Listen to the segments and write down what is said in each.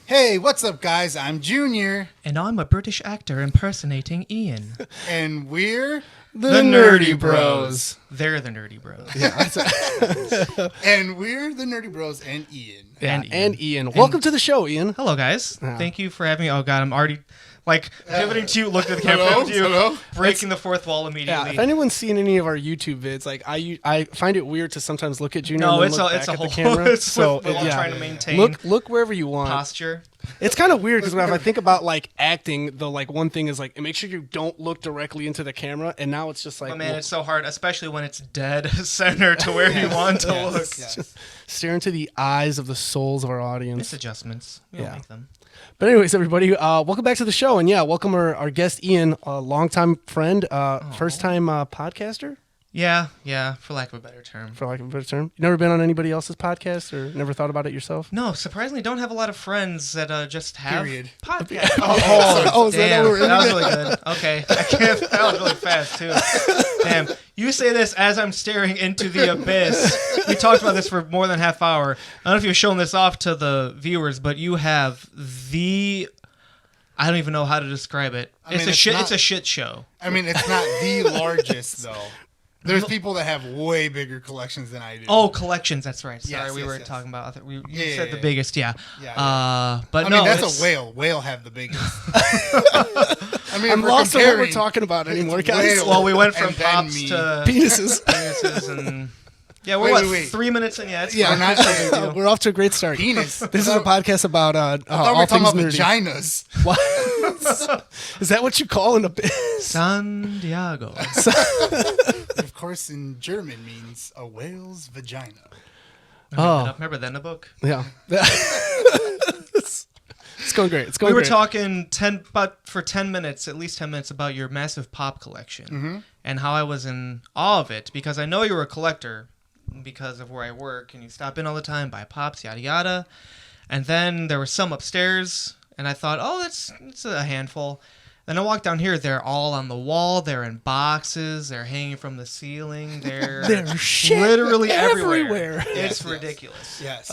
Hey, what's up, guys? I'm Junior. And I'm a British actor impersonating Ian. And we're the Nerdy Bros. They're the Nerdy Bros. Yeah. and we're the Nerdy Bros and Ian. And Ian. Welcome to the show, Ian. Hello, guys. Yeah. Thank you for having me. Oh, God, I'm already, pivoting to you, looking at the camera, Hello? pivoting to you, Hello? breaking the fourth wall immediately. Yeah, if anyone's seen any of our YouTube vids, I find it weird to sometimes look at Junior No, and it's then a, look it's back a at whole, the camera. it's So while trying to maintain look wherever you want. posture. It's kind of weird because if I think about acting, the one thing is make sure you don't look directly into the camera, and now it's just Oh, man, it's so hard, especially when it's dead center to where you want to look. Yes. just stare into the eyes of the souls of our audience. It's adjustments. We don't make them. But anyways, everybody, welcome back to the show, and welcome our guest Ian, a longtime friend, first time podcaster. Yeah, for lack of a better term. For lack of a better term. You never been on anybody else's podcast or never thought about it yourself? No, surprisingly, don't have a lot of friends that just have Period. podcasts. Oh, is that damn, how we're that was really good. Okay, that was really fast too. Damn, you say this as I'm staring into the abyss. We talked about this for more than half hour. I don't know if you've shown this off to the viewers, but you have I don't even know how to describe it. It's a shit show. I mean, it's not the largest, though. There's people that have way bigger collections than I do. Oh, collections. That's right. Sorry, Yes, we were yes. talking about. You Yeah, said yeah. the biggest. Yeah. But I no, mean, that's it's a whale. Whale have the biggest. I mean, I'm if we're lost on what we're comparing- talking about anymore, It's guys. whale. Well, we went from And then pops me. to Penises. penises and yeah, we're Wait. 3 minutes in. Yeah, it's Yeah, fine. not Not a big deal. We're off to a great start. Penis. This is a podcast about I thought we all were talking things about nerdy. vaginas. What? Is that what you call an abyss? San Diego. Of course, in German means a whale's vagina. Remember that in the book? Yeah. It's going great. It's going We were great. talking for 10 minutes, at least 10 minutes, about your massive pop collection and how I was in awe of it because I know you were a collector because of where I work and you stop in all the time, buy pops, yada yada. And then there were some upstairs, and I thought, oh, it's a handful. Then I walked down here. They're all on the wall. They're in boxes. They're hanging from the ceiling. They're shit literally everywhere. It's Yes. ridiculous. Yes.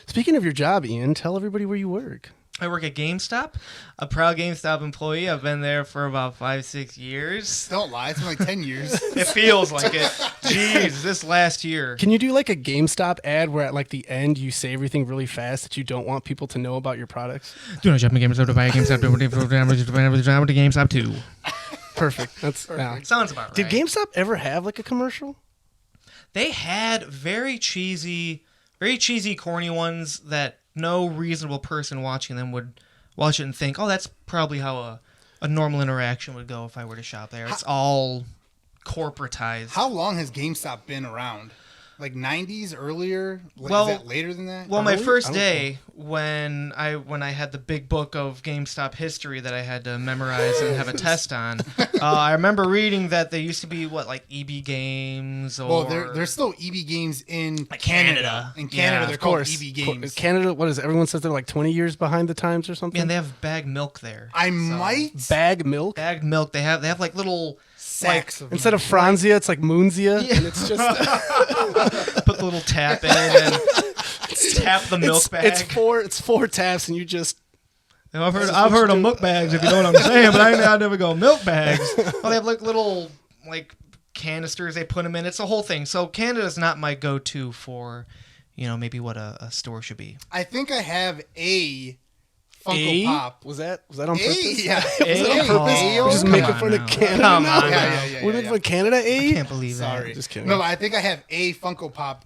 Speaking of your job, Ian, tell everybody where you work. I work at Gamestop, a proud Gamestop employee. I've been there for about 5-6 years. Don't lie. It's been like 10 years. It feels like it. Jeez, this last year. Can you do a GameStop ad where at the end you say everything really fast that you don't want people to know about your products? Do not shop in GameStop to buy a GameStop to GameStop 2. Perfect. That's yeah. Sounds about right. Did GameStop ever have a commercial? They had very cheesy, corny ones that no reasonable person watching them would watch it and think, oh, that's probably how a normal interaction would go if I were to shop there. It's all corporatized. How long has GameStop been around? Like 90s, earlier? Well- is that later than that? Well, my Early? first I don't day when I had the big book of GameStop history that I had to memorize and have a test on, I remember reading that there used to be EB Games or Well, there's still EB Games in Canada. Canada. In Canada, Yeah, they're of called course. EB Games. Canada, what is it? Everyone says they're 20 years behind the times or something. and they have bagged milk there. I might Bag milk. Bagged milk. They have little sacks of Instead of Franzia, it's Moonzia. Yeah. And it's just put the little tap in and tap the milk bag. it's four taps and you just And I've heard of milk bags, if you know what I'm saying, but I never go milk bags. Well, they have little canisters they put them in. It's a whole thing. So Canada's not my go-to for, maybe what a store should be. I think I have a Funko Pop. Was that on purpose? Yeah. Was it on A? purpose? Oh, We're just come making on fun now. of Canada. Come now? on now. Yeah. We're making fun of Canada, I can't believe Sorry. that. Just kidding. No, I think I have a Funko Pop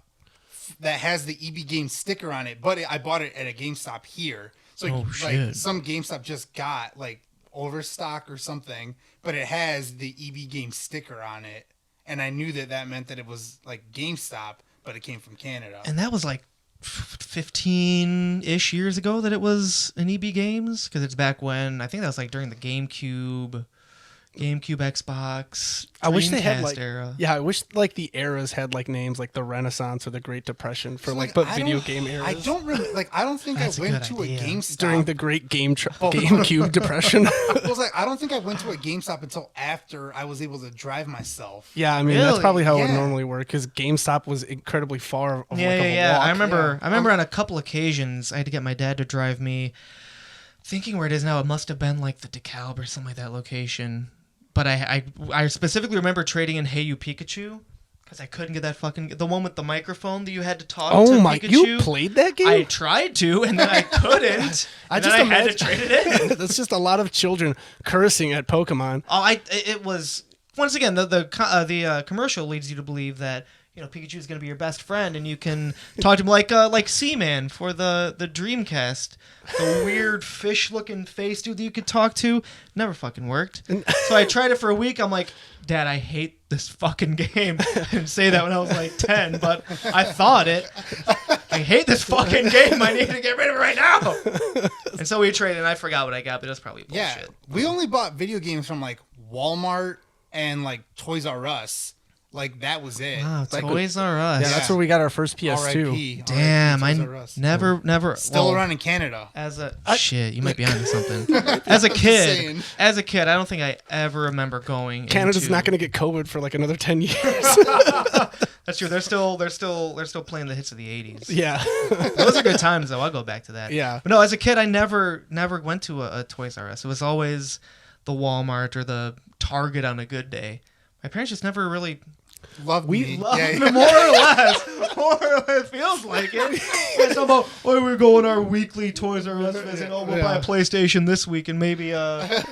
that has the EB Games sticker on it, but I bought it at a GameStop here. So shit. some GameStop just got overstock or something, but it has the EB Games sticker on it, and I knew that meant that it was GameStop, but it came from Canada. And that was 15-ish years ago that it was an EB Games, because it's back when, I think that was during the GameCube GameCube, Xbox. I wish they had Dreamcast like era. I wish like the eras had like names like the Renaissance or the Great Depression for Like, but I video don't- game eras. I don't remember. Like, I don't think That's a I went good to idea. a GameStop during the Great GameCube Depression. I was like, I don't think I went to a GameStop until after I was able to drive myself. Yeah, I mean that's Really? probably how it would Yeah. normally work because GameStop was incredibly far of Yeah, like yeah, a yeah. walk. I remember. Yeah. I remember on a couple occasions I had to get my dad to drive me. Thinking where it is now, it must have been like the DeKalb or something like that location. But I specifically remember trading in Hey You Pikachu because I couldn't get that the one with the microphone that you had to talk to Oh my! Pikachu. You played that game? I tried to, and then I couldn't. And then I had to trade it in. That's just a lot of children cursing at Pokemon. Oh, it was once again the commercial leads you to believe that Pikachu is going to be your best friend, and you can talk to him like Seaman for the Dreamcast, the weird fish-looking face dude that you could talk to. Never fucking worked. So I tried it for a week. I'm like, Dad, I hate this fucking game. I didn't say that when I was like 10, but I thought it. I hate this fucking game. I need to get rid of it right now. And so we traded, and I forgot what I got, but it was probably bullshit. Yeah, we only bought video games from like Walmart and like Toys R Us. Like that was it. Wow, Like Toys R Us. Yeah, that's where we got our first PS2. R.I.P. Damn, I Toys R Us. never Still well, around in Canada. As a shit, you might be onto something. As a kid, I don't think I ever remember going. Canada's into, not going to get COVID for like another 10 years. That's true. They're still playing the hits of the '80s. Yeah. Those are good times, though. I'll go back to that. Yeah. But no, as a kid, I never went to a Toys R Us. It was always the Walmart or the Target on a good day. My parents just never really Loved me. loved Yeah, me, more or less. It feels like it. It's about, we're going our weekly Toys R Us visit. Oh, we'll buy a PlayStation this week and maybe a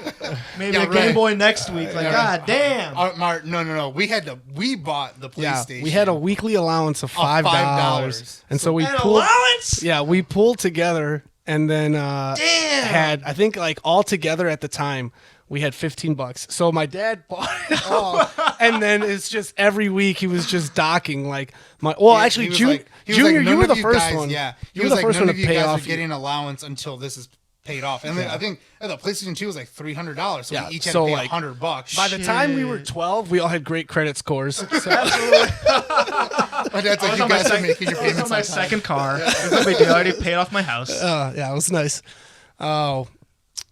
Game Boy next week. Like, god damn. No. We bought the Yeah, PlayStation. we had a weekly allowance of $5. And so we An pulled allowance? Yeah, we pulled together and then Damn. had I think like all together at the time we had $15. So my dad bought it all, and then it's just every week he was just docking like my. Well, Yeah, actually, he was Junior, like- he was like, Junior, none you were of the first guys- one. Yeah, you were the first none one of to you pay guys off. are getting allowance until this is paid off. And then I think the PlayStation 2 was like $300, so Yeah, we each had so, to pay like, $100. By the time we were 12, we all had great credit scores. So. My dad's like, you guys are making your I was payments on my on time. second car. It was no big deal. I already paid off my house. Yeah, it was nice. Oh,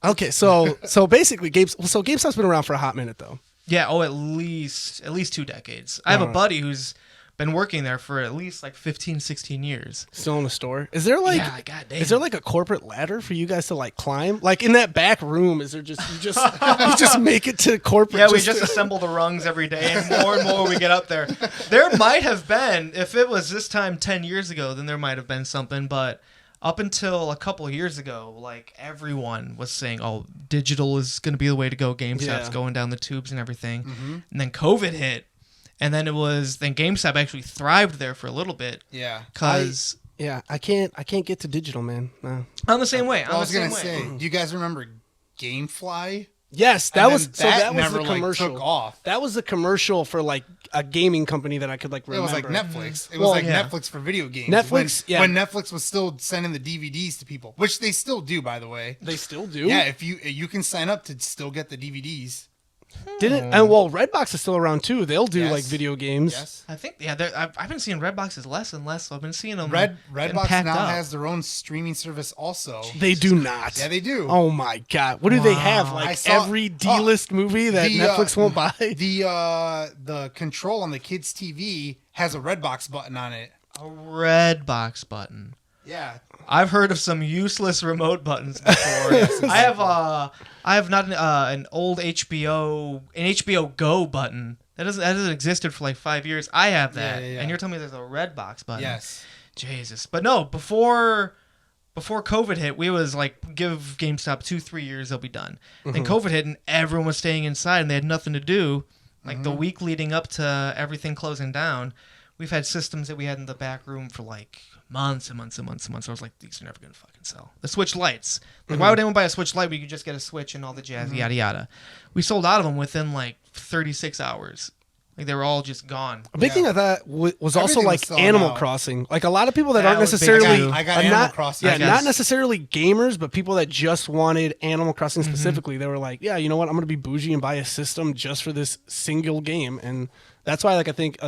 okay. So basically, GameStop's been around for a hot minute though. Yeah, at least 2 decades. I have a buddy who's been working there for at least like 15, 16 years. Still in the store. Is there like Yeah, goddamn. is there like a corporate ladder for you guys to like climb? Like in that back room, is there just you just make it to corporate? Yeah, we just assemble the rungs every day, and more we get up there. There might have been, if it was this time 10 years ago, then there might have been something, but up until a couple of years ago, like everyone was saying, "Oh, digital is going to be the way to go. GameStop's going down the tubes and everything." Mm-hmm. And then COVID hit, and then GameStop actually thrived there for a little bit. Yeah. Because I can't get to digital, man. No. I'm the same way. I was going to say, do you guys remember GameFly? Yes, And that then was that was never the commercial. took off. That was the commercial for like a gaming company that I could like It remember. was like Netflix. It was Well, like yeah. Netflix for video games. Netflix, yeah. When Netflix was still sending the DVDs to people, which they still do, by the way. They still do. Yeah, if you can sign up to still get the DVDs. Didn't and well, Redbox is still around too. They'll do Yes. like video games. Yes. I think, I've been seeing Redboxes less and less. So I've been seeing them. Redbox now has their own streaming service also. They do not. Yeah, they do. Oh my god! What do they have? I Like saw- every D-list movie that Netflix won't buy. The control on the kids' TV has a Redbox button on it. a Redbox button. Yeah. I've heard of some useless remote buttons before. I have not an old HBO Go button that hasn't existed for like 5 years. I have that, Yeah. and you're telling me there's a Redbox button. Yes. Jesus, but no. Before COVID hit, we was like, give GameStop 2-3 years, they'll be done. Then COVID hit, and everyone was staying inside, and they had nothing to do. Like the week leading up to everything closing down, we've had systems that we had in the back room for like months and months and months and months. So I was like, these are never gonna fucking sell. The Switch lights. Like, why would anyone buy a Switch light? We could just get a Switch and all the jazz, yada yada. We sold out of them within like 36 hours. Like they were all just gone. A big thing of that was also Everything was like selling Animal out. Crossing. Like a lot of people that That aren't was big necessarily too. I got are Animal not, Crossing. yeah, I guess. not necessarily gamers, but people that just wanted Animal Crossing specifically. They were like, yeah, you know what? I'm going to be bougie and buy a system just for this single game, and that's why like I think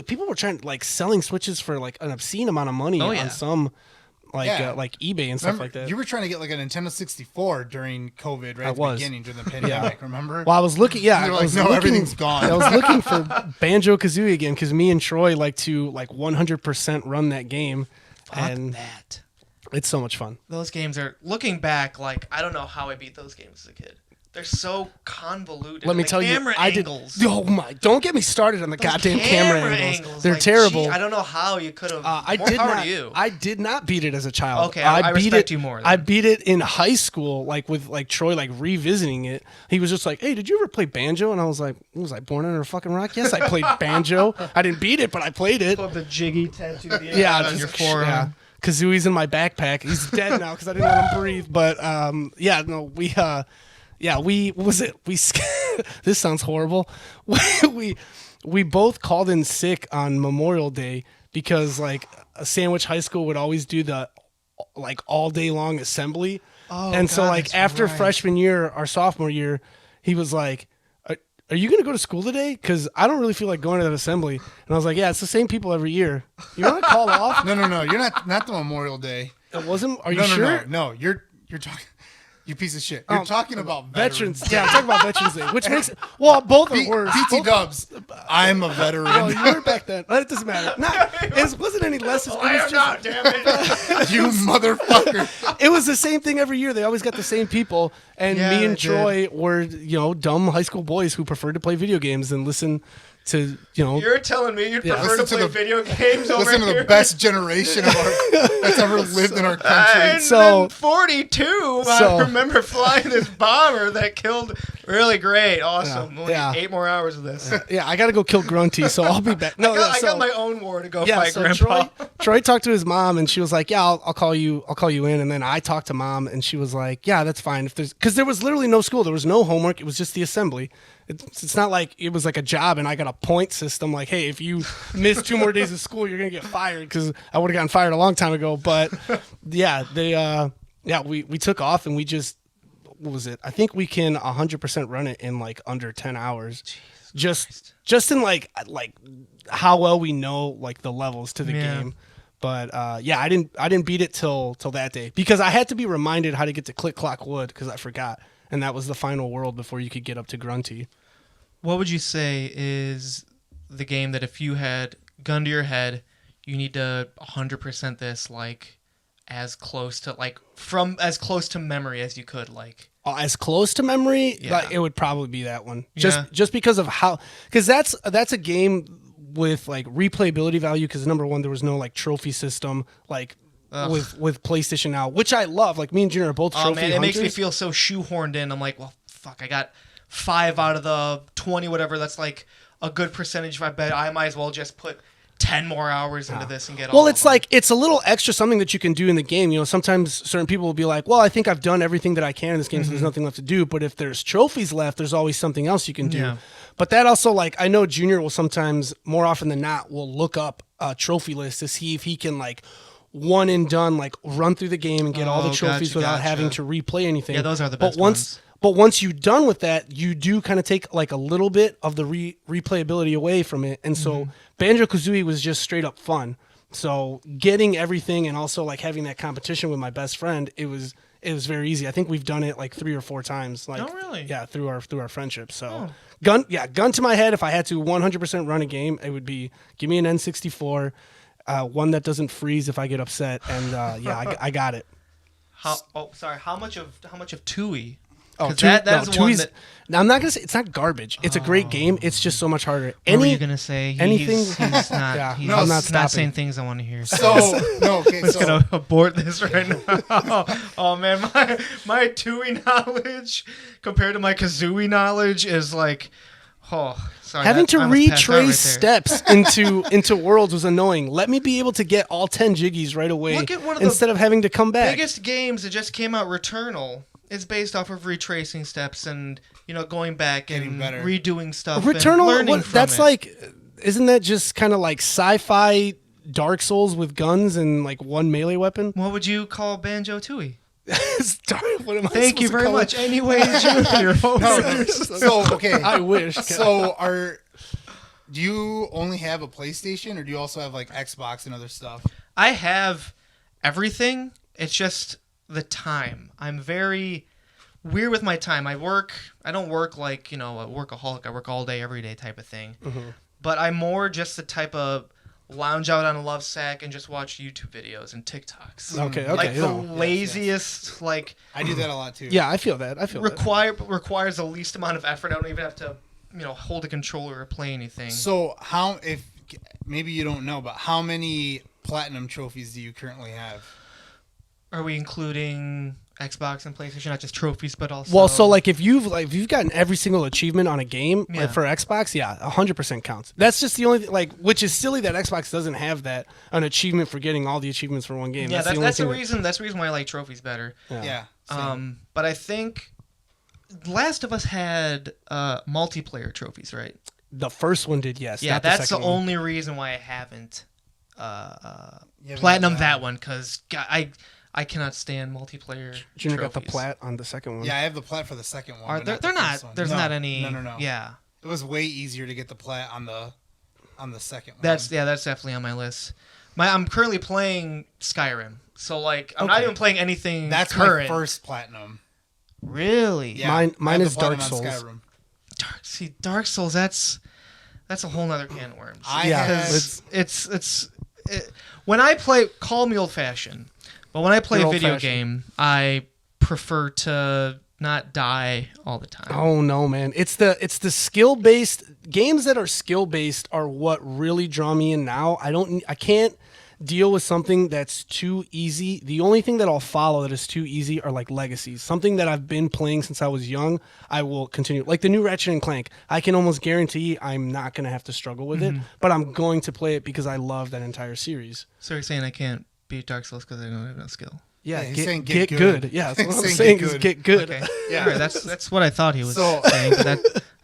people were trying like selling Switches for like an obscene amount of money on some like eBay and stuff Remember, like that. You were trying to get like a Nintendo 64 during COVID, right at the was. beginning during the pandemic. Remember? Well, I was looking. Yeah, You were I like, was no, looking, everything's gone. I was looking for Banjo Kazooie again because me and Troy like to like 100% run that game, and that. it's so much fun. Those games are looking back. Like I don't know how I beat those games as a kid. They're so convoluted. Let me The tell you, camera I did. angles. Oh my! Don't get me started on the Those goddamn camera angles. They're like, terrible. Gee, I don't know how you could have. I more did power not. to you. I did not beat it as a child. Okay, I beat respect it, you more then. I beat it in high school, like with like Troy, like revisiting it. He was just like, "Hey, did you ever play Banjo?" And I was like, "Was I born under a fucking rock?" Yes, I played Banjo. I didn't beat it, but I played it. Pull up the jiggy tattoo Yeah, on just- your forearm. yeah. Kazooie's in my backpack. He's dead now because I didn't let him breathe. But we what was it? This sounds horrible. We both called in sick on Memorial Day because like Sandwich High School would always do the like all day long assembly. Oh, and so God, like that's after right. freshman year, our sophomore year, he was like, "Are you gonna go to school today? Because I don't really feel like going to that assembly." And I was like, "Yeah, it's the same people every year. You want to call off?" No. You're not the Memorial Day. It wasn't. Are you No, sure? No. You're talking. You piece of shit. You're talking about Veterans. Yeah, I'm talking about Veterans Day, which makes both are worse. PT Both- Dubs. I'm a veteran. Well, you were back then. It doesn't matter. It wasn't any less. It was just, damn it. You motherfucker. it was the same thing every year. They always got the same people. And Yeah, me and they Troy were, dumb high school boys who preferred to play video games and listen to, You're telling me you'd prefer to Listen play to video games over Listen to here? the best generation that's ever lived in our country. And So- then 42, I so- remember flying this bomber that killed. Really great, awesome. We'll yeah. get 8 more hours of this. yeah, I got to go kill Grunty, so I'll be back. No, I so- got my own war to go yeah, fight so Grandpa. Troy talked to his mom, and she was like, "Yeah, I'll call you in." And then I talked to mom, and she was like, "Yeah, that's fine." Because there was literally no school, there was no homework. It was just the assembly. It's not like it was like a job, and I got a point system. Like, hey, if you miss 2 more days of school, you're gonna get fired. Because I would have gotten fired a long time ago. But yeah, we took off, and we just. What was it? I think we can 100% run it in like under 10 hours. Just in like how well we know like the levels to the Yeah. game. But I didn't beat it till that day because I had to be reminded how to get to Click Clock Wood because I forgot, and that was the final world before you could get up to Grunty. What would you say is the game that if you had gun to your head, you need to 100% this like as close to memory as you could like? As close to memory, Yeah. like, it would probably be that one. Yeah. Just because of because that's a game with like replayability value. Because number one, there was no like trophy system like with PlayStation Now, which I love. Like me and Junior are both trophy Oh man, it hunters. makes me feel so shoehorned in. I'm like, well, fuck, I got 5 out of the 20, whatever. That's like a good percentage. If I bet, I might as well just put 10 more hours into this and get all Well, of it's them. like it's a little extra something that you can do in the game. Sometimes certain people will be like, "Well, I think I've done everything that I can in this game, so there's nothing left to do." But if there's trophies left, there's always something else you can do. Yeah. But that also, like, I know Junior will sometimes, more often than not, will look up a trophy list to see if he can like one and done, like run through the game and get all the Oh, trophies gotcha, without gotcha. having to replay anything. Yeah, those are the But best once. ones. But once you're done with that, you do kind of take like a little bit of the replayability away from it. And so Banjo-Kazooie was just straight up fun. So getting everything and also like having that competition with my best friend, it was very easy. I think we've done it like 3 or 4 times. Like, Oh, really? Yeah, through our friendship. So gun to my head, if I had to 100% run a game, it would be give me an N64, one that doesn't freeze if I get upset, and I got it. How much of Tui? Oh, 'Cause that is one Tui's- that. Now, I'm not gonna say it's not garbage. It's a great game. It's just so much harder. What were you gonna say? anything- He's not. Yeah, he's I'm not not stopping. saying things I want to hear. So no, okay. Let's So gonna abort this right now. Oh man, my Tui knowledge compared to my Kazooie knowledge is like, sorry. Having to I almost passed out retrace right there. steps into worlds was annoying. Let me be able to get all 10 jiggies right away Look at one of the instead of having to come back. Biggest games that just came out, Returnal, is based off of retracing steps, and going back Getting and better. redoing stuff. Returnal. And learning from That's it. like, isn't that just kind of like sci-fi Dark Souls with guns and like one melee weapon? What would you call Banjo-Tooie? What am I Thank you supposed to very call much. it? Anyways, Junior. So okay, I wish. So do you only have a PlayStation, or do you also have like Xbox and other stuff? I have everything. It's just the time. I'm very weird with my time. I don't work like, a workaholic. I work all day, every day type of thing. Mm-hmm. But I'm more just the type of lounge out on a love sack and just watch YouTube videos and TikToks. Okay. Like the yeah. laziest, like I do that a lot too. Yeah, I feel that. requires the least amount of effort. I don't even have to, hold a controller or play anything. So if maybe you don't know, but how many platinum trophies do you currently have? Are we including Xbox and PlayStation, not just trophies, but also? Well, so like if you've gotten every single achievement on a game Yeah. like for Xbox, 100% counts. That's just the only which is silly that Xbox doesn't have that an achievement for getting all the achievements for one game. Yeah, the that's the only reason. That's the reason why I like trophies better. Yeah. Same. But I think Last of Us had multiplayer trophies, right? The first one did, yes. Yeah, not that's the second one. only reason why I haven't Yeah, platinum but- that one, because I cannot stand multiplayer. Junior got trophies. the plat on the second one. Yeah, I have the plat for the second one. Are but there? the They're not. first one. There's No, not any. No. Yeah, It was way easier to get the plat on the second one. that's definitely on my list. I'm currently playing Skyrim, so like I'm not Okay. even playing anything. That's current. my first platinum. Really? Yeah, Mine I have is the platinum Dark on Souls. Skyrim. Dark Souls. That's a whole nother can of worms. Yeah, Because it's when I play, call me old fashioned, but when I play a You're video old-fashioned. game, I prefer to not die all the time. Oh no, man! It's the skill based games that are skill based are what really draw me in now. I can't deal with something that's too easy. The only thing that I'll follow that is too easy are like legacies. Something that I've been playing since I was young, I will continue. Like the new Ratchet and Clank, I can almost guarantee I'm not going to have to struggle with it, but I'm going to play it because I love that entire series. So you're saying I can't beat Dark Souls because I don't have no skill? Yeah, he's saying get get good. good. Yeah, that's what I'm He's saying saying is get get good. Okay. Yeah. All right, that's what I thought he was So- saying.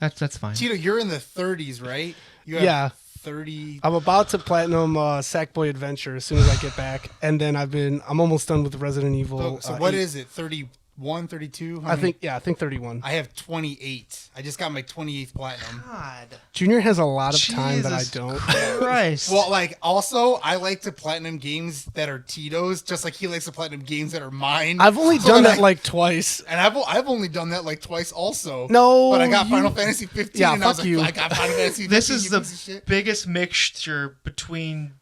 But that's fine. Tito, you're in the 30s, right? You have Yeah. 30. I'm about to platinum Sackboy Adventure as soon as I get back, and then I'm almost done with Resident Evil. So what 8. is it? 31, 32? I think 31. I have 28. I just got my 28th platinum. God. Junior has a lot of time that I Jesus don't. Christ. Well, like, also, I like to platinum games that are Tito's, just like he likes to platinum games that are mine. I've only So done then that like twice. And I've only done that like twice also. No, But I got you- Final Fantasy 15 Yeah, and I was fuck like, you. I got Final Fantasy 15. This is you the piece of shit. biggest mixture between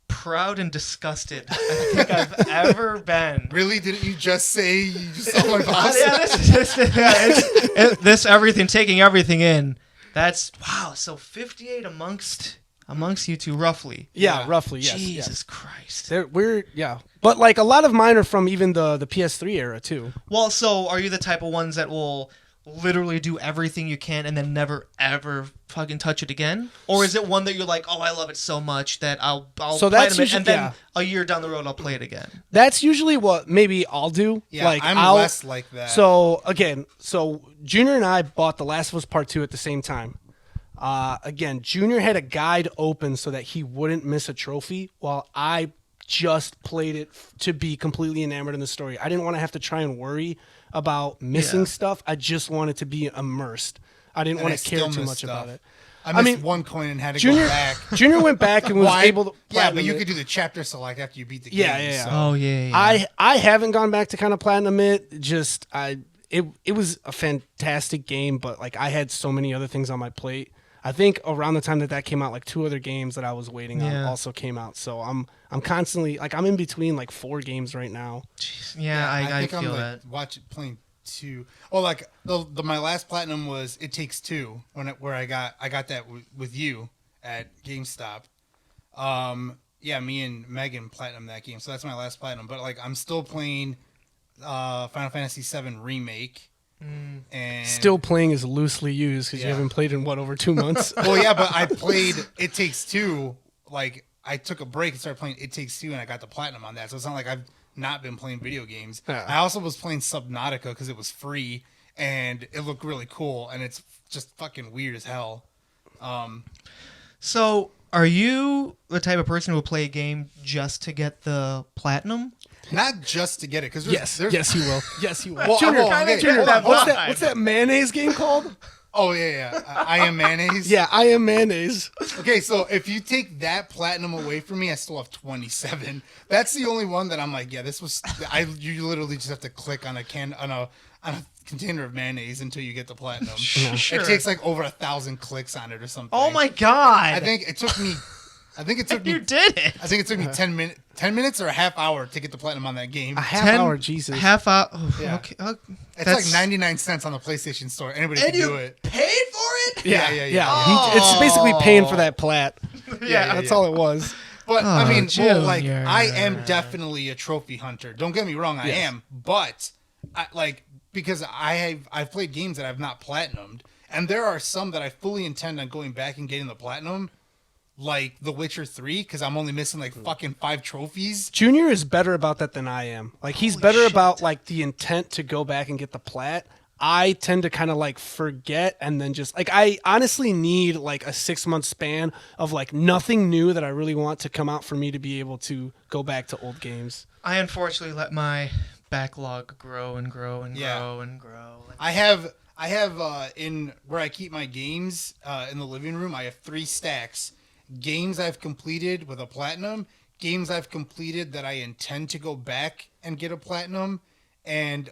proud and disgusted I think I've ever been. Really? Didn't you just say you just saw my boss? Yeah, this everything, taking everything in. That's wow. So 58 amongst you two, roughly. Yeah, Yeah. roughly. Yes. Jesus yes. Christ. We're but like a lot of mine are from even the PS3 era too. Well, so are you the type of ones that will literally do everything you can and then never ever fucking touch it again, or is it one that you're like, oh, I love it so much that I'll So play that's it and then usually- a year down the road I'll play it again. That's usually what maybe I'll do. Yeah, like I'm I'll, less like that. So again, Junior and I bought The Last of Us Part 2 at the same time. Again, Junior had a guide open so that he wouldn't miss a trophy, while I just played it to be completely enamored in the story. I didn't want to have to try and worry about missing Yeah. stuff. I just wanted to be immersed. I didn't And want I to care still too miss much stuff. about it. I missed mean, one coin and had to Junior go back. Junior went back and was Why? able to. Yeah, but platinum you it. could do the chapter select after you beat the Yeah, game. yeah, yeah. So. Oh yeah. I haven't gone back to kind of platinum it. Just it was a fantastic game, but like I had so many other things on my plate. I think around the time that came out, like 2 other games that I was waiting on Yeah. also came out. So I'm constantly like I'm in between like 4 games right now. Jeez. Yeah, I think feel I'm that. like playing 2. Oh, like my last platinum was It Takes Two where I got that with you at Gamestop. Yeah, me and Megan platinum that game, so that's my last platinum. But like I'm still playing Final Fantasy VII Remake. And Still playing is loosely used because you Yeah. haven't played in what over 2 months. well, yeah, but I played It Takes Two. Like I took a break and started playing It Takes Two, and I got the platinum on that. So it's not like I've not been playing video games. Yeah. I also was playing Subnautica because it was free, and it looked really cool, and it's just fucking weird as hell. So, are you the type of person who will play a game just to get the platinum? Not just to get it, because Yes, he will. Yes, he will. Well, Junior, okay, Junior, hold on, what's that mayonnaise game called? Oh yeah. I am mayonnaise. Yeah, I am mayonnaise. Okay, so if you take that platinum away from me, I still have 27. That's the only one that I'm like, yeah, this was. You literally just have to click on a container of mayonnaise until you get the platinum. Sure. It takes like over 1,000 clicks on it or something. Oh my god! I think it took me. You did it. I think it took me 10 minutes or a half hour to get the platinum on that game. A half hour, Jesus. Half hour. Oh, Yeah. okay. It's like 99 cents on the PlayStation Store. Anybody can do it. Paid for it? Yeah. Oh. It's basically paying for that plat. Yeah, That's all it was. But I mean, well, like Junior. I am definitely a trophy hunter. Don't get me wrong, I am. But because I've played games that I've not platinumed, and there are some that I fully intend on going back and getting the platinum, like The Witcher 3, because I'm only missing like fucking 5 trophies. Junior is better about that than I am. Like he's Holy better shit. about like the intent to go back and get the plat. I tend to kind of like forget and then just like I honestly need like a 6-month span of like nothing new that I really want to come out for me to be able to go back to old games. I unfortunately let my backlog grow and grow and Yeah. grow and grow. I have in where I keep my games in the living room, I have 3 stacks. Games I've completed with a platinum, games I've completed that I intend to go back and get a platinum, and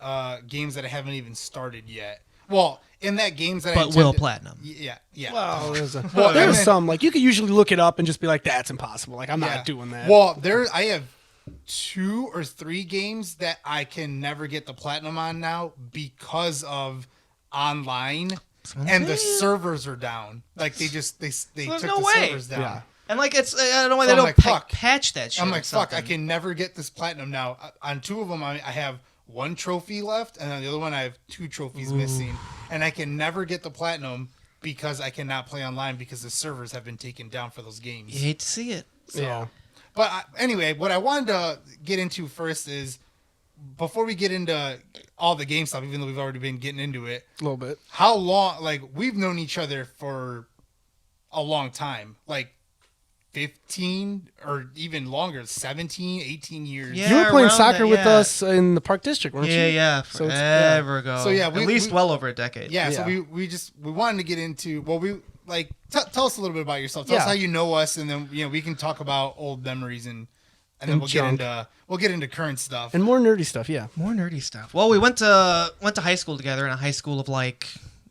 games that I haven't even started yet. Well, in that games that I But intend will to- platinum. Yeah. Well, there's and then- some like you could usually look it up and just be like, that's impossible. Like I'm Yeah. not doing that. Well, I have 2 or 3 games that I can never get the platinum on now because of online, and the servers are down. Like they took there's the no way. servers down. Yeah. And like I don't know why So they I'm don't like, fuck. patch that shit. I'm or like, fuck, I something. can never get this platinum now. On 2 of them, I have 1 trophy left, and on the other one, I have 2 trophies missing, and I can never get the platinum because I cannot play online because the servers have been taken down for those games. You hate to see it. Yeah. But anyway, what I wanted to get into first is, before we get into all the game stuff, even though we've already been getting into it, A little bit. how long, like, we've known each other for a long time, like 15 or even longer, 17, 18 years. Yeah. You were playing around soccer that, with yeah. us in the Park District, weren't you? Yeah, So it's- forever ago. So, yeah, at we- least we- well over a decade. Yeah, so Yeah. we wanted to get into, well, we like tell us a little bit about yourself. Tell us Yeah. how you know us, and then we can talk about old memories, and then we'll junk. get into current stuff. And more nerdy stuff, yeah. More nerdy stuff. Well, we went to high school together in a high school of like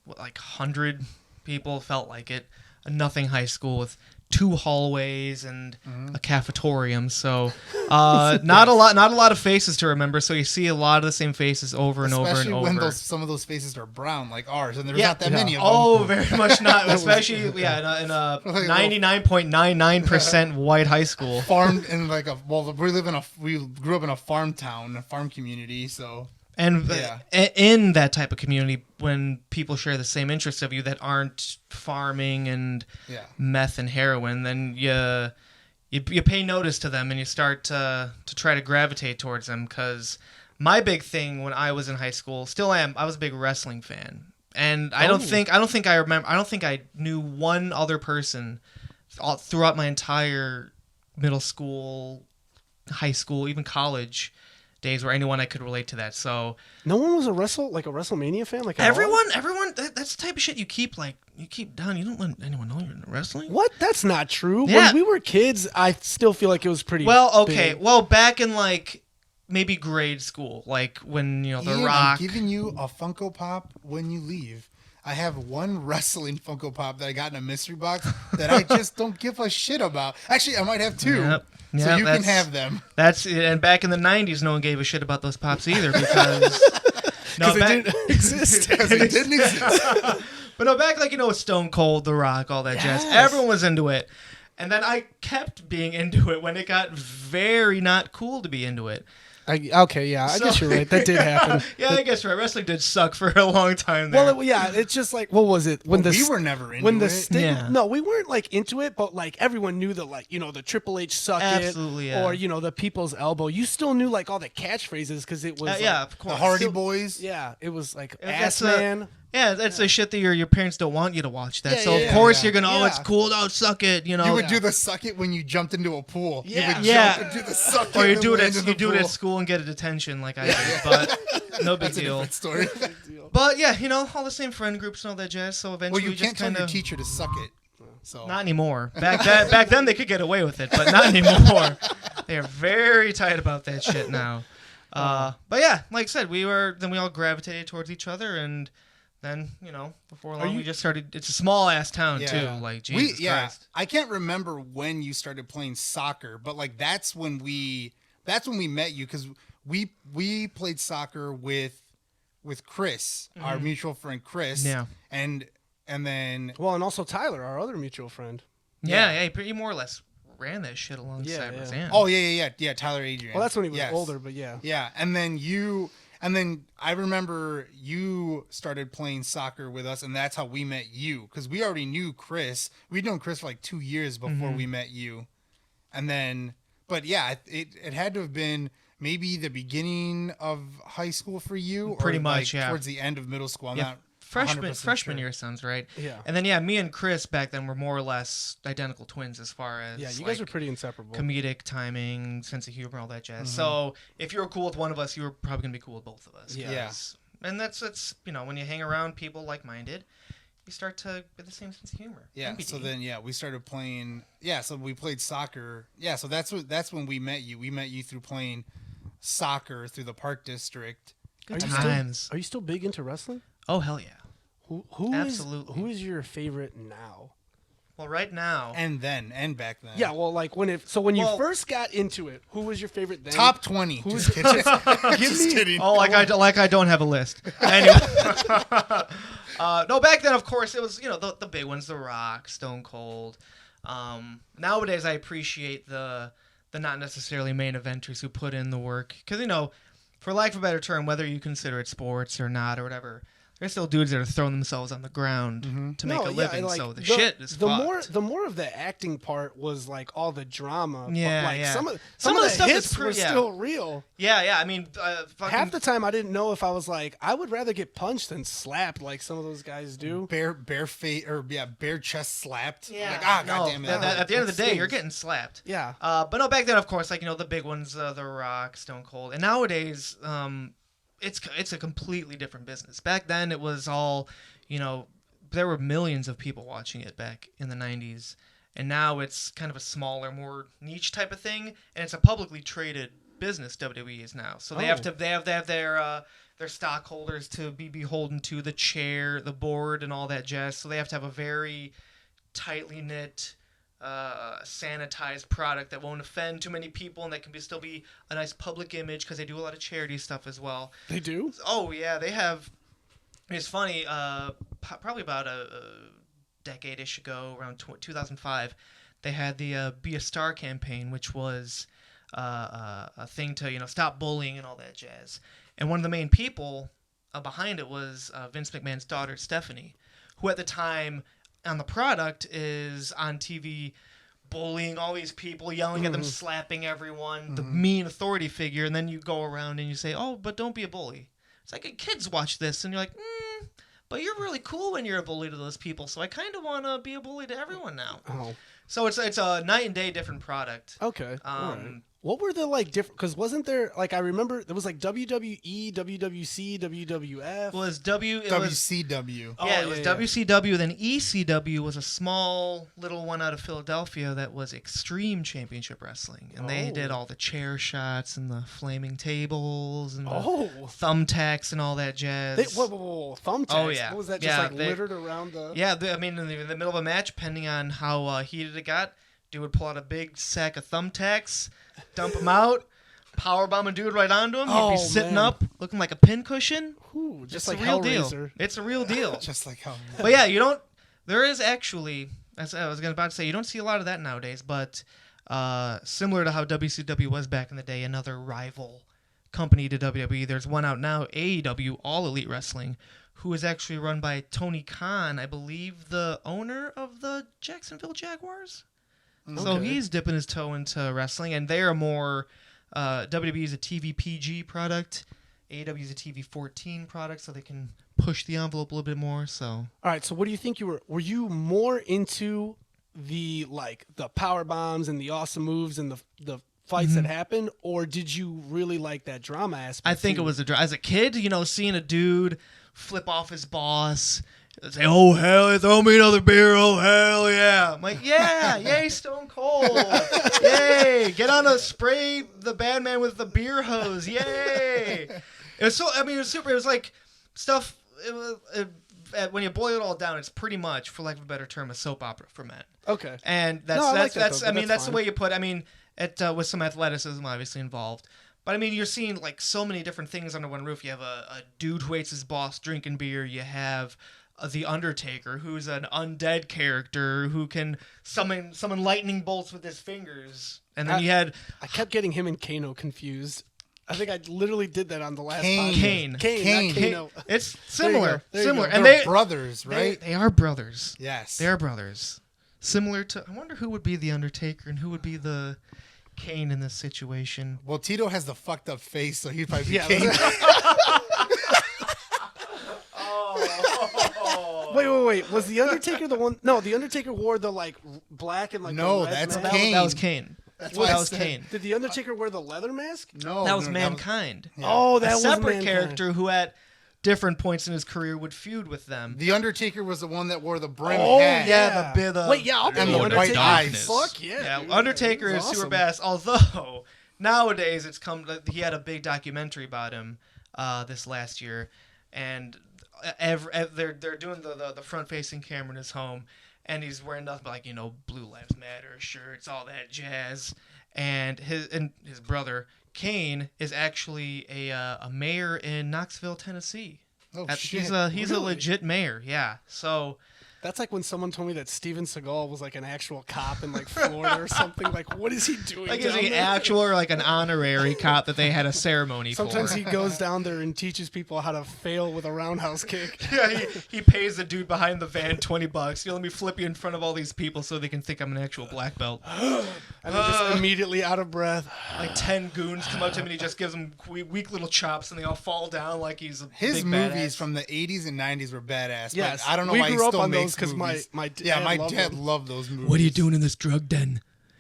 100 people, felt like it. A nothing high school with 2 hallways and a cafetorium. So not a lot of faces to remember. So you see a lot of the same faces over and Especially over and over. when some of those faces are brown like ours, and there's Yeah. not that many of them. Oh, very much not. Especially in a 99.99% white high school. Farmed in like we grew up in a farm town, a farm community, so And Yeah. in that type of community, when people share the same interests of you that aren't farming and yeah. meth and heroin, then you pay notice to them and you start to try to gravitate towards them. Because my big thing when I was in high school, still am, I was a big wrestling fan, and I don't think I knew one other person throughout my entire middle school, high school, even college days where anyone I could relate to that. So No one was a WrestleMania fan? Like at all? everyone, that's the type of shit you keep down. You don't let anyone know you're into wrestling. What? That's not true. Yeah. When we were kids, I still feel like it was pretty Well, okay. big. Well, back in like maybe grade school, like when The Ian, Rock. I'm giving you a Funko Pop when you leave. I have one wrestling Funko Pop that I got in a mystery box that I just don't give a shit about. Actually, I might have 2. Yep. So Yep, you can have them. And back in the 90s, no one gave a shit about those pops either because Because it didn't exist. Because it didn't exist. But no, back like Stone Cold, The Rock, all that jazz. Yes. Everyone was into it, and then I kept being into it when it got very not cool to be into it. Okay, yeah, I guess you're right. That did happen. Yeah, I guess right. Wrestling did suck for a long time there. Well, yeah, it's just like, what was it? When we were never into when the it. stigma, Yeah. No, we weren't like into it, but like everyone knew that, like, the Triple H suck Absolutely, it, yeah. or the People's Elbow. You still knew like all the catchphrases because it was yeah, like, of course. The Hardy Still- Boys. yeah, it was like That's Ass Man. Yeah, that's the shit that your parents don't want you to watch. That, Yeah, so yeah, of course yeah. you're gonna. Oh, Yeah. it's cool. Oh, suck it. You You would Yeah. do the suck it when you jumped into a pool. Yeah. You would Yeah. jump and do the suck it. Or you and do it land at in the you do it pool. at school and get a detention like I did, but no big That's a deal. different story. But yeah, all the same friend groups and all that jazz. So well, eventually, you we can't just tell kind your of teacher to suck it. So not anymore. Back then they could get away with it, but not anymore. They are very tight about that shit now. But yeah, like I said, we all gravitated towards each other, and then before long we just started. It's a small ass town too. Like Jesus Christ. I can't remember when you started playing soccer, but like that's when we met you because we played soccer with Chris, our mutual friend Chris. Yeah. And then Well, and also Tyler, our other mutual friend. Yeah, he more or less ran that shit alongside Yeah. Roseanne. oh yeah, Tyler Adrian. Well, that's when he was Yes. older, but yeah. Yeah, and then I remember you started playing soccer with us, and that's how we met you because we already knew Chris. We'd known Chris for like 2 years before we met you, and then, but yeah, it had to have been maybe the beginning of high school for you, Pretty or much, like yeah. towards the end of middle school. I'm Yeah, not freshman 100% sure. year sounds right. Yeah. And then me and Chris back then were more or less identical twins as far as Yeah, you guys were pretty inseparable. comedic timing, sense of humor, all that jazz. So if you were cool with one of us, you were probably gonna be cool with both of us. Yeah. 'Cause- And that's when you hang around people like minded, you start to get the same sense of humor. Yeah. MBD. So then, we started playing. Yeah. So we played soccer. Yeah. So that's when we met you. We met you through playing soccer through the Park District. Good Are you times. Are you still big into wrestling? Oh hell yeah. Absolutely. Who is your favorite now? Well, right now, And back then. Yeah, well, like when you Well- first got into it, who was your favorite then? Top 20. Who's- Just kidding. Give Just me- kidding. oh, like I don't have a list. Anyway, no, back then, of course, it was the big ones, The Rock, Stone Cold. Nowadays, I appreciate the not necessarily main eventers who put in the work because for lack of a better term, whether you consider it sports or not or whatever, there's still dudes that are throwing themselves on the ground to make a living. like, So the shit is fucked. the more of the acting part was like all the drama. but, Yeah, like yeah. some of Some of the the stuff hits is were still real. Yeah. I mean, fucking, Half the time I didn't know if I was like, I would rather get punched than slapped like some of those guys do. Bare face or bare chest slapped. Yeah. Like, no, goddamn it. at the end of the day, stings. you're getting slapped. Yeah. But no, back then, of course, like the big ones, The Rock, Stone Cold, and nowadays, it's a completely different business. Back then, it was all, there were millions of people watching it back in the '90s, and now it's kind of a smaller, more niche type of thing, and it's a publicly traded business. WWE is now, so they have their stockholders to be beholden to the chair, the board, and all that jazz. So they have to have a very tightly knit, sanitized product that won't offend too many people and that can still be a nice public image because they do a lot of charity stuff as well. They do? Oh yeah, they have. It's funny. Probably about a decade-ish ago, around 2005, they had the "Be a Star" campaign, which was a thing to stop bullying and all that jazz. And one of the main people behind it was Vince McMahon's daughter Stephanie, who at the time on the product is on TV bullying all these people, yelling at them, slapping everyone, the mean authority figure, and then you go around and you say, oh, but don't be a bully. It's like kids watch this and you're like, but you're really cool when you're a bully to those people, so I kind of want to be a bully to everyone now. Oh. So it's a night and day different product. Okay. All right. What were the like different? Because wasn't there like I remember there was like WWE, WWC, WWF. It was WCW. Yeah, it was WCW. Then ECW was a small little one out of Philadelphia that was Extreme Championship Wrestling, and they did all the chair shots and the flaming tables and the thumbtacks and all that jazz. Whoa, thumbtacks. Oh, yeah. What was that? Yeah, Just littered around the. Yeah, I mean, in the middle of a match, depending on how heated it got, dude would pull out a big sack of thumbtacks, dump them out, powerbomb a dude right onto him. He'd be sitting up, looking like a pincushion. Ooh, just it's like a real Hellraiser. deal. It's a real deal. Just like how. But yeah, there is actually, as I was about to say, you don't see a lot of that nowadays, but similar to how WCW was back in the day, another rival company to WWE. There's one out now, AEW, All Elite Wrestling, who is actually run by Tony Khan, I believe the owner of the Jacksonville Jaguars. Okay. So he's dipping his toe into wrestling, and they are more, WWE is a TV PG product, AEW is a TV 14 product, so they can push the envelope a little bit more. So all right, so what do you think were you more into the power bombs and the awesome moves and the fights that happened, or did you really like that drama aspect? I think it was as a kid, seeing a dude flip off his boss, say, "Oh hell, throw me another beer, oh hell yeah!" I'm like, "Yeah, yay, Stone Cold, yay, get on a spray the bad man with the beer hose, yay!" It was it was super. It was like stuff. When you boil it all down, it's pretty much, for lack of a better term, a soap opera for men. Okay, and that's the way you put. With some athleticism obviously involved. But, you're seeing, so many different things under one roof. You have a dude who hates his boss drinking beer. You have The Undertaker, who's an undead character who can summon lightning bolts with his fingers. And then I kept getting him and Kano confused. I think I literally did that on the last Kane. Kane, not Kano. It's similar. Similar. And they're brothers, right? They are brothers. Yes. They are brothers. Similar to... I wonder who would be The Undertaker and who would be the... Kane in this situation. Well, Tito has the fucked up face, so he'd probably be Kane. Wait. Was the Undertaker the one? No, the Undertaker wore the black and No, the that's mask. Kane. That was Kane. That was Kane. Did the Undertaker wear the leather mask? No, that was Mankind. Yeah. Oh, that a was separate Mankind. character who at different points in his career would feud with them. The Undertaker was the one that wore the brim hat. Yeah, the bit of... Wait, yeah, I'll be and the the Undertaker. white eyes. Fuck yeah. Yeah, dude. Undertaker It is was super awesome. badass. Although nowadays he had a big documentary about him this last year, and they're doing the front facing camera in his home, and he's wearing nothing but Blue Lives Matter shirts, all that jazz, and his brother Kane is actually a mayor in Knoxville, Tennessee. Oh, He's shit. a Really? legit mayor. Yeah. So. That's like when someone told me that Steven Seagal was an actual cop in Florida or something. What is he doing? Is down he there? actual or an honorary cop that they had a ceremony Sometimes for? he goes down there and teaches people how to fail with a roundhouse kick. Yeah, he pays the dude behind the van $20. Let me flip you in front of all these people so they can think I'm an actual black belt. And then just immediately out of breath. 10 goons come up to him and he just gives them weak little chops and they all fall down like he's a His big movies badass. from the 80s and 90s were badass. Yes, But I don't know we why he grew up still on makes those because movies. my dad loved those movies. What are you doing in this drug den?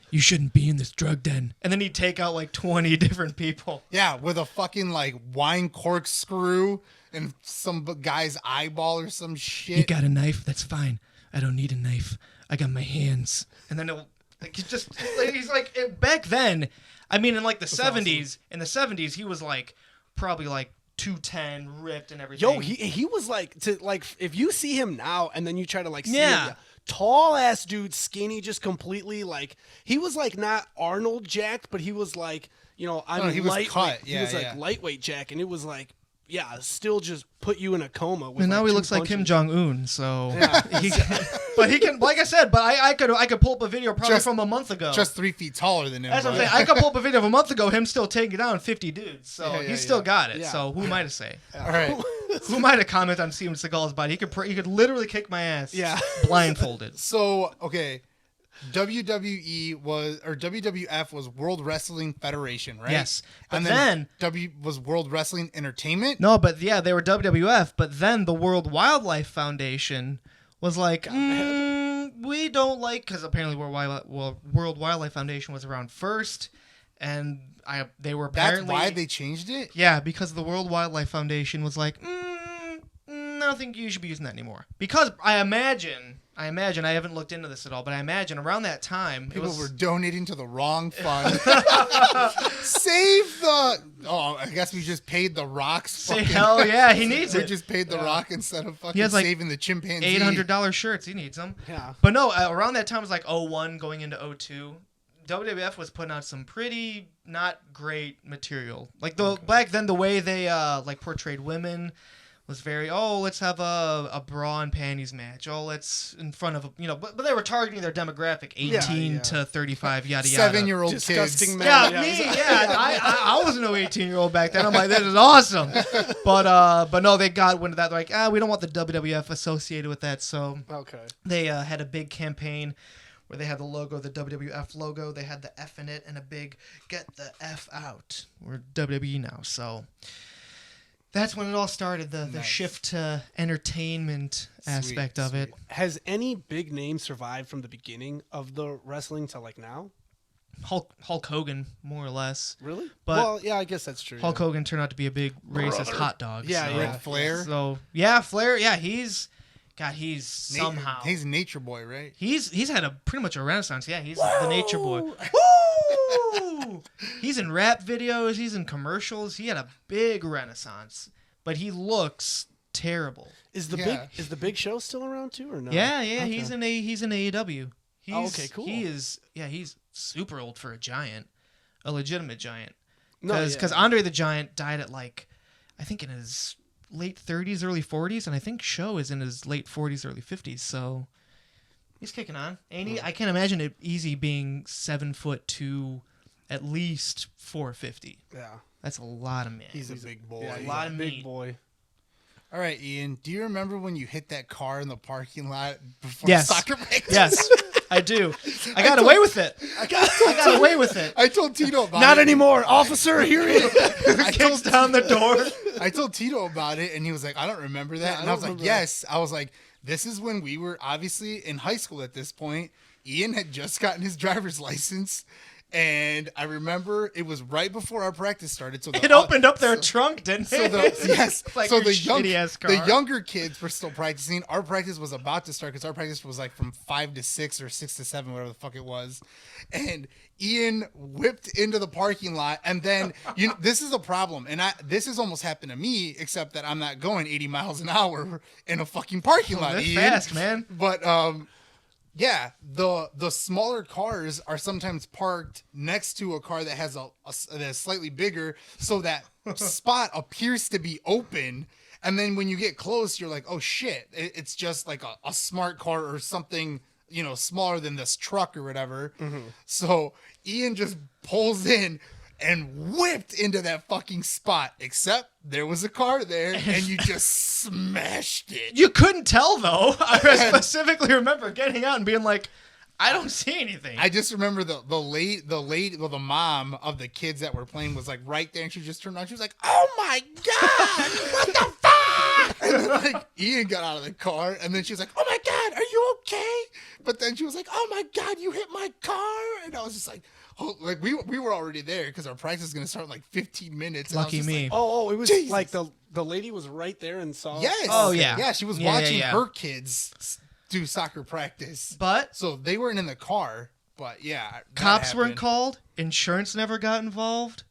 You shouldn't be in this drug den. And then he'd take out 20 different people. Yeah, with a fucking wine corkscrew and some guy's eyeball or some shit. You got a knife? That's fine. I don't need a knife. I got my hands. And then he's back then. In the 70s. In the 70s, he was probably 210, ripped and everything. Yo, he was if you see him now and then you try to see Yeah. him, tall ass dude, skinny, just completely he was not Arnold jacked, but he was he was lightweight. Cut. He was lightweight jack, and it was still just put you in a coma. With And now he two looks like Kim punches. Jong-un, so Yeah. but he can, like I said, but I could pull up a video probably Just- from a month ago. Just 3 feet taller than him. That's what I'm but- saying. I could pull up a video of a month ago, him still taking down 50 dudes. So Yeah, he's still got it. Yeah. So who am I to say? All right. Who am I to comment on Steven Seagal's body? He could literally kick my ass. Yeah. Blindfolded. So, okay. WWF was World Wrestling Federation, right? Yes. But And then was World Wrestling Entertainment? no, but yeah, they were WWF. But then the World Wildlife Foundation was we don't because apparently World Wildlife Foundation was around first, and they were apparently That's why they changed it? yeah, because the World Wildlife Foundation was I don't think you should be using that anymore. Because I imagine, I haven't looked into this at all, but I imagine around that time People were donating to the wrong fund. Save the... Oh, I guess we just paid the Rock's say fucking... hell yeah, he needs We it. just paid the Rock instead of fucking He has saving the chimpanzee. $800 shirts, he needs them. Yeah. But no, around that time was 01 going into 02. WWF was putting out some pretty not great material. Back then the way they portrayed women was very, let's have a bra and panties match. Let's in front of, but they were targeting their demographic, 18 to 35, yada, yada. 7-year-old kids. Disgusting men. Yeah, me, yeah. I was no 18-year-old back then. I'm like, this is awesome. But no, they got wind of that. They're like, we don't want the WWF associated with that. So Okay. they had a big campaign where they had the logo, the WWF logo. They had the F in it and a big "Get the F out." We're WWE now, so that's when it all started. The Nice. shift to entertainment aspect of it. Has any big name survived from the beginning of the wrestling to like now? Hulk Hogan, more or less. Really? But well, yeah, I guess that's true. Hulk Hogan turned out to be a big racist hot dog. Yeah, so. yeah. Ric Flair. So yeah, Flair. Yeah, he's somehow He's Nature Boy, right? he's had a pretty much a renaissance. Yeah, he's the Nature Boy. Woo! He's in rap videos. He's in commercials. He had a big renaissance, but he looks terrible. Is the Yeah. big show still around too or no? Yeah, Okay. he's in AEW. Okay, cool. He's super old for a giant, a legitimate giant. No, Because Andre the Giant died at I think in his late 30s, early 40s, and I think Show is in his late 40s, early 50s. So he's kicking on. And I can't imagine it easy being 7'2", at least 450. Yeah. That's a lot of man. He's a big boy. Yeah, a he's lot of big meat. boy. All right, Ian. Do you remember when you hit that car in the parking lot before Yes. soccer practice? Yes, I do. I got away with it. I got away with it. I told Tito about it. Not anymore, officer. Here he is. I Kicks told, down the door. I told Tito about it, and he was like, "I don't remember that." Yeah, and I I was don't like, remember that. "Yes." I was like, "This is when we were obviously in high school at this point." Ian had just gotten his driver's license, and I remember it was right before our practice started. So It opened up their trunk, didn't So it? yes, Like so your the shitty-ass car. younger kids were still practicing. Our practice was about to start because our practice was like from 5 to 6 or 6 to 7, whatever the fuck it was. And Ian whipped into the parking lot, and then this is a problem. And this has almost happened to me, except that I'm not going 80 miles an hour in a fucking parking lot. That's Ian. fast, man. But yeah, the smaller cars are sometimes parked next to a car that has that's slightly bigger, so that spot appears to be open. And then when you get close, you're like, oh shit, it's just like a smart car or something, smaller than this truck or whatever. So Ian just pulls in and whipped into that fucking spot, except there was a car there and you just smashed it. You couldn't tell, though. I specifically remember getting out and being like, I don't see anything. I just remember the mom of the kids that were playing was like right there, and she just turned around. She was like, "Oh my god, what the fuck?" And then, like Ian got out of the car, and then she was like, "Oh my god, are you okay?" But then she was like, "Oh my god, you hit my car," and I was just like, "Oh, like we were already there because our practice is gonna start in like 15 minutes." And I was Lucky just me. like, Oh, it was Jesus. like the lady was right there and saw. yes. Oh, yeah. Yeah, she was Yeah, watching yeah. her kids do soccer practice, But so they weren't in the car. But yeah, that cops weren't happened. called. Insurance never got involved.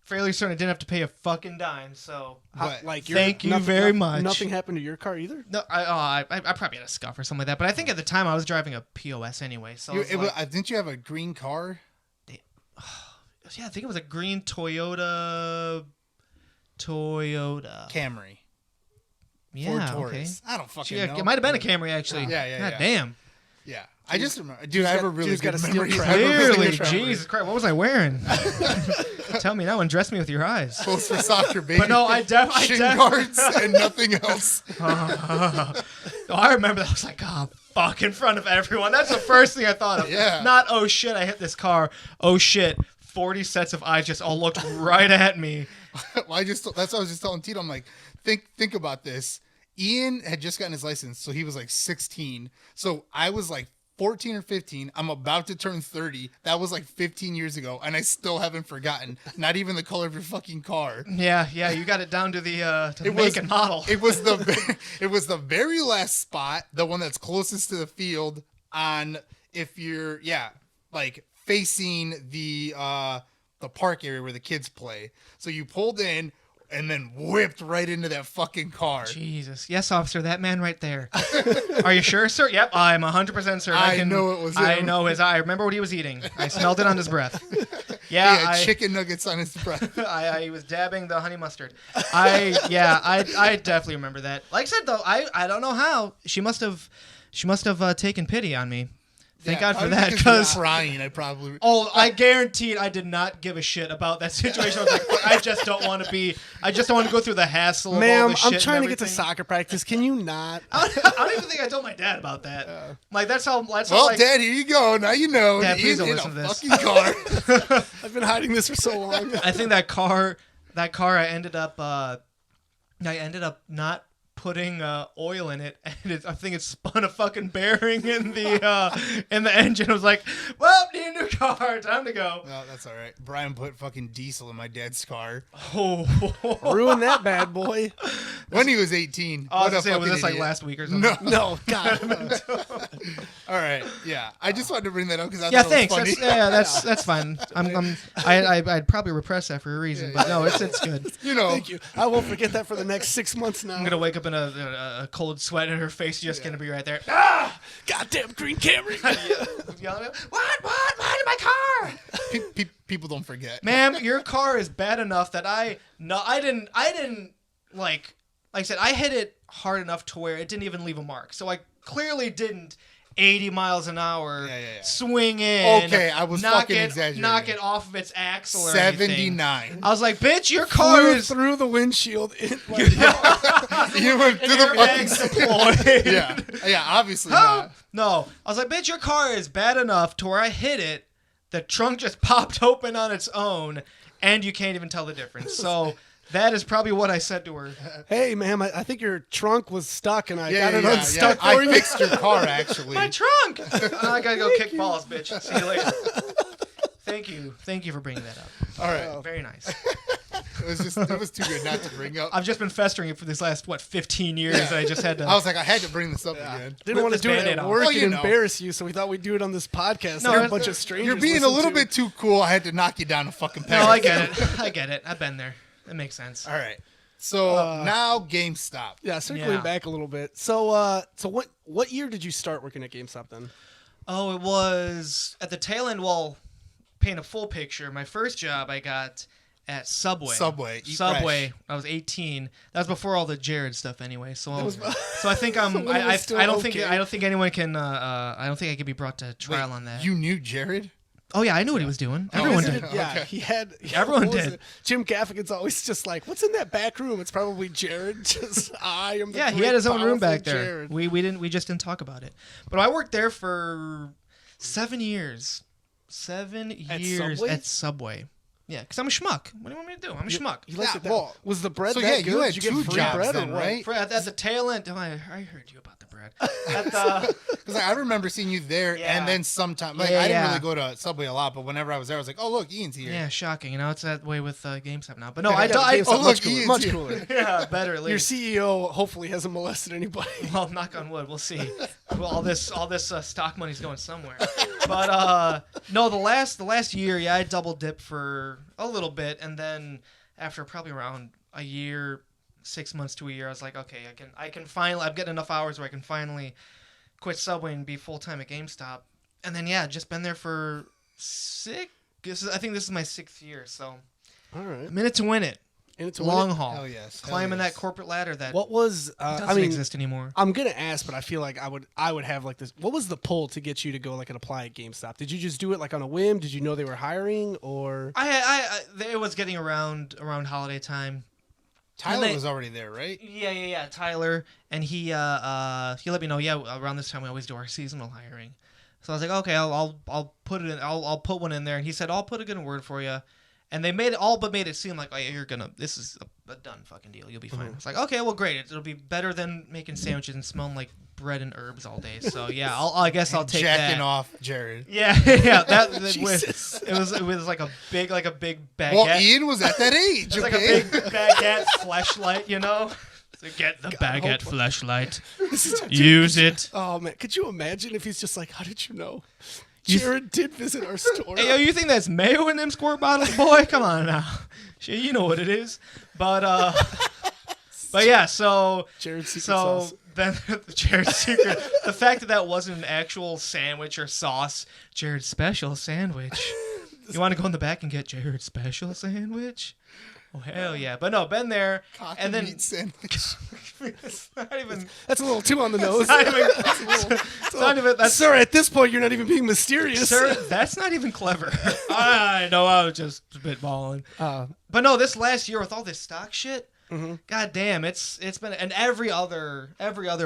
Fairly certain I didn't have to pay a fucking dime. So But Thank you very much. Nothing happened to your car either. no, I probably had a scuff or something like that. But I think at the time I was driving a POS anyway. So it was like, didn't you have a green car? yeah, I think it was a green Toyota. Camry. Yeah, Ford okay. Taurus. I don't fucking Yeah, know. it might have been a Camry actually. Yeah. God damn. Yeah. I just remember. Dude, I have a really Dude's got good a steel memory. trap. I have a really Clearly, good memory. Jesus Christ, what was I wearing? Tell me now and dress me with your eyes. Close for soccer, baby. But no, I Shin guards and nothing else. Oh, I remember that. I was like, oh, fuck, in front of everyone. That's the first thing I thought of. Yeah. Not, oh, shit, I hit this car. Oh, shit, 40 sets of eyes just all looked right at me. Well, that's what I was just telling Tito. I'm like, think about this. Ian had just gotten his license, so he was like 16. So I was like 14 or 15. I'm about to turn 30. That was like 15 years ago, and I still haven't forgotten. Not even the color of your fucking car. Yeah, you got it down to the It make was- and model. It was the very last spot, the one that's closest to the field on if you're like facing the park area where the kids play. So you pulled in and then whipped right into that fucking car. Jesus. Yes, officer, that man right there. Are you sure, sir? Yep, I'm 100% certain. I know it was I him. know his eye. I remember what he was eating. I smelled it on his breath. Yeah, He had chicken nuggets on his breath. I was dabbing the honey mustard. I definitely remember that. Like I said though, I don't know how she must have taken pity on me. Thank God for that, because crying. I probably. Oh, I guaranteed I did not give a shit about that situation. I was like, I just don't want to go through the hassle. Ma'am, of all the shit I'm trying to and get to soccer practice. Can you not? I don't even think I told my dad about that. Like that's how. Well, like, Dad, here you go. Now you know. Dad, please He's don't in listen a to this. fucking car. I've been hiding this for so long. I think that car, I ended up not putting oil in it, and I think it spun a fucking bearing in the engine. I was like, well, need a new car, time to go. No, that's all right. Brian put fucking diesel in my dad's car Oh, Ruin that bad boy. when he was 18. I was What a gonna say, was fucking this like idiot. last week or something? No. No, God. All right. Yeah. I just wanted to bring that up because I Yeah, thought it thanks. was funny. That's fine. I'd probably repress that for a reason, but no, it's good. You know. Thank you. I won't forget that for the next 6 months now. I'm gonna wake up in a cold sweat, and her face is just gonna be right there. Goddamn green Camry. Yelling at me, what in my car? People don't forget. Ma'am, your car is bad enough that I didn't like I said, I hit it hard enough to where it didn't even leave a mark. So I clearly didn't 80 miles an hour swing in. Okay, I was fucking exaggerating. Knock it off of its axle or anything. 79. I was like, bitch, your car Flew is through the windshield. You went through the airbags fucking. deployed. Yeah, obviously Huh? not. No, I was like, bitch, your car is bad enough to where I hit it, the trunk just popped open on its own, and you can't even tell the difference. So that is probably what I said to her. Hey, ma'am, I think your trunk was stuck, and I got it unstuck for I you. fixed your car, actually. My trunk! I gotta go kick balls, bitch. See you later. Thank you for bringing that up. All right. Very nice. It was too good not to bring up. I've just been festering it for this last 15 years. Yeah. I just had to. I was like, I had to bring this up again. Didn't want to this do it Band-Aid at off. work Well, you and know. embarrass you, so we thought we'd do it on this podcast. No, No, a it's- bunch of strangers. You're being a listen little to. bit too cool. I had to knock you down a fucking peg. No, I get it. I've been there. It makes sense. All right. So now GameStop. Yeah, circling Yeah. back a little bit. So, what year did you start working at GameStop then? Oh, it was at the tail end. Well, paint a full picture. My first job I got at Subway. Eat Subway. fresh. I was 18. That was before all the Jared stuff, anyway. So, was- so I think I'm. When it was still I don't okay. think anyone can. I don't think I could be brought to trial Wait, on that. You knew Jared? Oh yeah, I knew what he was doing. Everyone is it? did. Yeah, Okay. he had. Everyone what was did. it? Jim Gaffigan's always just like, "What's in that back room?" It's probably Jared. Just I am. The Yeah, he great, had his own room powerful back there. Jared. We just didn't talk about it. But I worked there for 7 years. 7 years Subway? at Subway. Yeah, because I'm a schmuck. What do you want me to do? I'm a schmuck. You liked Yeah, it that well, was the bread so that yeah, good? you had Did you two get free jobs bread then, or what? right? At the tail end, I heard you about the bread. At the, Because I remember seeing you there, Yeah. and then sometime, like Yeah, I didn't yeah. really go to Subway a lot, but whenever I was there, I was like, oh look, Ian's here. yeah, shocking. You know, it's that way with GameStop now. But no, Yeah, I GameStop, oh, look, much cooler. Ian's Much here. cooler. yeah, better at Your least. CEO hopefully hasn't molested anybody. Well, knock on wood. We'll see. Well, all this stock money's going somewhere. But no, the last year, yeah, I double dipped for a little bit, and then after probably around a year, 6 months to a year, I was like, okay, I can finally. I've got enough hours where I can finally quit Subway and be full time at GameStop. And then yeah, just been there for I think this is my 6th year, so All right. I'm in it to win it. And it's a Long win- haul. Hell yes. Hell Climbing yes. that corporate ladder that What was? doesn't I mean, exist anymore. I'm gonna ask, but I feel like I would have like this. What was the pull to get you to go like and apply at GameStop? Did you just do it like on a whim? Did you know they were hiring or? It was getting around holiday time. Tyler And they- was already there, right? Yeah. Tyler, and he let me know. Yeah, around this time we always do our seasonal hiring. So I was like, okay, I'll put it in. I'll put one in there. And he said, I'll put a good word for you. And they made it seem like, oh, yeah, this is a done fucking deal. You'll be fine. It's like, okay, well, great. It'll be better than making sandwiches and smelling like bread and herbs all day. So yeah, I guess I'll take Jacking that. off Jared. Yeah. That Jesus. it was like a big baguette. Well, Ian was at that age. It's like Okay. a big baguette fleshlight, you know? So get the baguette fleshlight. Use it. Oh man, could you imagine if he's just like, how did you know? Jared did visit our store. Hey, yo, you think that's mayo in them squirt bottles, boy? Come on now. Shit, you know what it is. But yeah, so Jared's secret so sauce. then Jared's secret, the fact that wasn't an actual sandwich or sauce, Jared's special sandwich. You want to go in the back and get Jared's special sandwich? Oh, hell yeah. But no, been there. Cock and then meat sandwich. it's not even... That's a little too on the nose. It's not even... That's, Sir, at this point, you're not even being mysterious. sir, that's not even clever. I know, I was just spitballing. But no, this last year with all this stock shit, god damn, it's been... And every other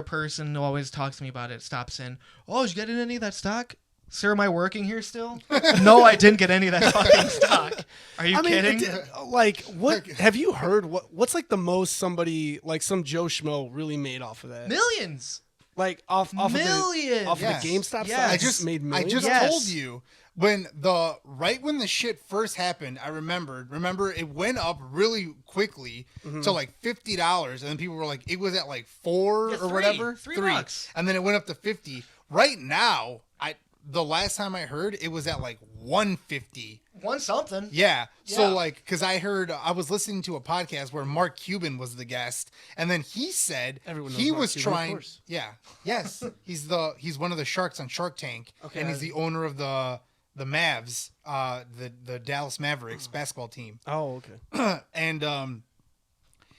person who always talks to me about it stops in, oh, did you get in any of that stock? Sir, am I working here still? No, I didn't get any of that fucking stock. Are you kidding? Like, what have you heard? What's like the most somebody, like some Joe Schmo, really made off of that? Millions. Like off Millions. of the Yes. GameStop Yes. side, I just made millions. I just Yes. told you when the shit first happened. I remember it went up really quickly to like $50, and then people were like, it was at like $4 Yeah, or $3. whatever, $3, and then it went up to 50. Right now, the last time I heard, it was at like 150. Won something. Yeah. Yeah. So like, because I was listening to a podcast where Mark Cuban was the guest, and then he said Everyone knows he Mark was Cuban, of trying. course. Yeah. Yes. he's one of the sharks on Shark Tank, Okay. and he's the owner of the Mavs, the Dallas Mavericks basketball team. Oh, okay. And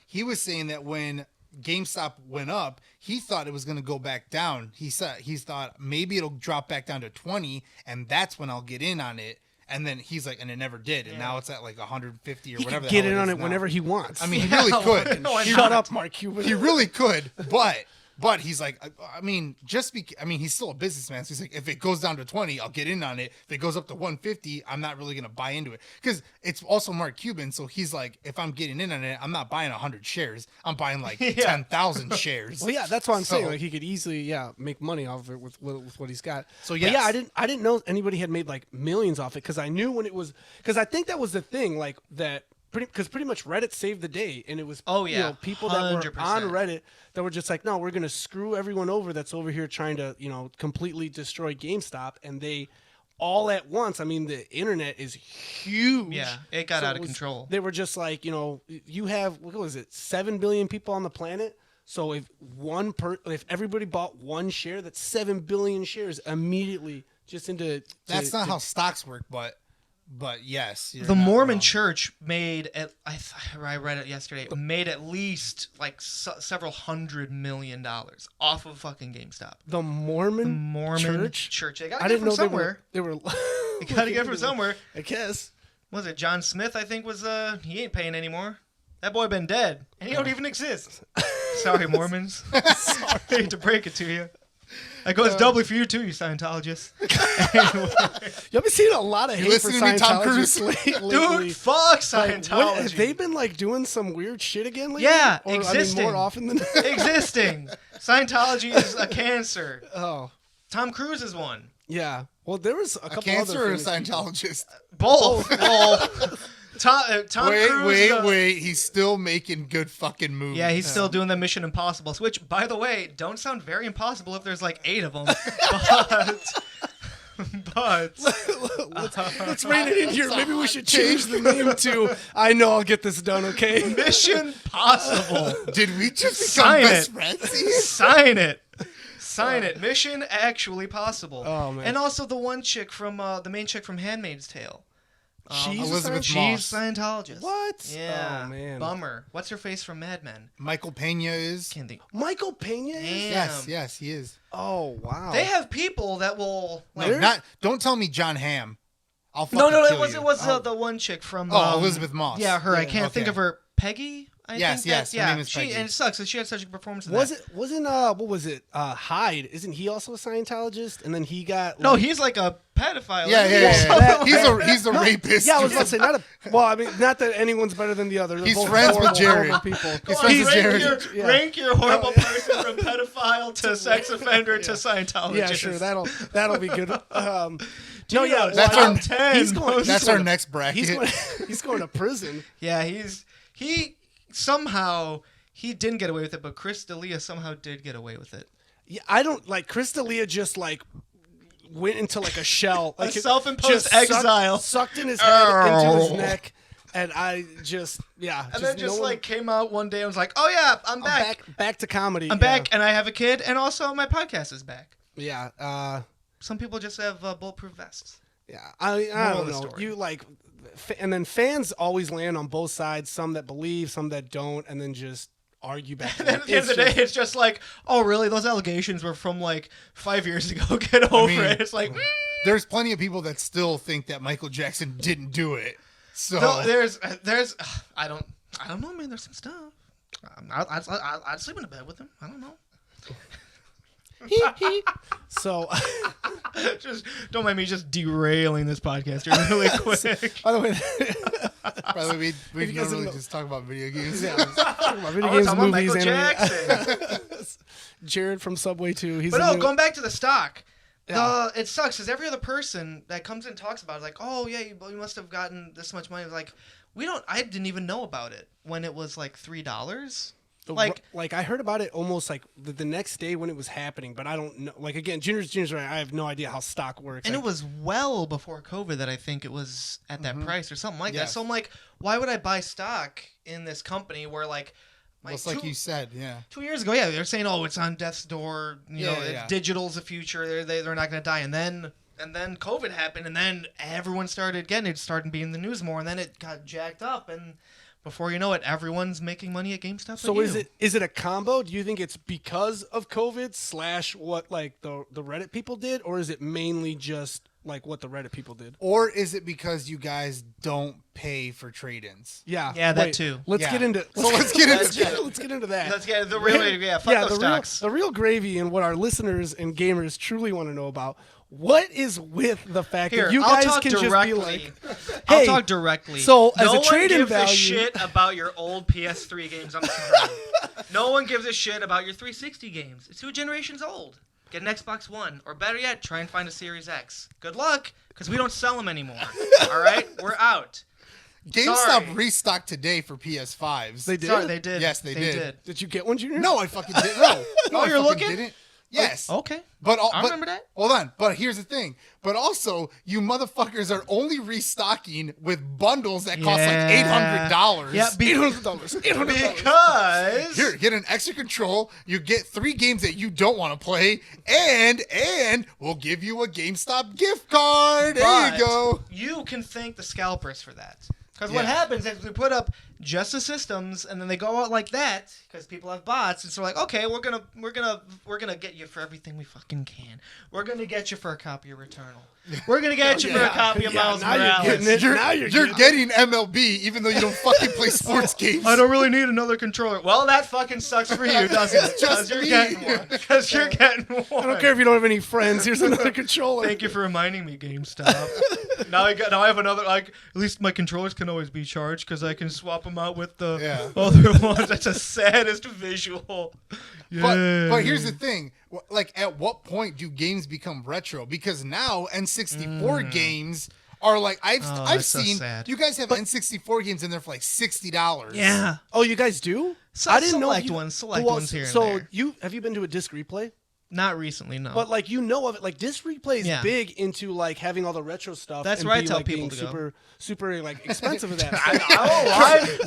he was saying that when GameStop went up, he thought it was going to go back down. He thought maybe it'll drop back down to 20, and that's when I'll get in on it. And then he's like, and it never did. And now it's at like 150 or He whatever. could the get hell in on is it now. whenever he wants. I mean, he really could. No, shut up, Mark Cuban. He really could, but he's like, I mean, he's still a businessman. So he's like, if it goes down to 20, I'll get in on it. If it goes up to 150, I'm not really going to buy into it. Because it's also Mark Cuban. So he's like, if I'm getting in on it, I'm not buying 100 shares. I'm buying like 10,000 shares. Well, yeah, that's what I'm saying. So- Like he could easily, make money off of it with what he's got. So, But yes. yeah, I didn't know anybody had made like millions off it because I knew when it was because I think that was the thing like that. Pretty much Reddit saved the day, and it was people that were 100%. on Reddit that were just like, no, we're gonna screw everyone over that's over here trying to completely destroy GameStop, and they all at once. I mean, the internet is huge. Yeah, it got out of was- control. They were just like, you have what was it, 7 billion people on the planet. So if if everybody bought one share, that's 7 billion shares immediately just into. That's not how stocks work, but yes. you're The not Mormon wrong. Church made I read it yesterday. Made at least like several $100 million off of fucking GameStop. The Mormon Church. They got I to get didn't from know somewhere. they were. They got to get from somewhere. I guess. Was it John Smith? I think was he ain't paying anymore. That boy been dead, and he don't even exist. Sorry, Mormons. Sorry. Hate to break it to you. That goes doubly for you too, you Scientologists. You've been seeing a lot of hate for listening to me, Tom Scientologists Cruise? lately. Dude, fuck Scientology. Have they been like doing some weird shit again lately? Yeah, or, existing. I mean, more often than Existing. Scientology is a cancer. Oh, Tom Cruise is one. yeah. Well, there was a A couple cancer or other a famous people. Scientologist? Both. Well, Tom Cruise. Wait. He's still making good fucking movies. Yeah, he's still doing the Mission Impossibles, which, by the way, don't sound very impossible if there's like 8 of them. But Let's rein it in here. Maybe we should change the name to I know I'll get this done, okay? Mission Possible. Did we just become Sign best it. friends here? Sign it. Sign it. Mission Actually Possible. Oh, man. And also the one chick from the main chick from Handmaid's Tale. She's Elizabeth a Scientologist? Moss. She's Scientologist. What? Yeah. Oh, man. Bummer. What's her face from Mad Men? Michael Pena is. Can't think. Michael Pena? is? Damn. Yes, he is. Oh, wow. They have people that will. Like, No, don't tell me John Hamm. I'll fucking no, kill it you. was the one chick from. Elizabeth Moss. Yeah, her. I Yeah, can't think okay. of her. Peggy. I Yes, think yes, her name is she, Peggy. and it sucks that she had such a performance. In Was that. it wasn't what was it? Hyde, isn't he also a Scientologist? And then he got No, like- he's like a pedophile. Yeah. He's a rapist. Yeah, I was about to say not a. Well, I mean, not that anyone's better than the other. They're He's both friends with horrible, Jared. horrible people. He's Go friends on, with Jared. Yeah. rank your horrible person from pedophile to sex offender to Scientologist. Yeah, sure. That'll be good. No, Tito, yeah, That's well, our 10. he's going. That's he's our going next bracket. he's going to prison. Yeah, he somehow he didn't get away with it, but Chris D'Elia somehow did get away with it. Yeah, I don't like Chris D'Elia just like went into like a shell, like A it self-imposed just exile. sucked in his head into his neck, and I just And then just like came out one day and was like, "Oh yeah, I'm back. back to comedy. I'm back, and I have a kid, and also my podcast is back." Yeah. Some people just have bulletproof vests. Yeah, I Moral don't of the know. story. You like, and then fans always land on both sides. Some that believe, some that don't, and then just argue back. And then at the end of the day, it's just like, oh, really? Those allegations were from like 5 years ago. Get over it. It's like, There's plenty of people that still think that Michael Jackson didn't do it. So no, there's, I don't know, man. There's some stuff. I'd sleep in a bed with him. I don't know. so. Just don't mind me just derailing this podcast here really quick. By the way, we you guys normally don't know- just talk about video games. talking about video I games, was talking about movies, Michael anime. Jackson. Jared from Subway 2. He's But the no, new- going back to the stock. Yeah. It sucks because every other person that comes in and talks about it, like, oh yeah, you must have gotten this much money. Like, I didn't even know about it when it was like $3. Like I heard about it almost like the next day when it was happening, but I don't know. Like again, Junior's right. I have no idea how stock works. And like, it was well before COVID that I think it was at that price or something like that. Yes. So I'm like, why would I buy stock in this company where like, Just like you said, yeah. 2 years ago, yeah, they're saying, oh, it's on death's door. You know, Yeah. digital's the future. They're not going to die. And then COVID happened, and then everyone started getting it, started being in the news more, and then it got jacked up, and before you know it, everyone's making money at GameStop. so but is it a combo? Do you think it's because of COVID / what like the Reddit people did, or is it mainly just like what the Reddit people did? Or is it because you guys don't pay for trade-ins? Yeah, that too. Let's Yeah. get into. So let's get into let's get into that. Let's get the real, fuck those stocks. The real gravy and what our listeners and gamers truly want to know about. What is with the fact Here, that you I'll guys talk can directly. just be like, I'll hey, talk directly. so as no a one trade-in gives a value- shit about your old PS3 games. I'm sorry. No one gives a shit about your 360 games. It's 2 generations old. Get an Xbox One, or better yet, try and find a Series X. Good luck, because we don't sell them anymore. All right, we're out. GameStop Sorry. restocked today for PS5s. They did? Sorry, they did. Yes, they did. Did you get one, Junior? No, I fucking didn't. No, Oh, I you're fucking looking? Didn't. Yes. Okay. But I remember that. Hold on. But here's the thing. But also, you motherfuckers are only restocking with bundles that cost Yeah. like $800. Yeah, $800. $800. because Here, get an extra control. You get 3 games that you don't want to play, and we'll give you a GameStop gift card. There you go. You can thank the scalpers for that. Because what Yeah. happens is we put up just the systems, and then they go out like that because people have bots, and so we're like, okay, we're gonna get you for everything we fucking can. We're gonna get you for a copy of Returnal. We're gonna get you for a copy of Miles now you're Morales. getting it. Now You're getting MLB, even though you don't fucking play sports games. I don't really need another controller. Well, that fucking sucks for you, doesn't it? just Because you're me. getting one. Because you're getting one. I don't care if you don't have any friends. Here's another controller. Thank you for reminding me, GameStop. now I have another. Like, at least my controllers can always be charged because I can swap them out with the other ones. That's the saddest visual. But here's the thing. Like, at what point do games become retro? Because now N64 games are like I've that's so seen. sad. You guys have N64 games in there for like $60. Yeah. Oh, you guys do? So- I didn't know. select if you, ones- select well, ones here and So there. have you been to a disc replay? Not recently, no. But like you know of it, like disc replay is Yeah. big into like having all the retro stuff. That's and where I be, tell like, people being to go. super like expensive of that.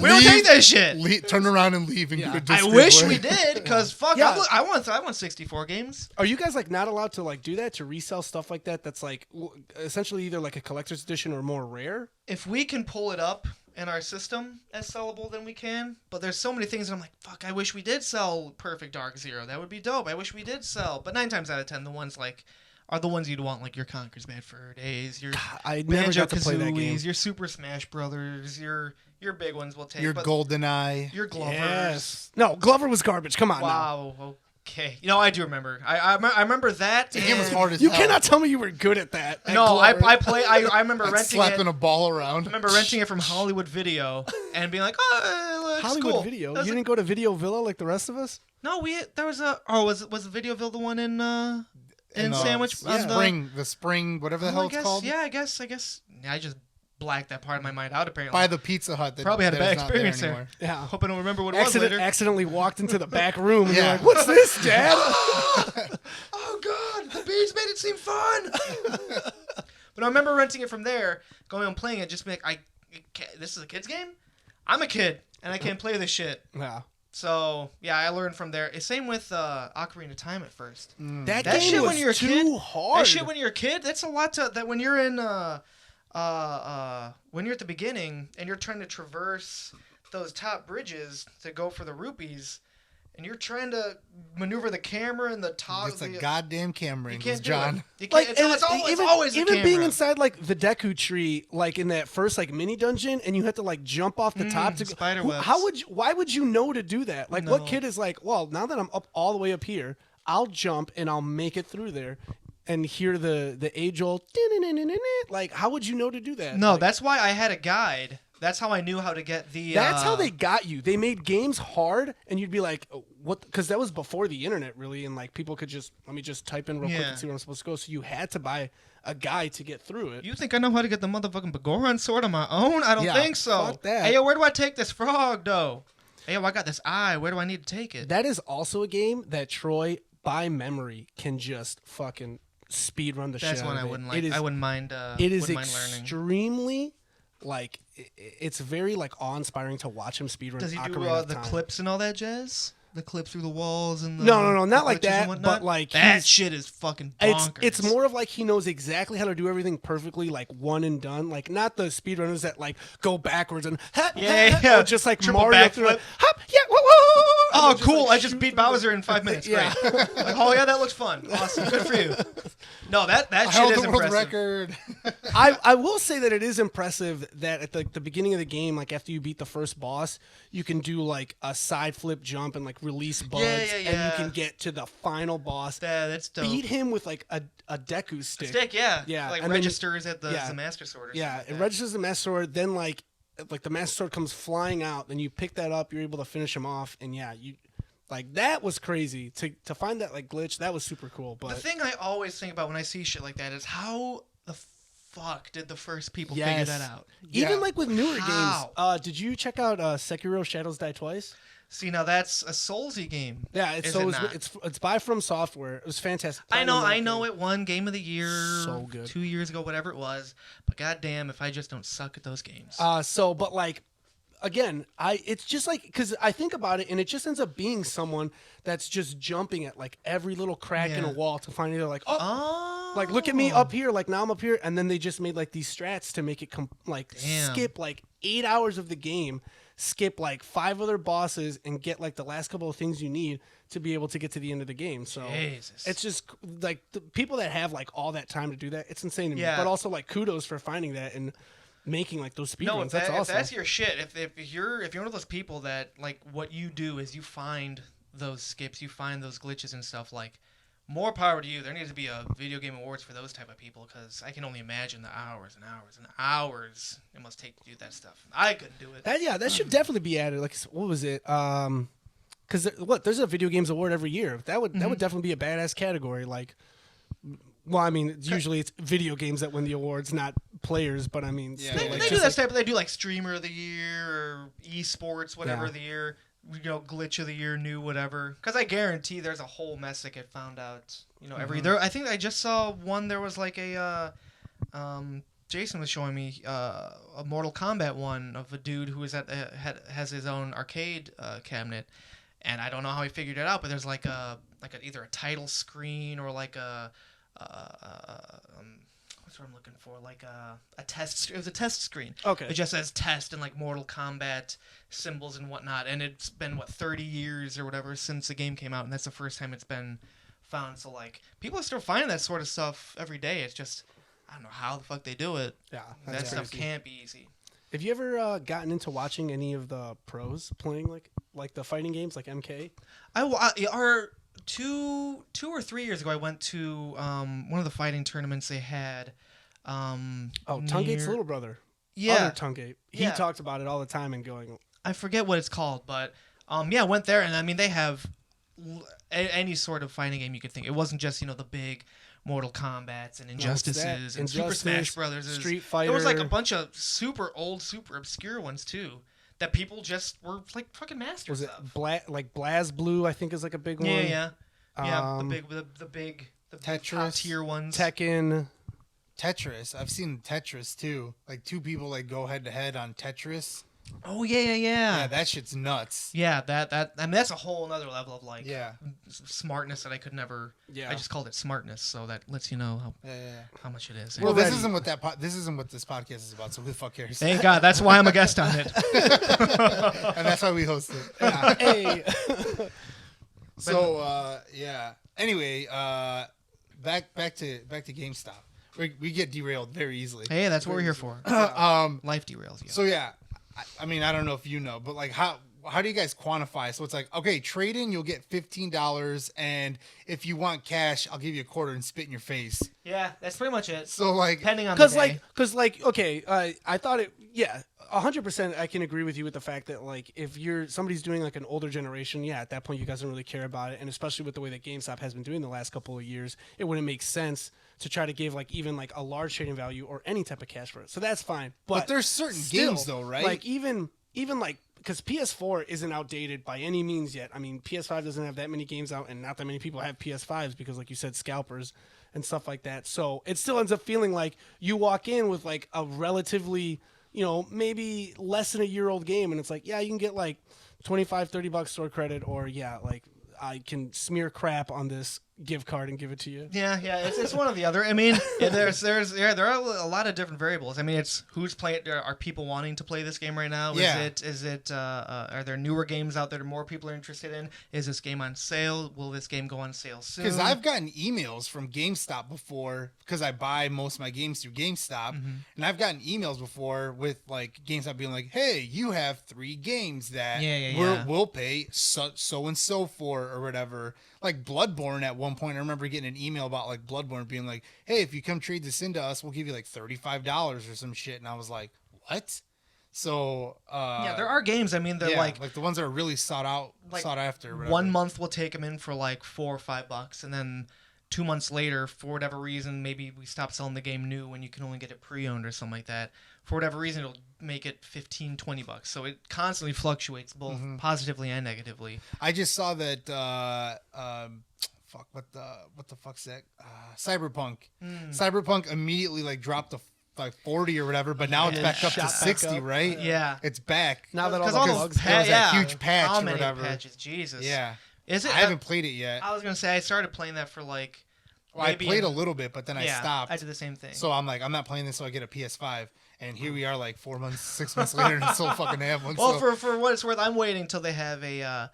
We don't take that shit. Turn around and leave and Yeah. go to I disc wish replay. we did, because fuck, Yeah. I want 64 games. Are you guys like not allowed to like do that to resell stuff like that? That's like essentially either like a collector's edition or more rare. If we can pull it up in our system as sellable, then we can. But there's so many things that I'm like, fuck, I wish we did sell Perfect Dark Zero. That would be dope. I wish we did sell. But 9 times out of 10, the ones like are the ones you'd want, like your Conker's Bad Fur Days, your I never got to play that game. Banjo-Kazooies, your Super Smash Brothers, your big ones we'll take. Your but GoldenEye. your Glovers. Yes. No, Glover was garbage. Come on. Now. Wow. Okay. You know, I do remember. I remember that. The game was and- hard as You hell. cannot tell me you were good at that. at No, Glover. I remember Like renting slapping it. a ball I around. remember renting it from Hollywood Video and being like, oh, it looks Hollywood cool. Video. That was You didn't go to Video Villa like the rest of us? No, there was a. Oh, was Videoville the one in Sandwich? The on spring, whatever the Oh, hell I it's guess, called. Yeah, I guess. Yeah, I just blacked that part of my mind out. Apparently, By the Pizza Hut. That Probably had a that bad is not experience there. anymore. Yeah. Hope I don't remember what it was later. Accidentally walked into the back room and Yeah. you're like, what's this, Dad? Oh God, the bees made it seem fun. But I remember renting it from there, going and playing it, just being like, this is a kid's game. I'm a kid and I can't play this shit. yeah. So yeah, I learned from there. Same with Ocarina of Time at first. That That game shit was when you're a too kid. hard. That shit when you're a kid. That's a lot to that when you're in when you're at the beginning and you're trying to traverse those top bridges to go for the rupees, and you're trying to maneuver the camera and the top. It's a goddamn camera You angles, can't do John. it. You can't, Like it's always a even camera. being inside like the Deku tree, like in that first like mini dungeon, and you had to like jump off the top to go. spider webs. How would you? Why would you know to do that? Like, what No. kid is like, well, now that I'm up all the way up here, I'll jump and I'll make it through there, and hear the age old like, how would you know to do that? No, Like, that's why I had a guide. That's how I knew how to get the. That's how they got you. They made games hard, and you'd be like, oh, "What?" Because that was before the internet, really, and like people could just let me just type in real quick Yeah. and see where I'm supposed to go. So you had to buy a guide to get through it. You think I know how to get the motherfucking Begoran sword on my own? I don't Yeah, think so. fuck that. Hey, yo, where do I take this frog, though? Hey, yo, I got this eye. Where do I need to take it? That is also a game that Troy, by memory, can just fucking speed run the That's shit. one out I of wouldn't it. like. It is, I wouldn't mind. it is wouldn't mind learning. extremely like it's very like awe-inspiring to watch him speedrun. Does he do Ocarina of the Time. clips and all that jazz? The clips through the walls and the No, not the like glitches and that, whatnot? but, like, that he's- shit is fucking bonkers. It's more of like he knows exactly how to do everything perfectly, like one and done. Like not the speedrunners that like go backwards and Yeah. or just like Triple Mario backflip. through it. Hop, yeah, whoa, whoa. Oh, And just, cool! like, I just shoot beat through the- Bowser in 5 minutes. Yeah. Great. Like, oh yeah, that looks fun. Awesome. Good for you. No, that I shit held is the world impressive. record. I will say that it is impressive that at the beginning of the game, like after you beat the first boss, you can do like a side flip jump and like release buds, and yeah. you can get to the final boss. That's dope. Beat him with like a Deku stick. Yeah. Yeah, Like and then- registers at the yeah. Master Sword or Yeah, something it like registers the Master Sword. Then like the Master Sword comes flying out. Then you pick that up. You're able to finish him off. And yeah, you like that was crazy to find that like glitch. That was super cool. that. But The thing I always think about when I see shit like that is how the fuck did the first people yes. figure that out? Even Yeah. like with newer How? games, did you check out Sekiro: Shadows Die Twice? See, now that's a Soulsy game. Yeah, it's Is so it not? it's by From Software. It was fantastic. I know Platinum it won Game of the Year So good. 2 years ago, whatever it was. But goddamn, if I just don't suck at those games. But like, again, it's just like because I think about it, and it just ends up being someone that's just jumping at like every little crack in a Yeah. wall to find either like oh, like look at me up here, like now I'm up here, and then they just made like these strats to make it Damn. skip like 8 hours of the game, skip like 5 other bosses, and get like the last couple of things you need to be able to get to the end of the game. So Jesus. it's just like the people that have like all that time to do that, it's insane to me. Yeah. But also like kudos for finding that and making like those speedruns. No, if, That's if awesome. that's your shit, if you're one of those people that like what you do is you find those skips, you find those glitches and stuff, like more power to you. There needs to be a video game awards for those type of people because I can only imagine the hours and hours and hours it must take to do that stuff. I couldn't do it. That should definitely be added. Like what was it? Because there's a video games award every year. That would definitely be a badass category. Like, well, I mean, usually it's video games that win the awards, not players. But I mean, Yeah, still, They, like, they do just that like- stuff. They do like streamer of the year or esports, whatever Yeah. of the year. Glitch of the year, new whatever. Because I guarantee there's a whole mess that get found out. Every there. I think I just saw one. There was like a. Jason was showing me a Mortal Kombat one of a dude who was has his own arcade cabinet, and I don't know how he figured it out, but there's like either a title screen or like a what's what I'm looking for, like a test. It was a test screen. Okay. It just says test and like Mortal Kombat symbols and whatnot, and it's been 30 years or whatever since the game came out, and that's the first time it's been found. So like people are still finding that sort of stuff every day. It's just I don't know how the fuck they do it. Yeah, That that's stuff crazy. can't be easy. Have you ever gotten into watching any of the pros playing like the fighting games like MK? Our 2 or 3 years ago, I went to one of the fighting tournaments they had. Tungate's little brother. Yeah, Other Tungate. He Yeah. talks about it all the time and going. I forget what it's called, but I went there, and I mean they have any sort of fighting game you could think. It wasn't just the big Mortal Kombats and Injustices and Super Injustice, Smash Brothers, Street There was like a Fighter. bunch of super old, super obscure ones too that people just were like fucking masters Was it of. like Blaz Blue? I think is like a big one. Yeah. Um, The big top Tetris. tier ones. Tekken. Tetris. I've seen Tetris too. Like two people like go head to head on Tetris. Oh yeah. Yeah, that shit's nuts. Yeah, that I mean that's a whole other level of like Yeah. smartness that I could never. Yeah. I just called it smartness, so that lets you know how much it is. Well, We're this ready. isn't what this isn't what this podcast is about. So who the fuck cares? Thank God, that's why I'm a guest on it. And that's why we host it. Yeah. Hey. So yeah. Anyway, back to GameStop. We get derailed very easily. Hey, that's what we're here for. Life derails you. So yeah, I mean I don't know if you know, but like how do you guys quantify? So it's like, okay, trade in, you'll get $15, and if you want cash, I'll give you a quarter and spit in your face. Yeah, that's pretty much it. So like, Depending on the day. Okay, I thought it. Yeah, 100%. I can agree with you with the fact that like if somebody's doing like an older generation, yeah, at that point you guys don't really care about it, and especially with the way that GameStop has been doing the last couple of years, it wouldn't make sense to try to give like even like a large trading value or any type of cash for it. So that's fine. but there's certain still, games though, right? Like even like because PS4 isn't outdated by any means yet. I mean, PS5 doesn't have that many games out, and not that many people have PS5s because, like you said, scalpers and stuff like that. So it still ends up feeling like you walk in with like a relatively, maybe less than a year old game, and it's like, yeah, you can get like $25-$30 store credit, or yeah, like I can smear crap on this gift card and give it to you. Yeah, it's one or the other. I mean, there are a lot of different variables. I mean, it's who's playing. Are people wanting to play this game right now? Yeah. Is it? Are there newer games out there that more people are interested in? Is this game on sale? Will this game go on sale soon? Because I've gotten emails from GameStop before, because I buy most of my games through GameStop, and I've gotten emails before with like GameStop being like, "Hey, you have 3 games that we'll pay so and so for or whatever." Like Bloodborne at one point, I remember getting an email about like Bloodborne being like, "Hey, if you come trade this into us, we'll give you like $35 or some shit." And I was like, "What?" So yeah, there are games. I mean, they're like the ones that are really sought after. Whatever. 1 month we'll take them in for like $4 or $5, and then 2 months later, for whatever reason, maybe we stop selling the game new when you can only get it pre-owned or something like that. For whatever reason, it'll make it $15-$20. So it constantly fluctuates, both positively and negatively. I just saw that. What the fuck's that? Cyberpunk. Cyberpunk immediately like dropped to like 40 or whatever, but now it's back up to 60, right? Yeah. It's back. Now that all Because the all bugs those there was that huge patch How or many whatever. patches? Jesus. Yeah. Is it? I haven't played it yet. I was gonna say I started playing that for like. Well, I played a little bit, but then I stopped. I did the same thing. So I'm like, I'm not playing this, so I get a PS5. And here we are, like 4 months, 6 months later, and still fucking have one. Well, so. for what it's worth, I'm waiting until they have a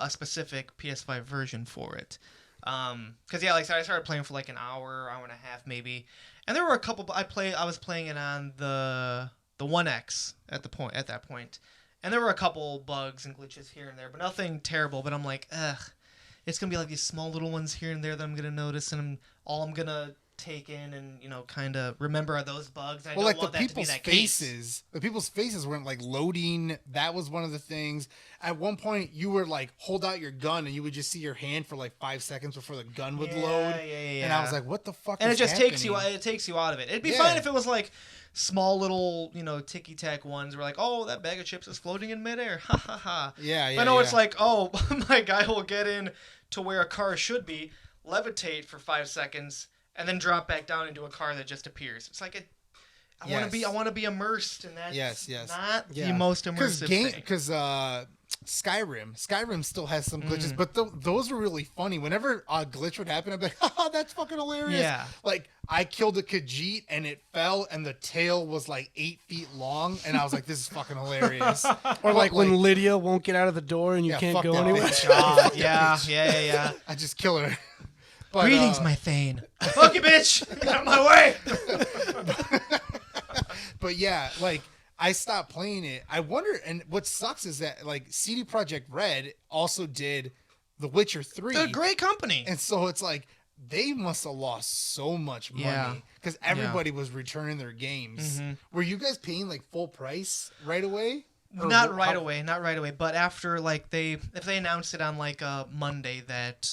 specific PS5 version for it. Because like I said, I started playing for like an hour and a half maybe, and there were a couple. I was playing it on the One X at that point, and there were a couple bugs and glitches here and there, but nothing terrible. But I'm like, ugh, it's gonna be like these small little ones here and there that I'm gonna notice, and I'm gonna take in and kind of remember are those bugs. I don't like want the that to be people's that case. faces, the people's faces weren't like loading. That was one of the things. At one point, you were like hold out your gun, and you would just see your hand for like 5 seconds before the gun would load. Yeah. And I was like, what the fuck? And is it just happening? takes you out of it. It'd be fine if it was like small little ticky tack ones where like, oh, that bag of chips is floating in midair. Ha ha ha. Yeah. I know it's like, oh, my guy will get in to where a car should be, levitate for 5 seconds, and then drop back down into a car that just appears. It's like I want to be immersed in that. Yes. Not the most immersive thing. Because Skyrim still has some glitches, but those were really funny. Whenever a glitch would happen, I'd be like, haha, that's fucking hilarious. Yeah. Like I killed a Khajiit and it fell and the tail was like 8 feet long, and I was like, this is fucking hilarious. Or like when Lydia won't get out of the door and you can't go anywhere. God, yeah. I just kill her. But, Greetings, my Thane. Fuck you, bitch! Get out of my way! But yeah, like I stopped playing it. I wonder, and what sucks is that like CD Projekt Red also did The Witcher 3. They're a great company. And so it's like they must have lost so much money because everybody was returning their games. Were you guys paying like full price right away? Not right away. But after like if they announced it on like a Monday that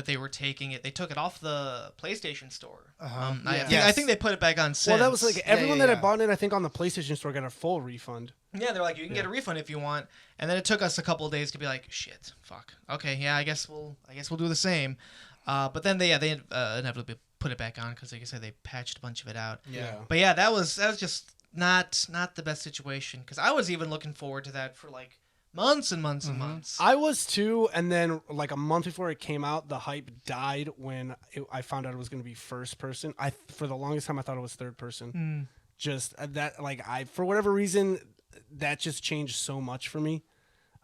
they were taking it, they took it off the PlayStation Store. I think they put it back on since. Well, that was like everyone that had bought it, I think, on the PlayStation Store got a full refund. Yeah, they're like, you can get a refund if you want. And then it took us a couple of days to be like, shit, fuck. Okay, yeah, I guess we'll do the same. But then they inevitably put it back on because, like I said, they patched a bunch of it out. Yeah. But yeah, that was just not the best situation because I was even looking forward to that for like months and months and months. I was too, and then like a month before it came out, the hype died when I found out it was going to be first person. For the longest time I thought it was third person. Just that, like for whatever reason, that just changed so much for me.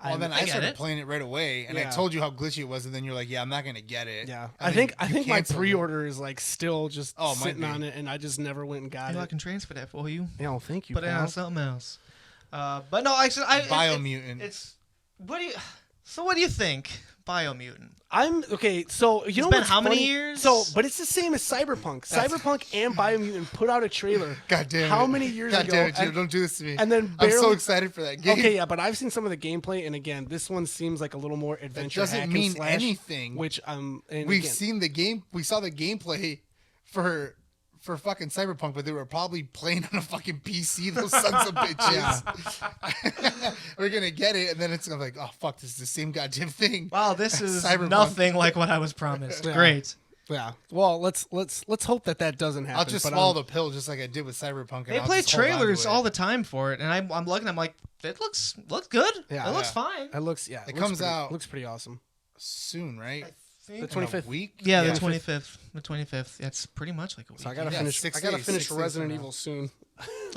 Well, then I started playing it right away, and I told you how glitchy it was, and then you're like, "Yeah, I'm not gonna get it." Yeah, I think my pre-order is like still just sitting on it, and I just never went and got it. I can transfer that for you. Yeah, well, thank you. Put it on something else. But no, I Biomutant. It's what do you? So what do you think, Biomutant? I'm okay. So you know it's been how many years? So, but it's the same as Cyberpunk. Cyberpunk and Biomutant put out a trailer. God damn it! How many years ago? God damn it, Jim, don't do this to me. And then I'm so excited for that game. Okay, yeah, but I've seen some of the gameplay, and again, this one seems like a little more adventure. It doesn't mean anything. Which we've seen the game. We saw the gameplay for fucking Cyberpunk, but they were probably playing on a fucking PC. Those sons of bitches. We're gonna get it, and then it's gonna be like, oh fuck, this is the same goddamn thing. Wow, this is Cyberpunk. Nothing like what I was promised. Yeah. Great. Yeah. Well, let's hope that doesn't happen. I'll just swallow the pill, just like I did with Cyberpunk. They play trailers all the time for it, and I'm looking. I'm like, it looks good. Yeah, it looks fine. It looks It comes out. Looks pretty awesome. Soon, right? The 25th week. Yeah, the 25th. The 25th. That's pretty much like a week. So I gotta finish. I gotta finish Resident Evil soon.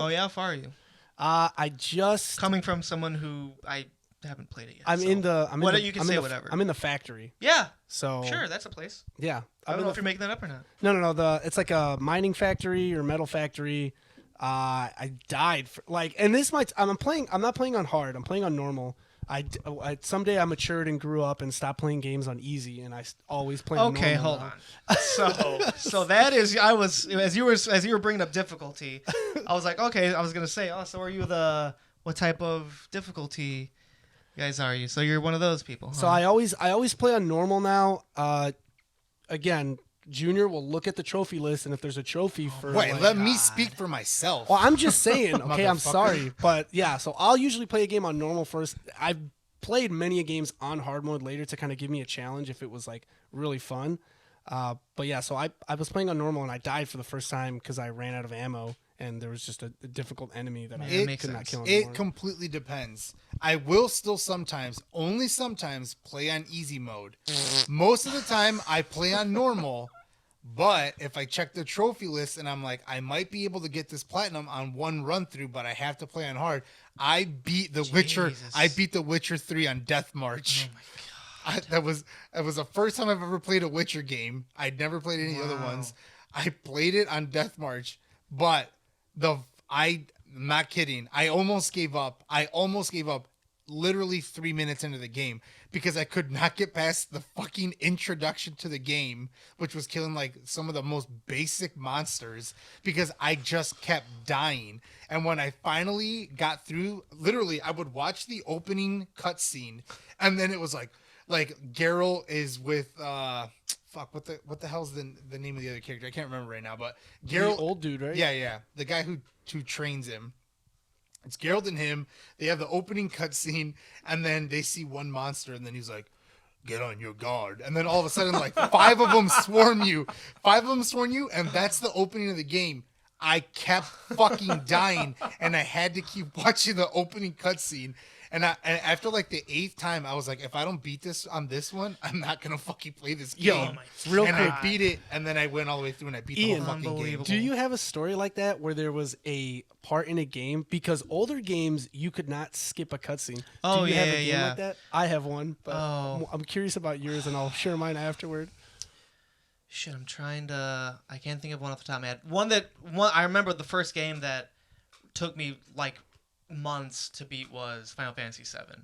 Oh yeah, how far are you? I just coming from someone who I haven't played it yet. You can say whatever. I'm in the factory. Yeah. So sure, that's a place. Yeah. I don't know if you're making that up or not. No. It's like a mining factory or metal factory. I died and this might. I'm not playing on hard. I'm playing on normal. I someday I matured and grew up and stopped playing games on easy, and I always play. Okay, hold on. So that is as you were bringing up difficulty, I was like, okay, I was gonna say, so are you what type of difficulty guys are you? So you're one of those people. Huh? So I always play on normal now. Again, Junior will look at the trophy list, and if there's a trophy for let me speak for myself. Well, I'm just saying. Okay, I'm sorry, but yeah. So I'll usually play a game on normal first. I've played many games on hard mode later to kind of give me a challenge if it was like really fun. But yeah, so I was playing on normal and I died for the first time because I ran out of ammo and there was just a difficult enemy that I could not kill anymore. It completely depends. I will still only sometimes play on easy mode. Most of the time I play on normal. But if I check the trophy list and I'm like, I might be able to get this platinum on one run through, but I have to play on hard. I beat The Witcher. I beat The Witcher 3 on Death March. Oh my God. That was the first time I've ever played a Witcher game. I'd never played any other ones. I played it on Death March, but I'm not kidding. I almost gave up. Literally 3 minutes into the game because I could not get past the fucking introduction to the game, which was killing like some of the most basic monsters because I just kept dying. And when I finally got through, literally I would watch the opening cutscene and then it was like Geralt is with what the hell's the name of the other character? I can't remember right now, but Geralt, the old dude, right? Yeah, the guy who trains him. It's Geralt and him. They have the opening cutscene, and then they see one monster, and then he's like, "Get on your guard." And then all of a sudden, like 5 of them swarm you. And that's the opening of the game. I kept fucking dying, and I had to keep watching the opening cutscene. And after like the 8th time, I was like, if I don't beat this on this one, I'm not gonna fucking play this game. I beat it, and then I went all the way through and I beat the whole fucking game. Do you have a story like that where there was a part in a game? Because older games, you could not skip a cutscene. Oh, Do you yeah, have a game yeah. like that? I have one, but I'm curious about yours, and I'll share mine afterward. Shit, I can't think of one off the top of my head. One I remember the first game that took me like months to beat was Final Fantasy VII.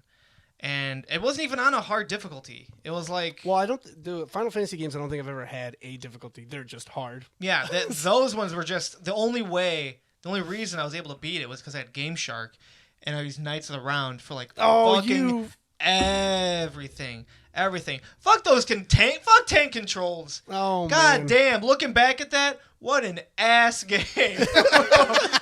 And it wasn't even on a hard difficulty. It was like... Well, the Final Fantasy games, I don't think I've ever had a difficulty. They're just hard. Yeah, those ones were just... The only reason I was able to beat it was because I had Game Shark, and I used Knights of the Round for like everything. Fuck those tank controls. Oh, God man. damn, looking back at that, what an ass game.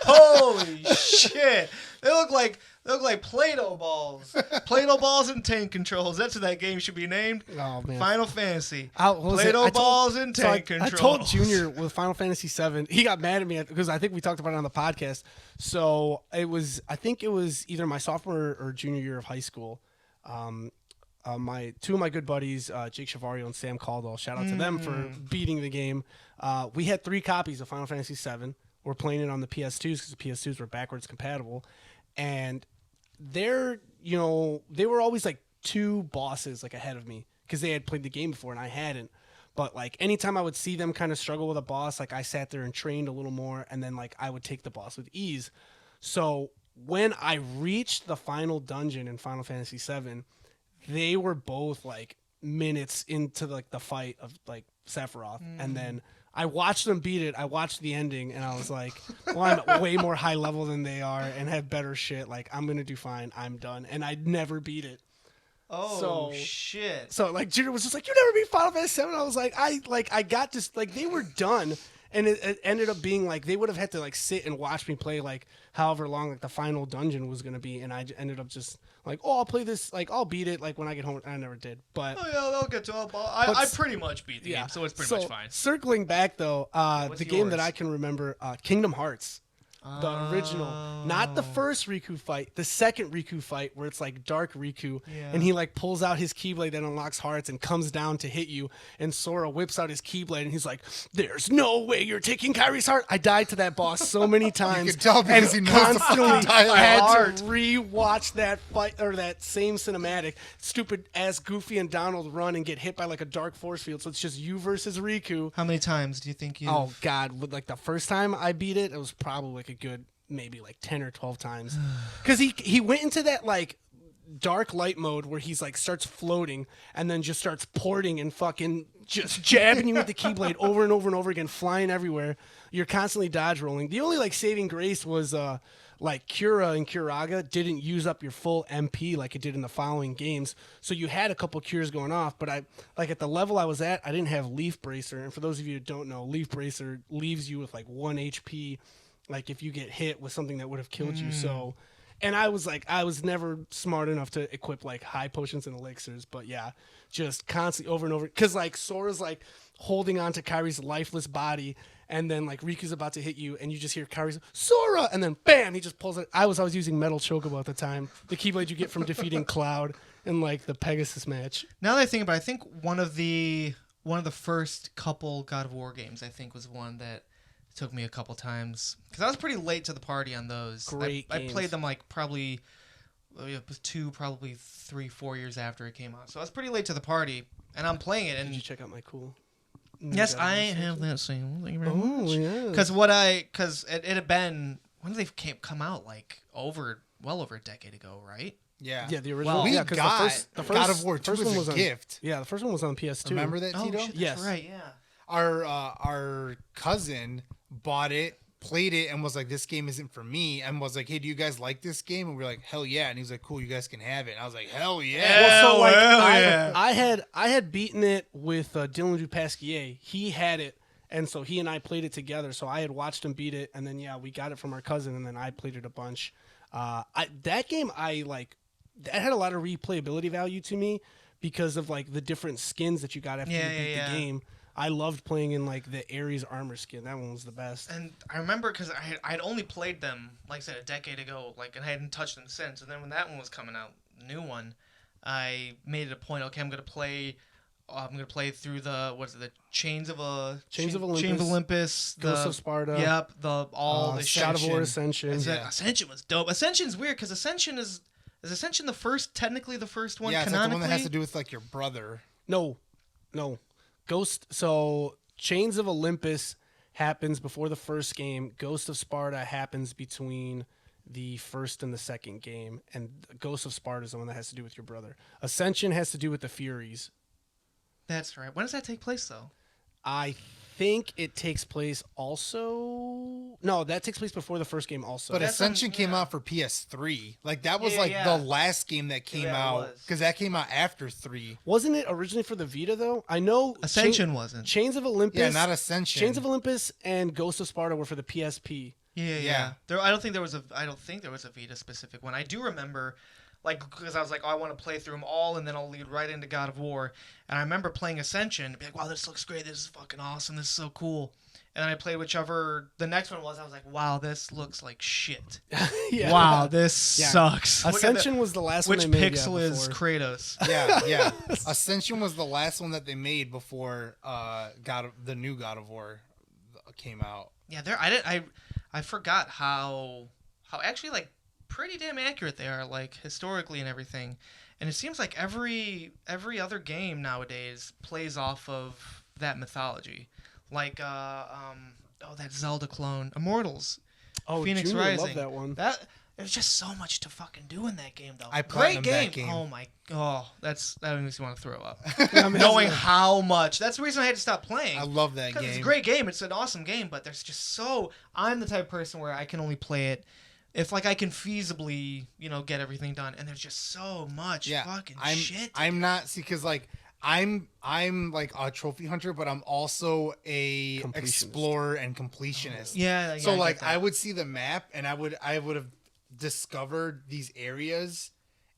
Holy shit. They look like They look like Play-Doh balls. Play-Doh balls and tank controls. That's what that game should be named. Oh man. Final Fantasy. What was it? Play-Doh I told- balls and so tank I controls. told Junior with Final Fantasy VII, he got mad at me because I think we talked about it on the podcast. So I think it was either my sophomore or junior year of high school. My two of my good buddies, Jake Chavario and Sam Caldwell, shout out to them for beating the game. We had 3 copies of Final Fantasy VII. We're playing it on the PS2s because the PS2s were backwards compatible, and they were always like 2 bosses like ahead of me because they had played the game before and I hadn't. But like anytime I would see them kind of struggle with a boss, like I sat there and trained a little more, and then like I would take the boss with ease. So when I reached the final dungeon in Final Fantasy VII, they were both like minutes into like the fight of like Sephiroth, and then I watched them beat it. I watched the ending, and I was like, well, I'm way more high level than they are and have better shit. Like, I'm going to do fine. I'm done. And I never beat it. Oh, shit. So, like, Junior was just like, you never beat Final Fantasy VII? I was like, I got this. Like, they were done. And it ended up being, like, they would have had to, like, sit and watch me play, like, however long, like, the final dungeon was going to be. And I ended up just, like, oh, I'll play this. Like, I'll beat it, like, when I get home. And I never did. But Oh, yeah, they'll get to it. I pretty much beat the game, so it's pretty much fine. Circling back, though, What's the game yours? that I can remember, Kingdom Hearts. The original, not the first Riku fight, the second Riku fight where it's like Dark Riku, and he like pulls out his Keyblade that unlocks hearts and comes down to hit you, and Sora whips out his Keyblade and he's like, "There's no way you're taking Kyrie's heart." I died to that boss so many times, can tell because he and knows the constantly fucking dialogue. had to rewatch that fight or that same cinematic. Stupid ass Goofy and Donald run and get hit by like a dark force field, so it's just you versus Riku. How many times do you think you... Oh God! Like the first time I beat it, it was probably like a good maybe like 10 or 12 times, because he went into that like dark light mode where he's like starts floating and then just starts porting and fucking just jabbing you with the Keyblade over and over and over again, flying everywhere. You're constantly dodge rolling. The only like saving grace was like Cura and Curaga didn't use up your full MP like it did in the following games, so you had a couple cures going off. But I like at the level I was at, I didn't have Leaf Bracer, and for those of you who don't know, Leaf Bracer leaves you with like 1 HP. Like if you get hit with something that would have killed you. So, and I was never smart enough to equip like high potions and elixirs. But yeah, just constantly over and over. Because like Sora's like holding on to Kyrie's lifeless body, and then like Riku's about to hit you, and you just hear Kyrie's Sora, and then bam, he just pulls it. I was using Metal Chocobo at the time, the Keyblade you get from defeating Cloud in like the Pegasus match. Now that I think about it, I think one of the first couple God of War games, I think, was one that took me a couple times because I was pretty late to the party on those. Great I games. played them like probably 3, 4 years after it came out. So I was pretty late to the party, and I'm playing it. And Did you check out my cool? yes, I have that same. Thank you very much. Yeah. Because it had been, when did they come out? Like well over a decade ago, right? Yeah. Yeah, the original. We yeah, 'cause got the first God of War 2 first was one a was on, gift. Yeah, the first one was on PS2. Remember that, Oh, Tito? shit, that's Yes. right, yeah. Our cousin bought it, played it, and was like, "This game isn't for me," and was like, "Hey, do you guys like this game?" And we were like, "Hell yeah!" And he was like, "Cool, you guys can have it." And I was like, "Hell yeah!" Well, so like yeah. I had beaten it with Dylan Dupasquier. He had it, and so he and I played it together. So I had watched him beat it, and then yeah, we got it from our cousin, and then I played it a bunch. That game that had a lot of replayability value to me because of like the different skins that you got after you beat the game. I loved playing in like the Ares armor skin. That one was the best. And I remember because I'd only played them, like I said, a decade ago, like, and I hadn't touched them since. And then when that one was coming out, the new one, I made it a point. Okay, I'm gonna play through the Chains of Olympus, Ghosts of Sparta. Yep, the God of War Ascension. Yeah. Ascension was dope. Ascension's weird because Ascension is Ascension technically the first one? Yeah, it's like the canonically? one that has to do with like your brother. No. So Chains of Olympus happens before the first game. Ghost of Sparta happens between the first and the second game, and Ghost of Sparta is the one that has to do with your brother. Ascension has to do with the Furies. That's right. When does that take place, though? I think it takes place also. No, that takes place before the first game also. But That's Ascension on- came yeah. out for PS3. Like that was Yeah. the last game that came Yeah, it out was. because that came out after 3. Wasn't it originally for the Vita though? I know Ascension wasn't. Chains of Olympus. Yeah, not Ascension. Chains of Olympus and Ghost of Sparta were for the PSP. Yeah. I don't think there was a Vita specific one. I do remember, like, because I was like, oh, I want to play through them all, and then I'll lead right into God of War. And I remember playing Ascension, and be like, wow, this looks great. This is fucking awesome. This is so cool. And then I played whichever the next one was. I was like, wow, this looks like shit. Yeah. Wow, this sucks. Ascension was the last one Which they made. pixel is before. Kratos? Yeah. Ascension was the last one that they made before the new God of War came out. Yeah, I forgot how actually like pretty damn accurate they are, like historically and everything. And it seems like every other game nowadays plays off of that mythology. Like that Zelda clone, Immortals. Oh, Phoenix Junior Rising. loved that one. There's just so much to fucking do in that game, though. I Great platinumed game. that game. That makes me want to throw up. Yeah, Knowing how much. That's the reason I had to stop playing. I love that game. It's a great game. It's an awesome game, but there's just I'm the type of person where I can only play it if like I can feasibly, get everything done. And there's just so much fucking shit. I'm not because like I'm like a trophy hunter, but I'm also a explorer and completionist. Yeah. So like I would see the map and I would have discovered these areas,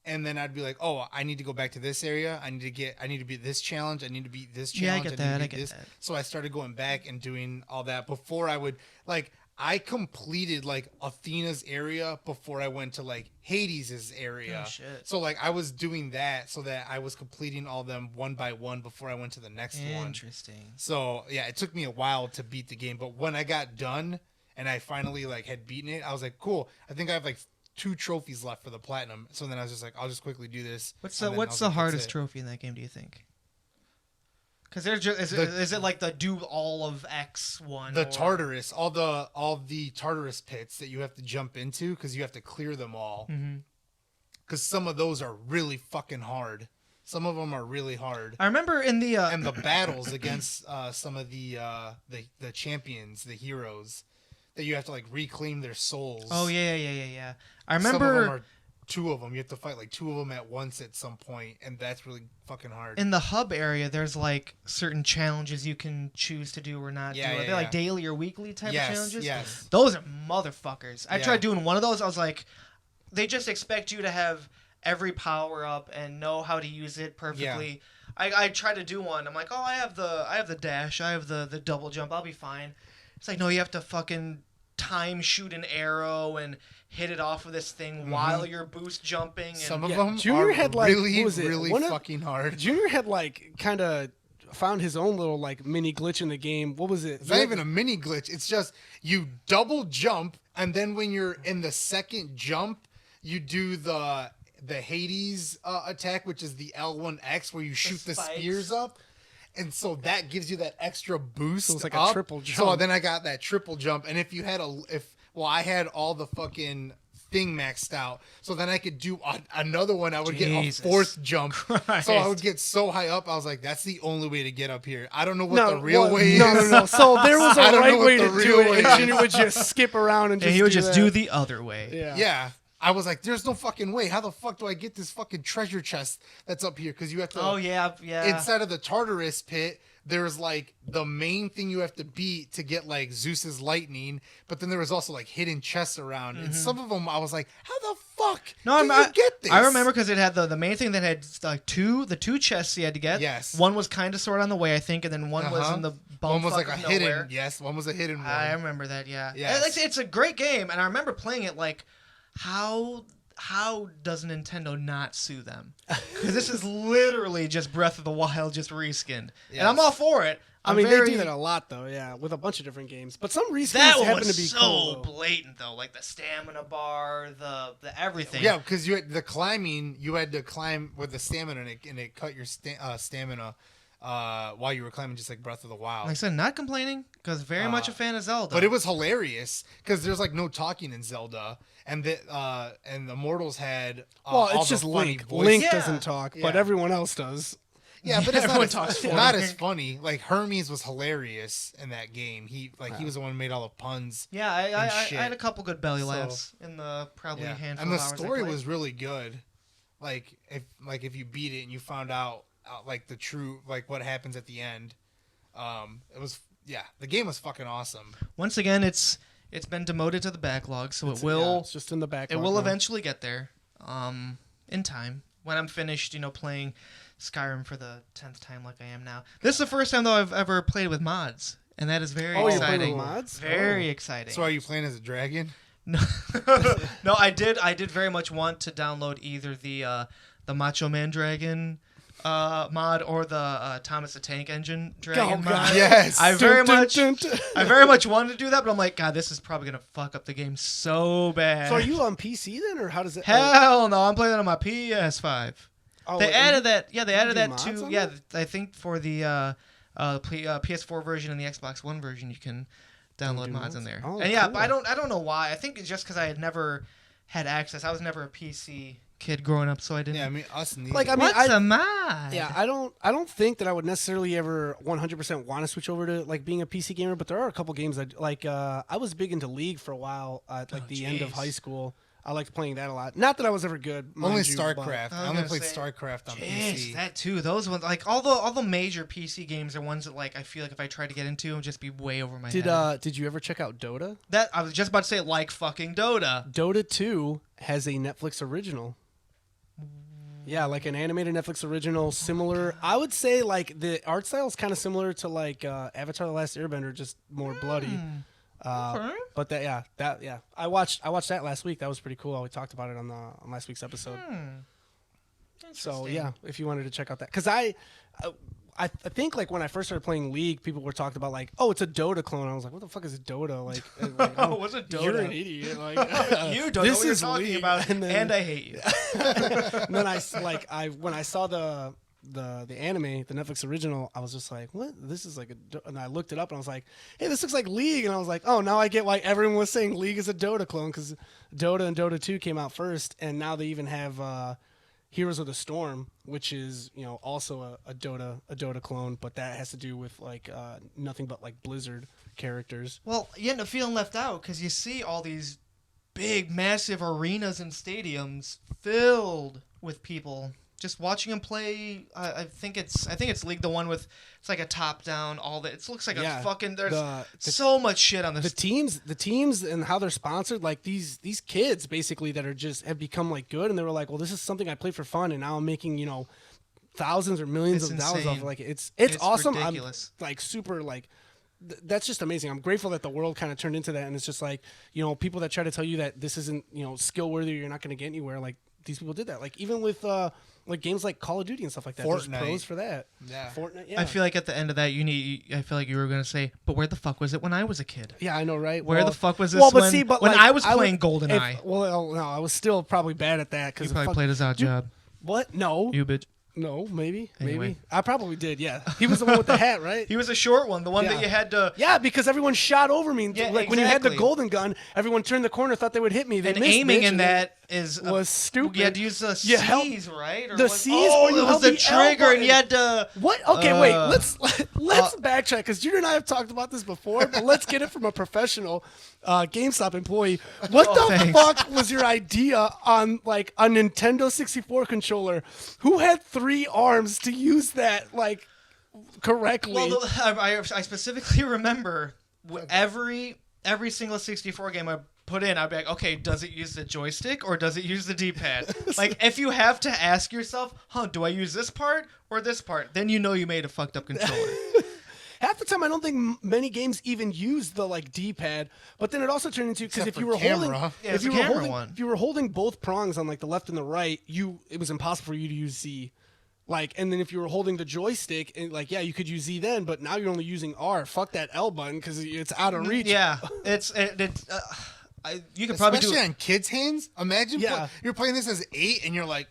and then I'd be like, oh, I need to go back to this area. I need to beat this challenge. I need to beat this challenge. Yeah, I get that. So I started going back and doing all that before I would like. I completed like Athena's area before I went to like Hades' area. Oh, shit. So like I was doing that so that I was completing all them one by one before I went to the next one. Interesting. So yeah, it took me a while to beat the game, but when I got done and I finally like had beaten it, I was like, cool. I think I have like 2 trophies left for the platinum. So then I was just like, I'll just quickly do this. What's the hardest trophy in that game, do you think? Because is it like the do all of X one? The Tartarus, all the Tartarus pits that you have to jump into because you have to clear them all. Because some of those are really fucking hard. Some of them are really hard. I remember in the and the battles against some of the champions, the heroes, that you have to like reclaim their souls. Oh yeah. I remember some of them are 2 of them. You have to fight like 2 of them at once at some point, and that's really fucking hard. In the hub area, there's like certain challenges you can choose to do or not do. Are they like daily or weekly type of challenges? Yes. Those are motherfuckers. I tried doing one of those. I was like, they just expect you to have every power up and know how to use it perfectly. Yeah. I tried to do one. I'm like, oh, I have the dash, I have the double jump. I'll be fine. It's like, no, you have to fucking time shoot an arrow and hit it off of this thing while you're boost jumping. And some of them Junior are had like really fucking hard. Junior had like kind of found his own little like mini glitch in the game. What was it? It's not even a mini glitch. It's just you double jump, and then when you're in the second jump, you do the Hades attack, which is the L1X, where you shoot the spears up. And so that gives you that extra boost. So it's like up. a triple jump. So then I got that triple jump. And if you had I had all the fucking thing maxed out. So then I could do another one. I would get a 4th jump. Christ. So I would get so high up. I was like, that's the only way to get up here. I don't know what the real way is. No. So there was a I don't know right what way the to real do it, way and is. Junior would just skip around and just he would do just that. do the other way. Yeah. I was like, there's no fucking way. How the fuck do I get this fucking treasure chest that's up here? Because you have to... Oh, yeah. Inside of the Tartarus pit, there's like the main thing you have to beat to get like Zeus's lightning, but then there was also like hidden chests around. And some of them I was like, how the fuck you get this? I remember because it had the main thing that had like the 2 chests you had to get. Yes. One was kind of sort of on the way, I think, and then one was in the bumfuck one was like a of nowhere. hidden. Yes, one was a hidden one. I remember that, yeah. Yes. It's a great game, and I remember playing it like, how does Nintendo not sue them? Because this is literally just Breath of the Wild just reskinned. Yes. And I'm all for it. I mean, they do that a lot, though, yeah, with a bunch of different games. But some reskins that one happen was to be so cool, though. blatant, though. Like the stamina bar, the everything. Yeah, because you had the climbing, you had to climb with the stamina, and it cut your stamina while you were climbing, just like Breath of the Wild. Like I said, not complaining, because very much a fan of Zelda. But it was hilarious because there's like no talking in Zelda, and the Immortals had Well, all it's just the funny Link. voice. Link Yeah. doesn't talk, but Yeah. everyone else does. Yeah, but Everyone it's talks not funny. as funny. Like Hermes was hilarious in that game. He was the one who made all the puns. Yeah, I shit. had a couple good belly So- laughs in the probably Yeah. handful And the of hours I story played. was really good. Like if you beat it and you found out like the true like what happens at the end, it was the game was fucking awesome. Once again, it's It's been demoted to the backlog, so It's just in the backlog. It will now. eventually get there, in time when I'm finished. Playing Skyrim for the 10th time, like I am now. This is the first time though I've ever played with mods, and that is very You're playing exciting. with mods? Very exciting. So are you playing as a dragon? No, no, I did very much want to download either the Macho Man Dragon mod or the Thomas the Tank Engine Dragon mod. Yes. I very much So wanted to do that, but I'm like, God, this is probably gonna fuck up the game so bad. are you on PC then, or how does it? Hell no, I'm playing it on my PS5. Oh, They wait, added that. Yeah, they added do that mods too. on Yeah, that? I think for the PS4 version and the Xbox One version, you can download do mods in mods? there. Oh, And yeah, cool. but I don't know why. I think it's just because I had never had access. I was never a PC kid growing up, so I didn't. Yeah, I mean us neither. Like, I mean, What's a mod? Yeah, I don't think that I would necessarily ever 100% want to switch over to like being a PC gamer, but there are a couple games that like I was big into League for a while at like the end of jeez. high school. I liked playing that a lot. Not that I was ever good. mind only you, StarCraft. I was I only gonna played say- StarCraft on Jeez, PC. that too. Those ones, like all the major PC games, are ones that like I feel like if I tried to get into, it'd just be way over my head. Did you ever check out Dota? That I was just about to say, like fucking Dota. Dota 2 has a Netflix original. Yeah, like an animated Netflix original, similar. I would say like the art style is kind of similar to like Avatar: The Last Airbender, just more bloody. Okay. But that I watched that last week. That was pretty cool. We talked about it on last week's episode. So Interesting. yeah, if you wanted to check out that, because I think like when I first started playing League, people were talking about like, oh, it's a Dota clone. I was like, what the fuck is a Dota? Like, Oh, what's a Dota? You're an idiot. Like, You don't this know what is you're talking League. about, And then- I hate you. and then when I saw the anime, the Netflix original, I was just like, what? This is like and I looked it up and I was like, hey, this looks like League. And I was like, oh, now I get why everyone was saying League is a Dota clone, because Dota and Dota 2 came out first, and now they even have Heroes of the Storm, which is also a Dota clone, but that has to do with like nothing but like Blizzard characters. Well, you end up feeling left out because you see all these big, massive arenas and stadiums filled with people. Just watching them play, I think it's League, the one with it's like a top down, all that. It looks like a fucking. There's so much shit on this. The teams and how they're sponsored, like these kids basically that are just have become like good, and they were like, well, this is something I play for fun, and now I'm making thousands or millions It's of dollars off. insane. Like it's It's awesome. ridiculous. I'm like super like. That's just amazing. I'm grateful that the world kind of turned into that, and it's just like people that try to tell you that this isn't skill worthy, or you're not going to get anywhere. Like these people did that. Like even with like games like Call of Duty and stuff like that. There's Fortnite. pros for that. Yeah. Fortnite. Yeah. I feel like at the end of that, I feel like you were gonna say, but where the fuck was it when I was a kid? Yeah, I know, right? Where Well, the fuck was this well, but when, see, but when like, I was would- playing GoldenEye? Well, no, I was still probably bad at that You because probably played his odd job. What? No, You bitch. no, maybe, Anyway. maybe. I probably did. Yeah, he was the one with the hat, right? He was a short one, the one Yeah. that you had to. Yeah, because everyone shot over me. Yeah, Like when you had the exactly. golden gun, everyone turned the corner, thought they would hit me. They And missed, aiming bitch, in and that is was stupid. You had to use the You held- C's, right? Or the was- Cs, Oh, or you it was held the the L trigger, and you had to. What? Okay, wait. Uh, Let's backtrack because you and I have talked about this before, but let's get it from a professional GameStop employee. What the thanks. fuck was your idea on like a Nintendo 64 controller? Who had 3 arms to use that like correctly? Well, I specifically remember every single 64 game I put in, I'd be like, okay, does it use the joystick or does it use the D-pad? Like, if you have to ask yourself, do I use this part or this part? Then you know you made a fucked up controller. Half the time, I don't think many games even use the like D-pad. But then it also turned into because Except if you for were holding, camera. Yeah, if it's you a were camera holding, one. if you were holding both prongs on like the left and the right, it was impossible for you to use Z. Like, and then if you were holding the joystick, and like, yeah, you could use Z then, but now you're only using R. Fuck that L button because it's out of reach. Yeah, you could probably Especially do on kids' hands. Imagine Yeah. you're playing this as 8 and you're like,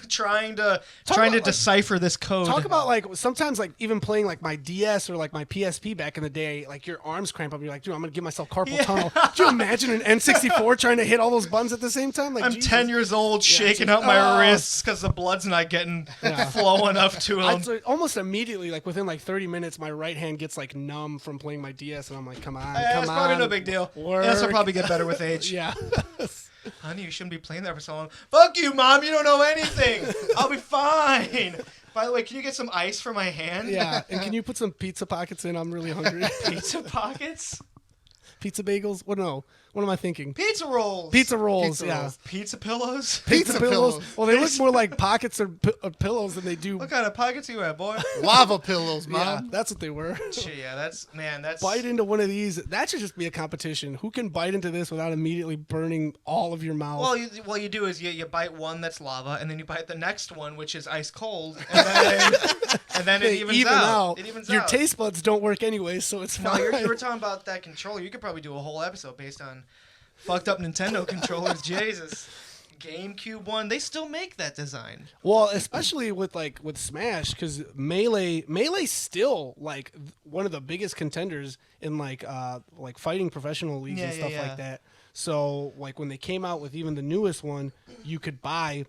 trying to about, like, decipher this code. Talk about like sometimes like even playing like my DS or like my PSP back in the day, like your arms cramp up. You're like, dude, I'm gonna give myself carpal tunnel. Do you imagine an N64 trying to hit all those buttons at the same time? Like, I'm Jesus. 10 years old, Yeah, shaking it's out my just- wrists because the blood's not getting flowing up to them. Almost immediately, like within like 30 minutes, my right hand gets like numb from playing my DS, and I'm like, come on, It's come probably on. no big deal. Work. This will probably get better with age. Yeah. Honey, you shouldn't be playing that for so long. Fuck you, Mom. You don't know anything. I'll be fine. By the way, can you get some ice for my hand? Yeah. And can you put some pizza pockets in? I'm really hungry. Pizza pockets? Pizza bagels? What am I thinking? Pizza rolls. Pizza rolls, Pizza yeah. rolls. Pizza pillows. Pizza pillows. pillows. Well, they look more like pockets or pillows than they do. What kind of pockets you at, boy? Lava pillows, Yeah, mom. that's what they were. Yeah, that's. Bite into one of these. That should just be a competition. Who can bite into this without immediately burning all of your mouth? Well, what you do is you bite one that's lava, and then you bite the next one, which is ice cold, and then it They evens even out. It evens Your out. taste buds don't work anyway, so it's No, fine. you were talking about that controller. You could probably do a whole episode based on fucked up Nintendo controllers. Jesus. GameCube one, they still make that design. Well, especially with Smash, because Melee's still like one of the biggest contenders in like fighting professional leagues and stuff like that. So like when they came out with even the newest one, you could buy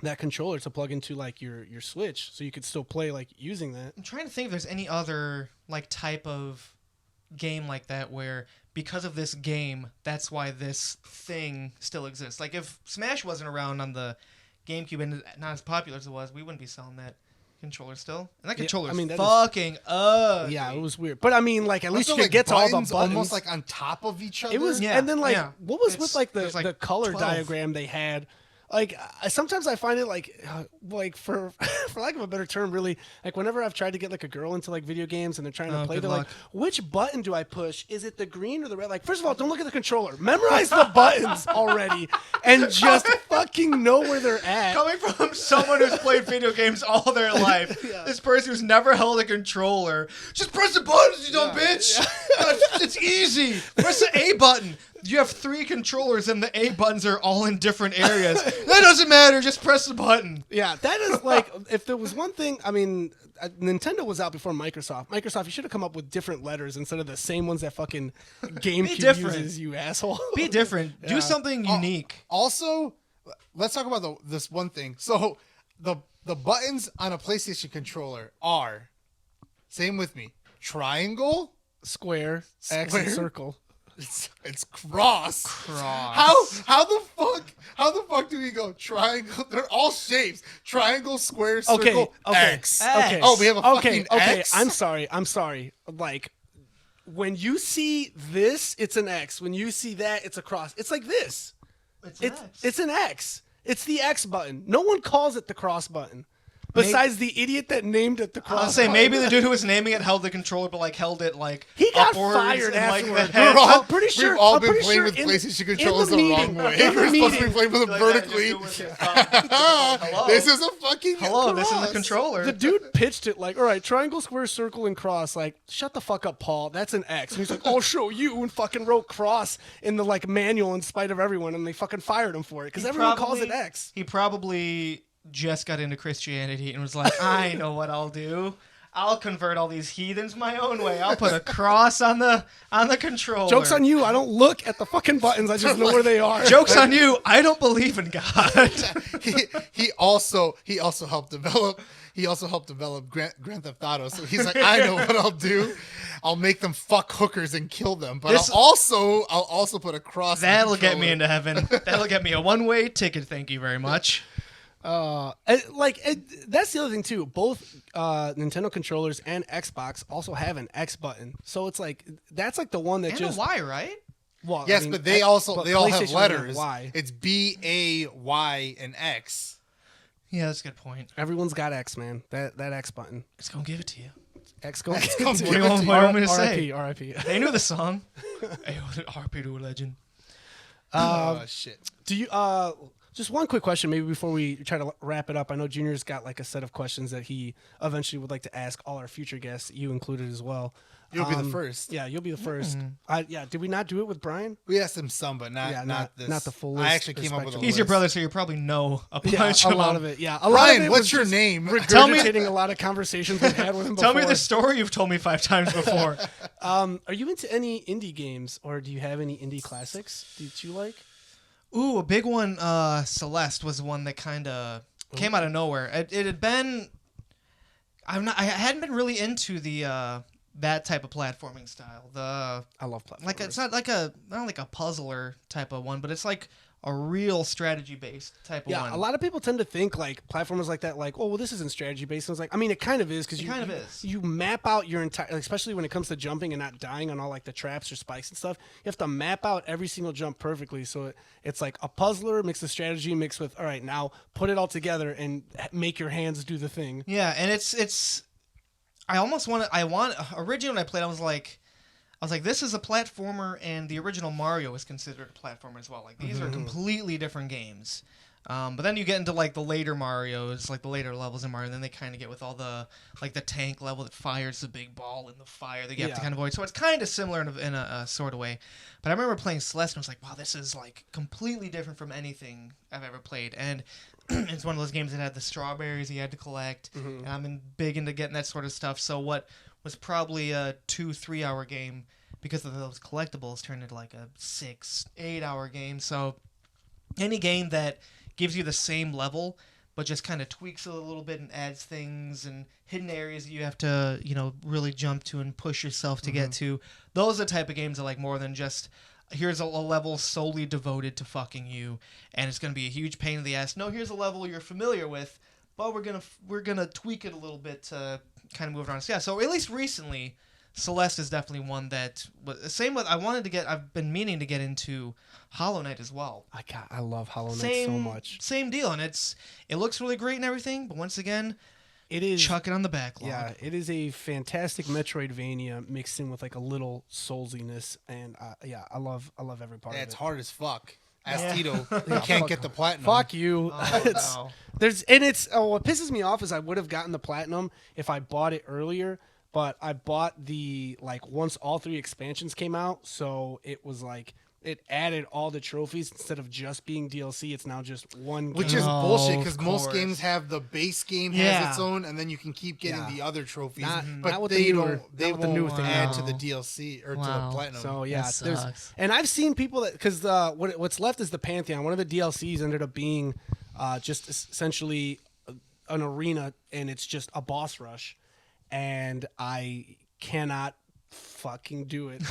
that controller to plug into like your Switch, so you could still play like using that. I'm trying to think if there's any other like type of game like that where because of this game, that's why this thing still exists. Like if Smash wasn't around on the GameCube and not as popular as it was, we wouldn't be selling that controller still. And that controller's that fucking ugly. Yeah, it was weird, but I mean, like at least you Also, could get to all the buttons buttons. almost like on top of each other. It was, Yeah, and then like yeah. what was with like There's, the color 12. diagram they had. Like sometimes I find it like for for lack of a better term, really like whenever I've tried to get like a girl into like video games and they're trying to play, good they're luck. like, which button do I push? Is it the green or the red? Like, first of all, don't look at the controller. Memorize the buttons already, and just fucking know where they're at. Coming from someone who's played video games all their life, this person who's never held a controller, just press the buttons, you dumb bitch. It's easy. Press the A button. You have 3 controllers and the A buttons are all in different areas. That doesn't matter. Just press the button. Yeah, that is like if there was one thing. I mean, Nintendo was out before Microsoft. Microsoft, you should have come up with different letters instead of the same ones that fucking GameCube different. uses. You asshole. Be different. Do something unique. Also, let's talk about this one thing. So the buttons on a PlayStation controller are, same with me, triangle, Square, X, and Square? circle. it's cross. How the fuck do we go triangle? They're all shapes. Triangle, square, circle, X. Okay. Oh, we have a fucking okay. X? I'm sorry. Like when you see this, it's an X. When you see that, it's a cross. It's like this. It's an X. It's the X button. No one calls it the cross button. Besides the idiot that named it the cross. I'll say maybe the dude who was naming it held the controller, but like held it like He got upwards fired and, like, afterward. the head. I'm pretty sure. We've all I'm been pretty playing sure with in PlayStation in controllers the wrong way. in the We're supposed to be meeting, playing with them Like that, just vertically. do it with your thumb. Hello. This is a fucking Hello, this is the cross. controller. the dude pitched it like, all right, triangle, square, circle, and cross. Like, shut the fuck up, Paul. That's an X. And he's like, I'll show you, and fucking wrote cross in the like manual in spite of everyone, and they fucking fired him for it because everyone calls it X. He probably just got into Christianity and was like, I know what I'll do. I'll convert all these heathens my own way. I'll put a cross on the controller. Joke's on you. I don't look at the fucking buttons. I just know where they are. Joke's on you. I don't believe in God. he also helped develop Grand Theft Auto. So he's like, I know what I'll do. I'll make them fuck hookers and kill them. But I'll also put a cross. That'll get me into heaven. That'll get me a one-way ticket. Thank you very much. That's the other thing too. Both Nintendo controllers and Xbox also have an X button. So it's like that's like the one that And just a Y, right? well, Yes, I mean, but they but all have PlayStation doesn't letters. Y. It's BAY and X. Yeah, that's a good point. Everyone's got X, man. That X button. It's gonna give it to you. X going. gonna What do you want me to say? R.I.P. They knew the song. Hey, RP to a legend. Oh shit. Do you just one quick question maybe before we try to wrap it up. I know Junior's got like a set of questions that he eventually would like to ask all our future guests, you included as well. You'll be the first. Yeah, you'll be the first. Did we not do it with Brian? We asked him some, but not this. not the full I list actually came up with a respectfully. He's list. your brother, so you probably know a Yeah, bunch a of lot them. of it. Yeah, a lot of Brian, it what's was your just name? regurgitating a lot of conversations we've had with him before. Tell me the story you've told me 5 times before. Are you into any indie games, or do you have any indie classics that you like? Ooh, a big one. Celeste was one that kind of came out of nowhere. It had been. I hadn't been really into the that type of platforming style. I love platformers. Like it's not like a puzzler type of one, but it's like a real strategy based type of one. Yeah, a lot of people tend to think like platformers like that, like, oh, well, this isn't strategy based. And it's like, I mean, it kind of is because you map out your entire, especially when it comes to jumping and not dying on all like the traps or spikes and stuff. You have to map out every single jump perfectly. So it's like a puzzler mixed with strategy mixed with, all right, now put it all together and make your hands do the thing. Yeah, and it's. Originally when I played, I was like, this is a platformer, and the original Mario is considered a platformer as well. Like, these are completely different games. But then you get into, like, the later Marios, like, the later levels in Mario, and then they kind of get with all the, like, the tank level that fires the big ball in the fire that you have to kind of avoid. So it's kind of similar in a sort of way. But I remember playing Celeste, and I was like, wow, this is, like, completely different from anything I've ever played. And it's one of those games that had the strawberries you had to collect, and I'm big into getting that sort of stuff. So what was probably a 2-3 hour game because of those collectibles turned into like a 6-8 hour game. So any game that gives you the same level but just kind of tweaks it a little bit and adds things and hidden areas that you have to, really jump to and push yourself to get to, those are the type of games I like more than just here's a level solely devoted to fucking you and it's going to be a huge pain in the ass. No, here's a level you're familiar with, but we're gonna tweak it a little bit to kind of move around. So yeah, so at least recently, Celeste is definitely one that same with. I've been meaning to get into Hollow Knight as well. I love Hollow Knight so much. Same deal, and it looks really great and everything, but once again, it is chuck it on the backlog. Yeah, it is a fantastic Metroidvania mixed in with like a little soulsiness, and I love every part of it. It's hard as fuck. Ask Tito. You can't get the platinum. Fuck you. Oh, no. What pisses me off is I would have gotten the platinum if I bought it earlier, but I bought the once all 3 expansions came out, so it was like it added all the trophies instead of just being DLC. It's now just one game. Which is bullshit because most games have the base game has its own, and then you can keep getting the other trophies. But they won't add to the DLC or to the platinum. So yeah, and I've seen people that because what's left is the Pantheon. One of the DLCs ended up being just essentially an arena, and it's just a boss rush, and I cannot fucking do it.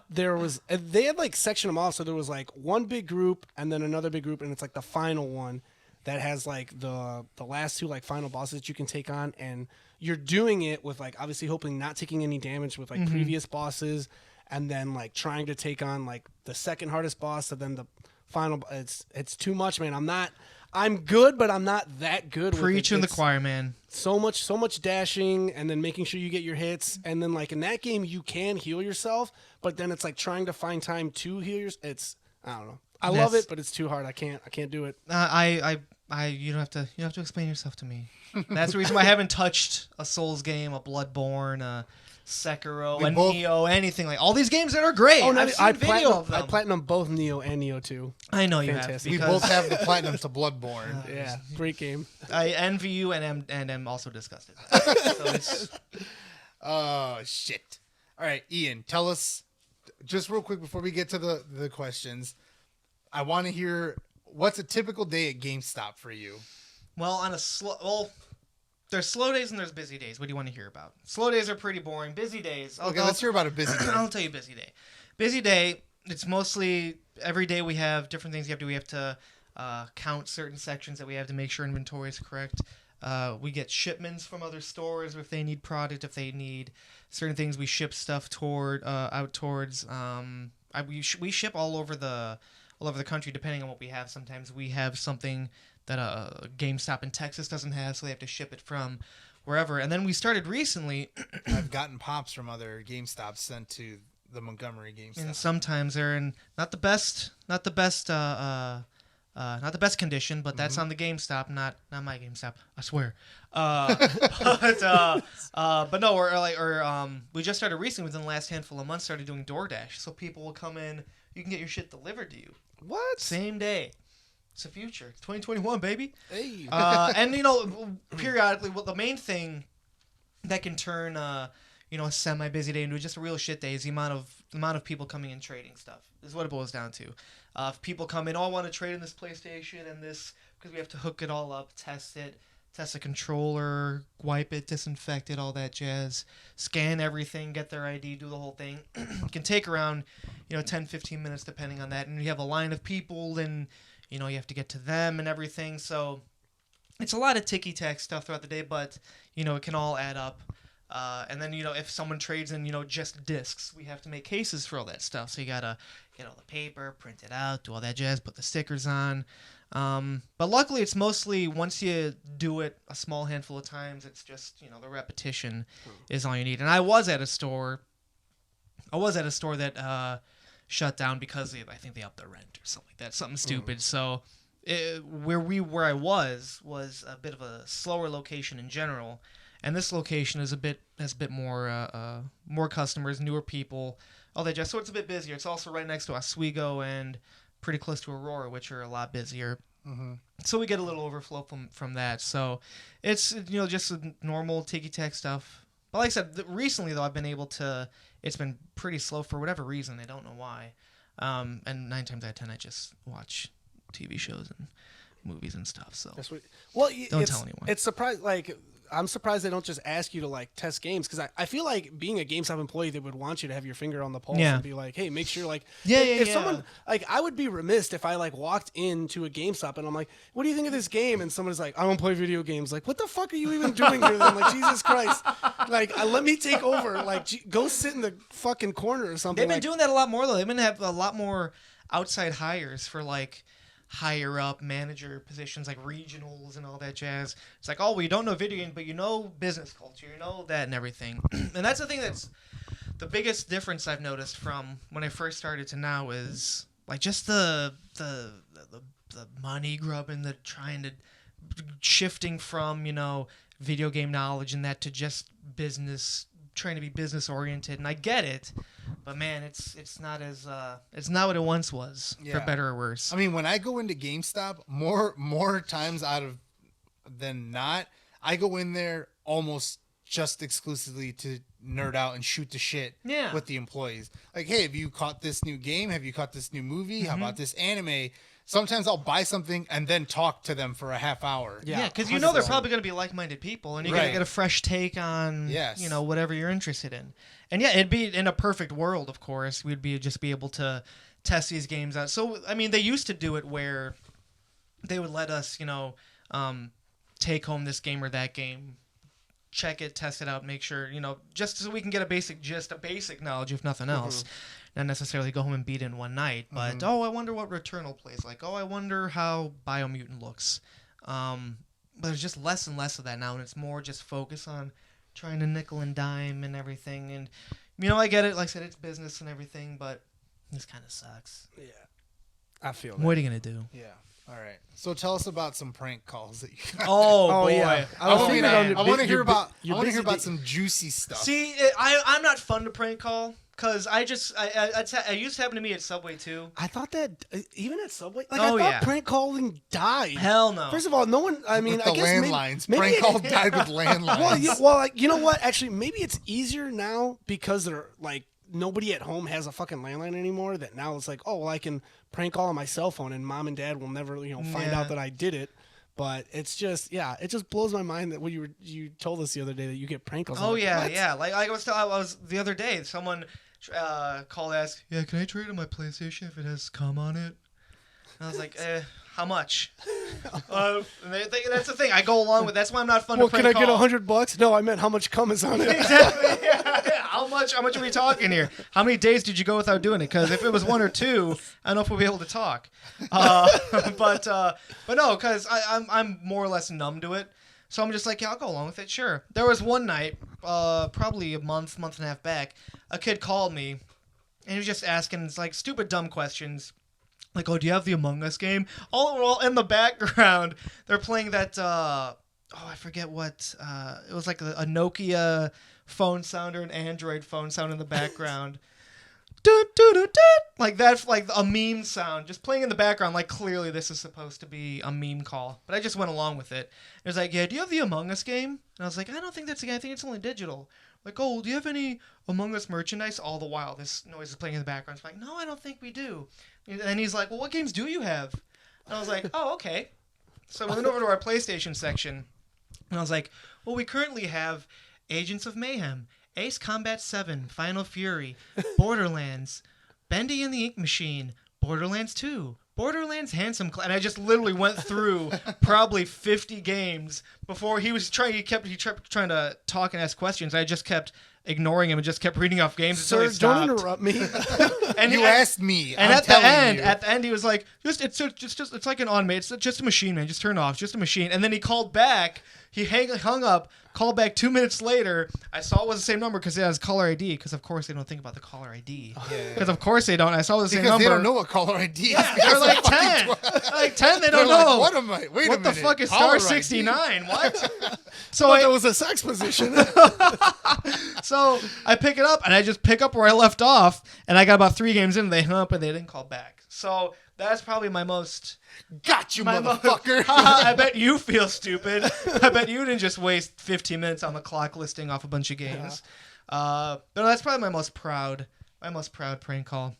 They had section them off, so there was one big group and then another big group, and it's the final one that has the last 2 final bosses that you can take on, and you're doing it with obviously hoping not taking any damage with previous bosses, and then trying to take on the second hardest boss, and then the final. It's too much, man. I'm good, but I'm not that good. Preaching the choir, man. So much dashing, and then making sure you get your hits, and then in that game you can heal yourself, but then it's trying to find time to heal yourself. I don't know. I love it, but it's too hard. I can't do it. You don't have to explain yourself to me. That's the reason why I haven't touched a Souls game, a Bloodborne, a Sekiro, a Neo, anything all these games that are great. Oh, no, I've seen video of them. I platinum both Neo and Neo 2. I know you Fantastic. have. We both have the platinum to Bloodborne. Yeah, great game. I envy you and am also disgusted. Oh shit! All right, Ian, tell us just real quick before we get to the questions. I want to hear what's a typical day at GameStop for you. Well, there's slow days and there's busy days. What do you want to hear about? Slow days are pretty boring. Busy days. Let's hear about a busy day. I'll tell you busy day. Busy day, it's mostly every day we have different things you have to do. We have to count certain sections that we have to make sure inventory is correct. We get shipments from other stores if they need product, if they need certain things. We ship stuff out towards. We ship all over the country depending on what we have. Sometimes we have something that a GameStop in Texas doesn't have, so they have to ship it from wherever. And then we started recently. I've gotten pops from other GameStops sent to the Montgomery GameStop, and sometimes they're in not the best condition, but that's on the GameStop, not my GameStop. I swear. But no, we just started recently within the last handful of months. Started doing DoorDash, so people will come in. You can get your shit delivered to you. What? Same day. It's the future. It's 2021, baby. Hey. And periodically, the main thing that can turn a semi-busy day into just a real shit day is the amount of people coming in trading stuff. Is what it boils down to. If people come in, I want to trade in this PlayStation and this because we have to hook it all up, test it, test a controller, wipe it, disinfect it, all that jazz, scan everything, get their ID, do the whole thing. It can take around, 10, 15 minutes depending on that. And you have a line of people, and, you have to get to them and everything. So it's a lot of ticky-tack stuff throughout the day, but, it can all add up. And then, if someone trades in, just discs, we have to make cases for all that stuff. So you got to get all the paper, print it out, do all that jazz, put the stickers on. But luckily, it's mostly once you do it a small handful of times, it's just, the repetition is all you need. And I was at a store that shut down because I think they upped the rent or something like that, something stupid. So where I was a bit of a slower location in general. And this location has a bit more customers, newer people, all that jazz. So it's a bit busier. It's also right next to Oswego and pretty close to Aurora, which are a lot busier. Mm-hmm. So we get a little overflow from that. So it's just a normal ticky-tack stuff. But like I said, recently though I've been able to. It's been pretty slow for whatever reason. I don't know why. And 9 times out of 10 I just watch TV shows and movies and stuff. So That's what, don't tell anyone. It's surprised. I'm surprised they don't just ask you to test games, because I feel like being a GameStop employee, they would want you to have your finger on the pulse and be like, hey, make sure if someone I would be remiss if I walked into a GameStop and I'm like, what do you think of this game? And someone's like, I don't play video games. Like, what the fuck are you even doing here then? Jesus Christ. Let me take over. Go sit in the fucking corner or something. They've been doing that a lot more though. They've been have a lot more outside hires for higher up manager positions, like regionals and all that jazz. It's like, oh, well, you don't know video games, but you know business culture, you know that and everything. And that's the thing that's the biggest difference I've noticed from when I first started to now is just the money grubbing, the trying to shifting from video game knowledge and that to just business, trying to be business oriented. And I get it. But man, it's not what it once was, for better or worse. I mean, when I go into GameStop, more times out of than not, I go in there almost just exclusively to nerd out and shoot the shit with the employees. Like, hey, have you caught this new game? Have you caught this new movie? Mm-hmm. How about this anime? Sometimes I'll buy something and then talk to them for a half hour. Yeah, because they're probably going to be like-minded people, and you're going to get a fresh take on whatever you're interested in. And it'd be in a perfect world, of course, we'd be able to test these games out. So I mean, they used to do it where they would let us, take home this game or that game, check it, test it out, make sure, just so we can get a basic knowledge, if nothing else. Not necessarily go home and beat it in one night, but I wonder what Returnal plays like. Oh, I wonder how Biomutant looks. But there's just less and less of that now, and it's more just focus on trying to nickel and dime and everything. And I get it. Like I said, it's business and everything, but this kind of sucks. Yeah, I feel that. What are you gonna do? Yeah. All right. So tell us about some prank calls that you got. Oh boy. Yeah. I want to hear about some juicy stuff. See, I'm not fun to prank call. Because I used to happen to me at Subway, too. I thought that, even at Subway, I thought prank calling died. Hell no. First of all, no one, I mean, with I the guess landlines. Prank call died with landlines. Well, you know what? Actually, maybe it's easier now because they're, nobody at home has a fucking landline anymore, that now it's I can prank call on my cell phone and mom and dad will never, find out that I did it. But it's just, it just blows my mind that what you told us the other day that you get prank calls. Oh, yeah. Like I was the other day, someone called, asked, yeah, can I trade in my PlayStation if it has cum on it? And I was like, how much? And that's the thing. I go along with. That's why I'm not fun to prank call. Can I get $100? No, I meant how much cum is on it. Exactly. Yeah. How much are we talking here? How many days did you go without doing it? Because if it was 1 or 2, I don't know if we'll be able to talk. But no, because I'm more or less numb to it. So I'm just like, yeah, I'll go along with it. Sure. There was one night, probably a month and a half back, a kid called me, and he was just asking stupid dumb questions. Like, oh, do you have the Among Us game? All in the background, they're playing that, I forget what, it was like a Nokia phone sound or an Android phone sound in the background. Like that, like a meme sound, just playing in the background, like clearly this is supposed to be a meme call. But I just went along with it. It was like, yeah, do you have the Among Us game? And I was like, I don't think that's a game. I think it's only digital. Like, oh, do you have any Among Us merchandise? All the while, this noise is playing in the background. I'm like, no, I don't think we do. And he's like, well, what games do you have? And I was like, oh, okay. So we went over to our PlayStation section, And I was like, well, we currently have Agents of Mayhem, Ace Combat 7, Final Fury, Borderlands, Bendy and the Ink Machine, Borderlands 2, Borderlands Handsome and I just literally went through probably 50 games before he kept trying to talk and ask questions. I just kept ignoring him and just kept reading off games until Sir, he stopped. don't interrupt me. And you asked me. And I'm at the end, he was like, it's like an automated. It's just a machine, man. Just turn it off. It's just a machine. And then he called back. He hung up. Called back 2 minutes later. I saw it was the same number because it has caller ID. Because of course they don't think about the caller ID. Because of course they don't. I saw it was the same number. Because they don't know what caller ID is. Yeah, they're like 10. Like 10, they don't They're know. Like, what am I? Wait a minute. What the fuck is Caller star ID? 69? What? So That was a sex position. So I pick it up and I just pick up where I left off, and I got about 3 games in, and they hung up and they didn't call back. So that's probably my most. Got you, motherfucker. I bet you feel stupid. I bet you didn't just waste 15 minutes on the clock listing off a bunch of games. But that's probably my most proud prank call,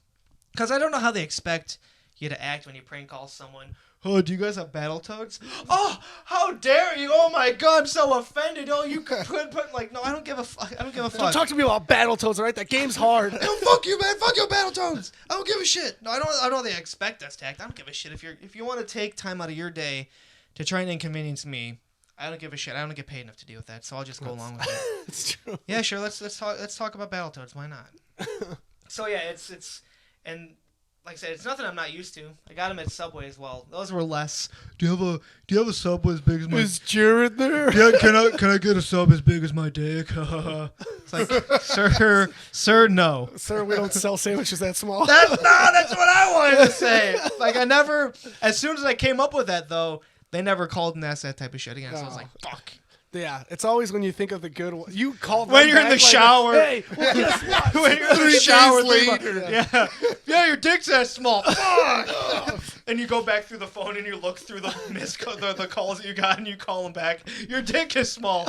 because I don't know how they expect you to act when you prank call someone. Oh, do you guys have Battletoads? Oh, how dare you! Oh my god, I'm so offended. Oh, you could put like, no, I don't give a fuck. I don't give a fuck. Don't talk to me about Battletoads, all right? That game's hard. No, fuck you, man. Fuck your Battletoads. I don't give a shit. No, I don't know they expect us to act. I don't give a shit. If you want to take time out of your day to try and inconvenience me, I don't give a shit. I don't get paid enough to deal with that, so I'll just go along with it. It's true. Yeah, sure. Let's talk about Battletoads. Why not? So yeah, it's and like I said, it's nothing I'm not used to. I got them at Subway as well. Those were less. Do you have a Subway as big as my? Is Jared there? Yeah, can I get a sub as big as my dick? It's like, sir, no. Sir, we don't sell sandwiches that small. That's what I wanted to say. Like, I never. As soon as I came up with that, though, they never called and asked that type of shit again. So I was like, fuck. Yeah, it's always when you think of the good one. You call When you're in the shower. Hey, well, guess what? When you're in the 3 shower days later. Yeah, your dick's that small. Fuck. And you go back through the phone and you look through the the calls that you got and you call them back. Your dick is small.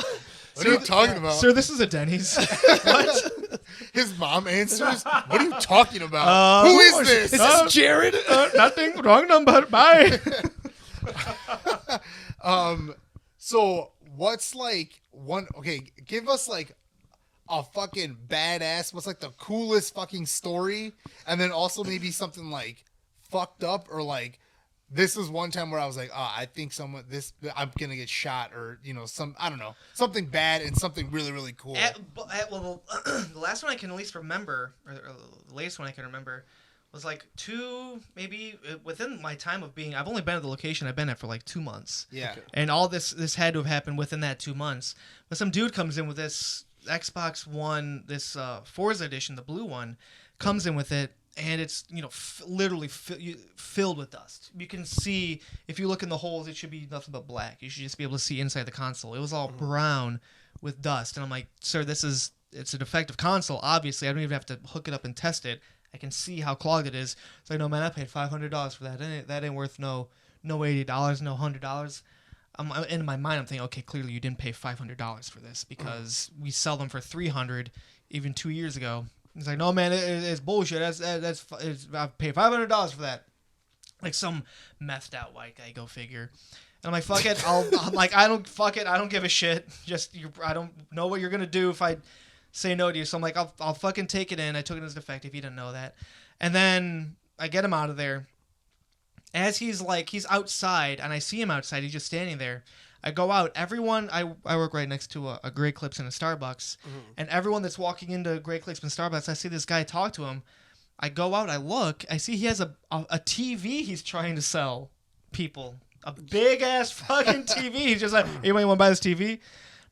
What are you talking about? Sir, this is a Denny's. What? His mom answers. What are you talking about? Who is this? Is this Jared? Nothing. Wrong number. Bye. So what's like one? Okay, give us like a fucking badass. What's like the coolest fucking story, and then also maybe something like fucked up or like. This is one time where I was like, oh, I think I'm gonna get shot, or I don't know, something bad and something really, really cool. Well, the last one I can at least remember, or the latest one I can remember, was like maybe within my time of being. I've only been at the location I've been at for like 2 months. Yeah. Okay. And all this had to have happened within that 2 months. But some dude comes in with this Xbox One, this Forza edition, the blue one, comes in with it. And it's, literally filled with dust. You can see, if you look in the holes, it should be nothing but black. You should just be able to see inside the console. It was all brown with dust. And I'm like, sir, it's a defective console, obviously. I don't even have to hook it up and test it. I can see how clogged it is. It's like, no, man, I paid $500 for that. That ain't worth no $80, no $100. In my mind, I'm thinking, okay, clearly you didn't pay $500 for this because we sell them for $300 even 2 years ago. He's like, no, man, it's bullshit. I paid $500 for that. Like some methed out white guy, go figure. And I'm like, fuck it. I don't give a shit. I don't know what you're gonna do if I say no to you. So I'm like, I'll fucking take it in. I took it as defective. You didn't know that. And then I get him out of there. As he's outside, and I see him outside. He's just standing there. I go out. Everyone, I work right next to a Great Clips and a Starbucks, and everyone that's walking into Great Clips and Starbucks, I see this guy talk to him. I go out, I look, I see he has a TV he's trying to sell people. A big ass fucking TV. He's just like, anybody want to buy this TV? I'm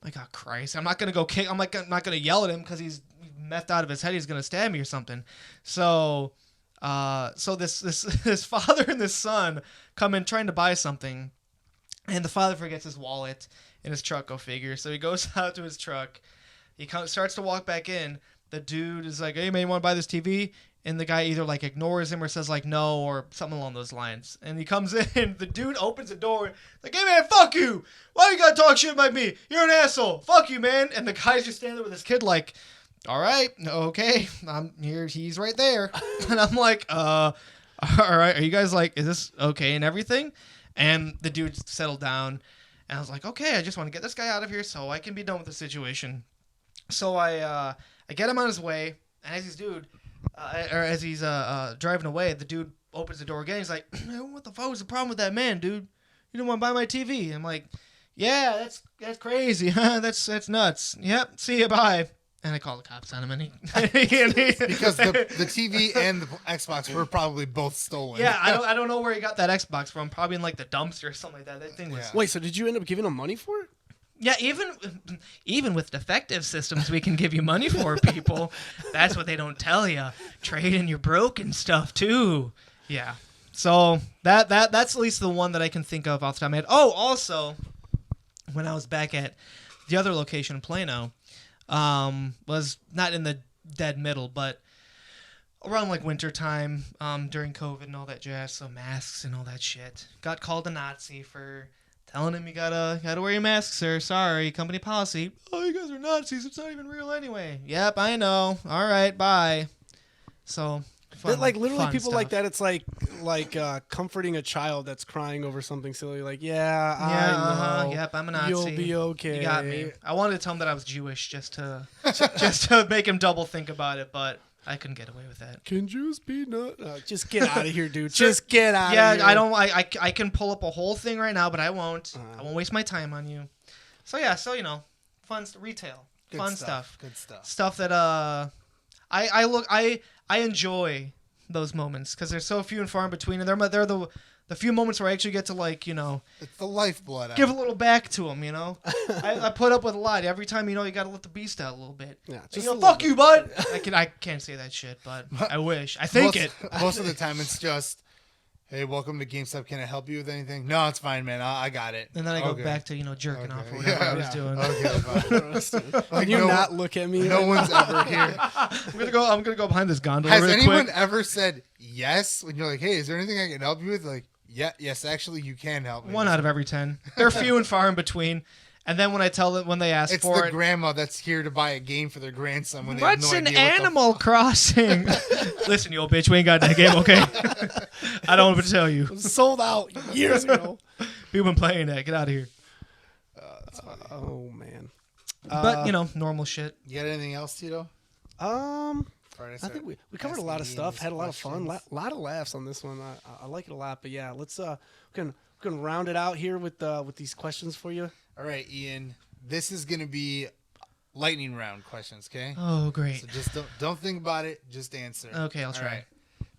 like, oh Christ, I'm not gonna go kick. I'm like, I'm not gonna yell at him because he's methed out of his head. He's gonna stab me or something. So this father and this son come in trying to buy something. And the father forgets his wallet in his truck, go figure. So he goes out to his truck. He starts to walk back in. The dude is like, hey, man, you want to buy this TV? And the guy either, ignores him or says, no, or something along those lines. And he comes in. The dude opens the door. Like, hey, man, fuck you. Why you got to talk shit about me? You're an asshole. Fuck you, man. And the guy's just standing there with his kid like, all right, okay. I'm here. He's right there. And I'm like, all right. Are you guys is this okay and everything? And the dude settled down, And I was like, okay, I just want to get this guy out of here so I can be done with the situation. So I get him on his way, and as he's driving away, the dude opens the door again. He's like, what the fuck was the problem with that man, dude? You didn't want to buy my TV. I'm like, yeah, that's crazy, huh? That's nuts. Yep, see you, bye. And I call the cops on him, and he Because the TV and the Xbox were probably both stolen. Yeah, I don't know where he got that Xbox from. Probably in like the dumpster or something like that. That thing was. Yeah. Wait, so did you end up giving him money for it? Yeah, even with defective systems, we can give you money for people. That's what they don't tell you. Trade in your broken stuff too. Yeah. So that's at least the one that I can think of off the top of my head. Oh, also, when I was back at the other location in Plano, was not in the dead middle, but around like winter time, during COVID and all that jazz, so masks and all that shit. Got called a Nazi for telling him you gotta wear your mask, sir. Sorry, company policy. Oh, you guys are Nazis. It's not even real anyway. Yep, I know. All right, bye. So, fun, Like literally, fun people stuff. like that. It's like comforting a child that's crying over something silly. Like, yeah, I know. Yep, I'm a Nazi. You'll be okay. You got me. I wanted to tell him that I was Jewish just to make him double think about it, but I couldn't get away with that. Can Jews be not? Just get out of here, dude. Just get out. Yeah, of here. I don't. I can pull up a whole thing right now, but I won't. I won't waste my time on you. So yeah, fun retail, Good fun stuff. Good stuff. Stuff that I enjoy those moments because they're so few and far in between, and they're the few moments where I actually get to It's the lifeblood. give a little back to them. I put up with a lot every time. You got to let the beast out a little bit. Yeah, Just just a fuck little you, bud. I can't say that shit, but I wish. I think Most of the time, it's just, hey, welcome to Gamestop. Can I help you with anything? No, it's fine, man. I got it. And then I go Okay. back to jerking Okay. off or whatever I was doing. Okay, fine. Can you not look at me? No one's ever here. I'm gonna go behind this gondola Has real anyone quick. ever said yes when you're like, hey, is there anything I can help you with? Like, yeah, yes, actually, you can help me. 1 out of every 10. They're few and far in between. And then when I tell them when they ask It's for the it, grandma that's here to buy a game for their grandson when they what's have an no idea what the Animal Crossing? Listen, you old bitch, we ain't got that game, okay? I don't want to tell you. It was sold out years ago. We've been playing that. Get out of here. Oh man. But normal shit. You got anything else, Tito? I think we covered a lot of stuff. Had a lot of fun. Lot of laughs on this one. I like it a lot. But yeah, let's we're gonna round it out here with these questions for you. All right, Ian. This is gonna be lightning round questions, okay? Oh, great. So just don't think about it. Just answer. Okay, I'll try. All right.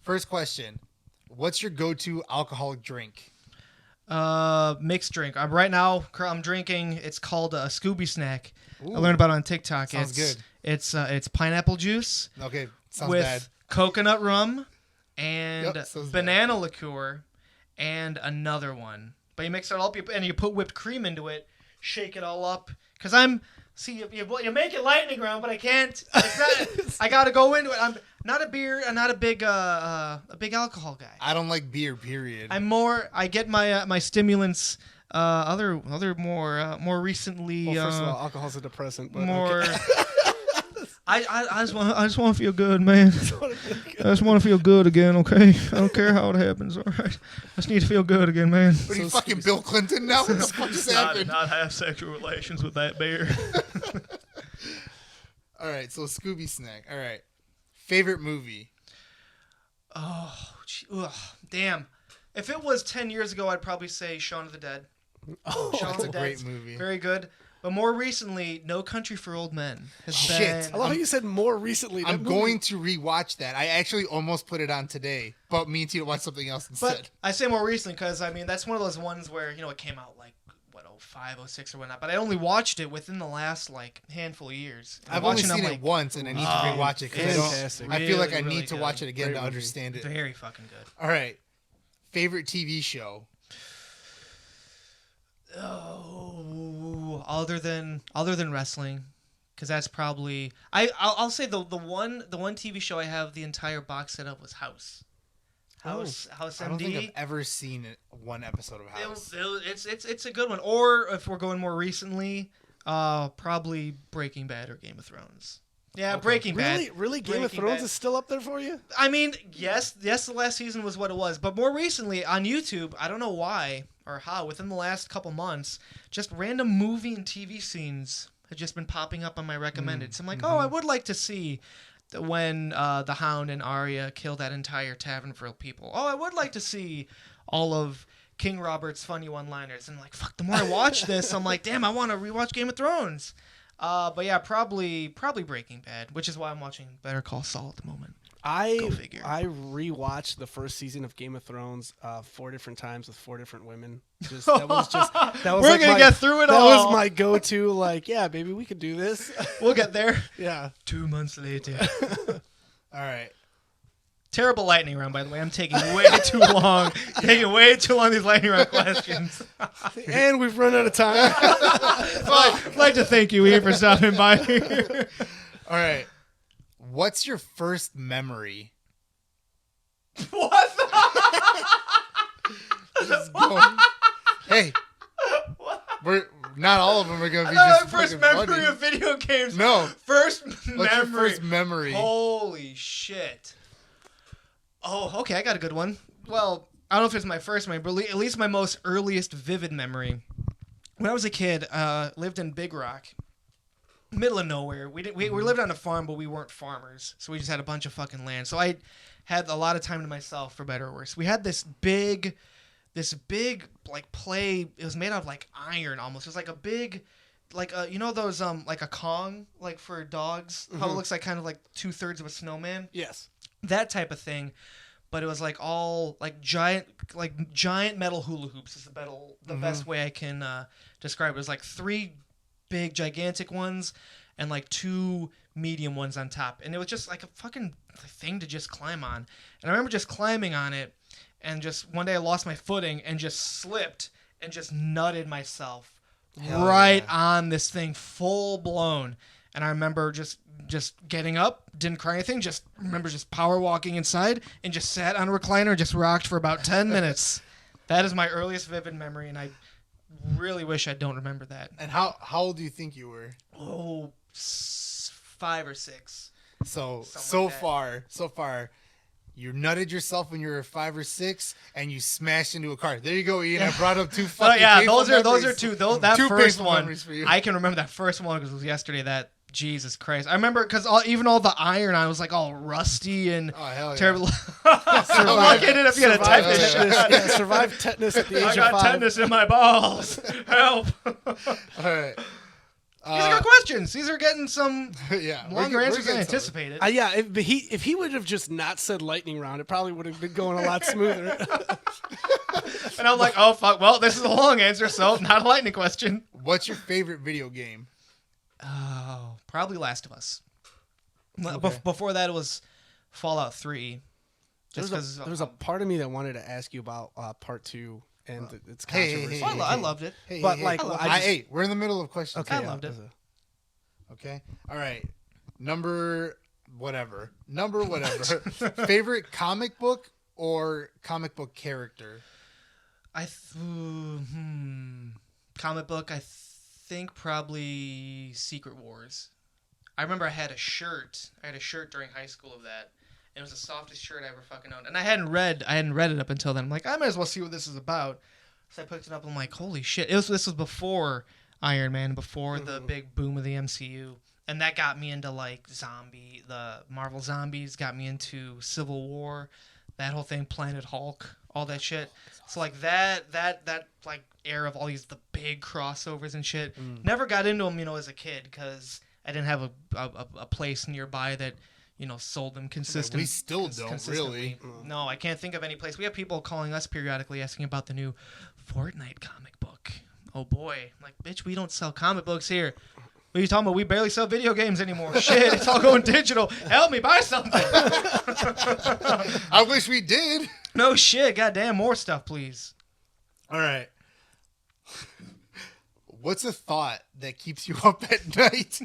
First question: what's your go-to alcoholic drink? Mixed drink. Right now I'm drinking. It's called a Scooby Snack. I learned about it on TikTok. Sounds good. It's pineapple juice Okay, sounds with bad. coconut rum and Yep, sounds banana liqueur and another one. But you mix it all up and you put whipped cream into it. Shake it all up. Cause you make it lightning round, but I can't. I gotta go into it. I'm not a big alcohol guy. I don't like beer. Period. I get my stimulants other more recently Well, first of all, alcohol's a depressant. But more okay. I just want to feel good, man. I just want to feel good again, okay? I don't care how it happens, all right? I just need to feel good again, man. What are you, fucking Bill Clinton now? What the fuck just happened? Not have sexual relations with that bear. All right, so Scooby Snack. All right. Favorite movie? Oh, damn. If it was 10 years ago, I'd probably say Shaun of the Dead. Oh, Shaun of That's the a Dead's great movie. Very good. But more recently, No Country for Old Men has Shit. been... I love how you said more recently. I'm going to rewatch that. I actually almost put it on today, but me and Tito watched something else instead. But I say more recently because, that's one of those ones where, it came out like, 05, 06 or whatnot. But I only watched it within the last, handful of years. And I've only watching seen I'm it once, and I need to rewatch it because fantastic. I feel like I Really, need to really watch it again Great to movie. understand it. Very fucking good. All right. Favorite TV show? Oh, other than wrestling, because that's probably I'll say the one TV show I have the entire box set of was House. House I don't think MD. I've ever seen one episode of House. It's a good one. Or if we're going more recently, probably Breaking Bad or Game of Thrones. Yeah, Breaking Bad. Really, Game of Breaking Thrones Bad. is still up there for you? I mean, yes, the last season was what it was, but more recently on YouTube, I don't know why or how, within the last couple months, just random movie and TV scenes have just been popping up on my recommended. So I'm like, oh, I would like to see when the Hound and Arya kill that entire tavern full of people. Oh, I would like to see all of King Robert's funny one-liners. And like, fuck, the more I watch this, I'm like, damn, I want to rewatch Game of Thrones. But yeah, probably Breaking Bad, which is why I'm watching Better Call Saul at the moment. Go figure. I rewatched the first season of Game of Thrones 4 different times with 4 different women. That was We're like gonna get through it that all. That was my go-to. Like, yeah, baby, we could do this. We'll get there. Yeah. 2 months later. All right. Terrible lightning round, by the way. I'm taking way too long. Taking way too long these lightning round questions. And we've run out of time. I'd like to thank you, Ian, for stopping by here. All right. What's your first memory? What? Hey, we're not all of them are gonna be My just first fucking memory funny. of video games. No. First What's memory. your first memory? Holy shit. Oh, okay, I got a good one. Well, I don't know if it's my first memory, but at least my most earliest vivid memory. When I was a kid, lived in Big Rock, middle of nowhere. We lived on a farm, but we weren't farmers, so we just had a bunch of fucking land. So I had a lot of time to myself, for better or worse. We had this big like play. It was made out of like iron almost. It was like a big, like you know those like a Kong like for dogs. How it looks like kind of like 2/3 of a snowman. Yes. That type of thing, but it was like all like giant metal hula hoops is the best way I can describe it. It was like 3 big gigantic ones and like 2 medium ones on top, and it was just like a fucking thing to just climb on. And I remember just climbing on it, and just one day I lost my footing and just slipped and just nutted myself on this thing full blown. And I remember just getting up, didn't cry anything, just remember just power walking inside and just sat on a recliner and just rocked for about 10 minutes. That is my earliest vivid memory, and I really wish I don't remember that. And how old do you think you were? Oh, 5 or 6. So like that. so far, you nutted yourself when you were 5 or 6, and you smashed into a car. There you go, Ian. I brought up 2 fucking. Oh yeah, painful those are memories. 2. That 2 first painful one, memories for you. I can remember that first one because it was yesterday. That Jesus Christ, I remember because even all the iron on it was like all rusty and Oh, hell yeah. terrible. I'm looking it up. You got a tetanus shot. Yeah, survived tetanus at the age I of got 5. tetanus in my balls. Help. All right. These are good questions. These are getting some Yeah. longer we're answers than getting somewhere. anticipated. Yeah, if he would have just not said lightning round, it probably would have been going a lot smoother. And I'm like, oh fuck. Well, this is a long answer, so not a lightning question. What's your favorite video game? Oh, probably Last of Us. Okay. Before that, it was Fallout 3. Just because There was a part of me that wanted to ask you about part 2 and its Hey, controversy. I loved it. Hey, But, hey, like, hey. I just- hey, we're in the middle of questions. Okay, I yeah, loved it. Okay. All right. Number whatever. Favorite comic book or comic book character? Comic book, I think probably Secret Wars. I remember I had a shirt during high school of that. It was the softest shirt I ever fucking owned. And I hadn't read it up until then. I'm like, I might as well see what this is about. So I picked it up and I'm like, holy shit. This was before Iron Man, before the big boom of the MCU. And that got me into like the Marvel Zombies, got me into Civil War, that whole thing, Planet Hulk, all that shit. So like that like era of all the big crossovers and shit. Never got into them, as a kid because I didn't have a place nearby that, sold them consistently. We still don't really. No, I can't think of any place. We have people calling us periodically asking about the new Fortnite comic book. Oh boy. I'm like, bitch, we don't sell comic books here. What are you talking about? We barely sell video games anymore. Shit, it's all going digital. Help me buy something. I wish we did. No shit. Goddamn, more stuff, please. All right. What's a thought that keeps you up at night?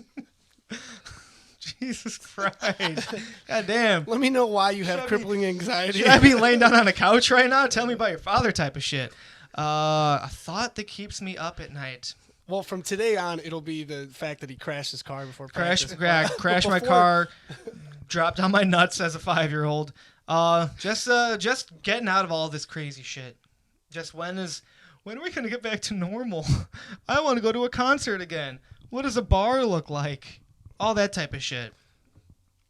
Jesus Christ. Goddamn. Let me know why you have Should I crippling anxiety. Should I be laying down on a couch right now? Tell me about your father type of shit. A thought that keeps me up at night. Well, from today on, it'll be the fact that he crashed his car before Crashed practice. my Before- car, dropped on my nuts as a 5-year-old. Just getting out of all this crazy shit. Just when are we gonna get back to normal? I want to go to a concert again. What does a bar look like? All that type of shit.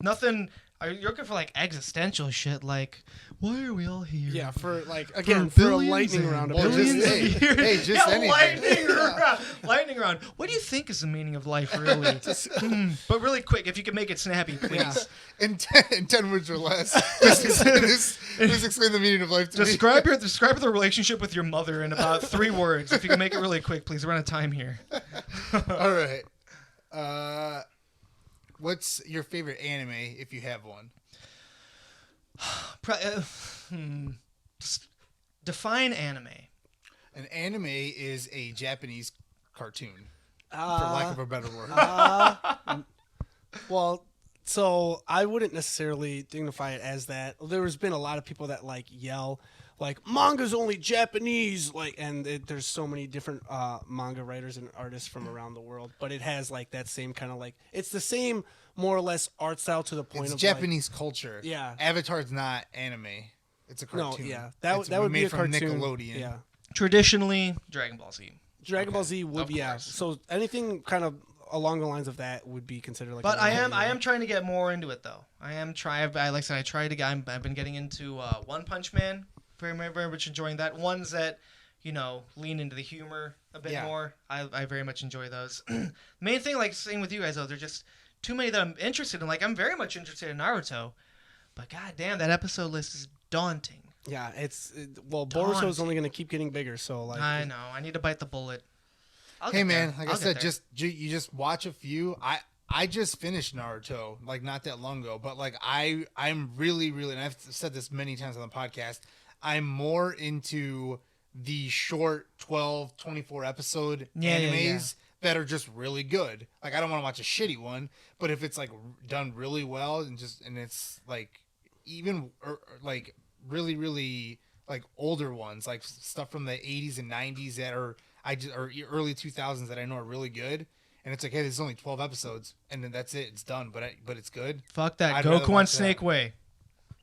Nothing. You're looking for like existential shit, like why are we all here? Yeah, for like again for a billions lightning and round. Well, billions just- of hey, years. hey, just anything. Lightning round. What do you think is the meaning of life, really? But really quick, if you can make it snappy, please. In 10 words or less. Just explain the meaning of life to me. Describe the relationship with your mother in about 3 words. If you can make it really quick, please. We're out of time here. All right. What's your favorite anime, if you have one? Define anime. An anime is a Japanese cartoon, for lack of a better word. Well, so I wouldn't necessarily dignify it as that. There's been a lot of people that like yell like manga's only Japanese, like, and there's so many different manga writers and artists from around the world, but it has like that same kind of like it's the same more or less art style to the point It's of Japanese culture. Yeah. Avatar's not anime. It's a cartoon. No, yeah, It's that would made be a from cartoon. Nickelodeon. Yeah, Traditionally, Dragon Ball Z. Dragon Ball Z would Of be yeah. course. So anything kind of along the lines of that would be considered like. But an anime. I am trying to get more into it though. Like I said, I tried to get. I've been getting into One Punch Man. Very much enjoying that. Ones that lean into the humor a bit more. I very much enjoy those. Main thing, like same with you guys though, there's just too many that I'm interested in. Like I'm very much interested in Naruto, but goddamn, that episode list is daunting. Yeah, Boruto's only going to keep getting bigger. So like, I know. I need to bite the bullet. Hey man, like I said, you just watch a few. I just finished Naruto like not that long ago, but like I'm really, and I've said this many times on the podcast, I'm more into the short 12, 24 episode animes that are just really good. Like I don't want to watch a shitty one, but if it's like done really well and it's like even like really, really like older ones, like stuff from the 80s and 90s that are or early 2000s that I know are really good. And it's like, hey, there's only 12 episodes, and then that's it. It's done, but it's good. Fuck that. I'd rather Goku on watch Snake that. Way.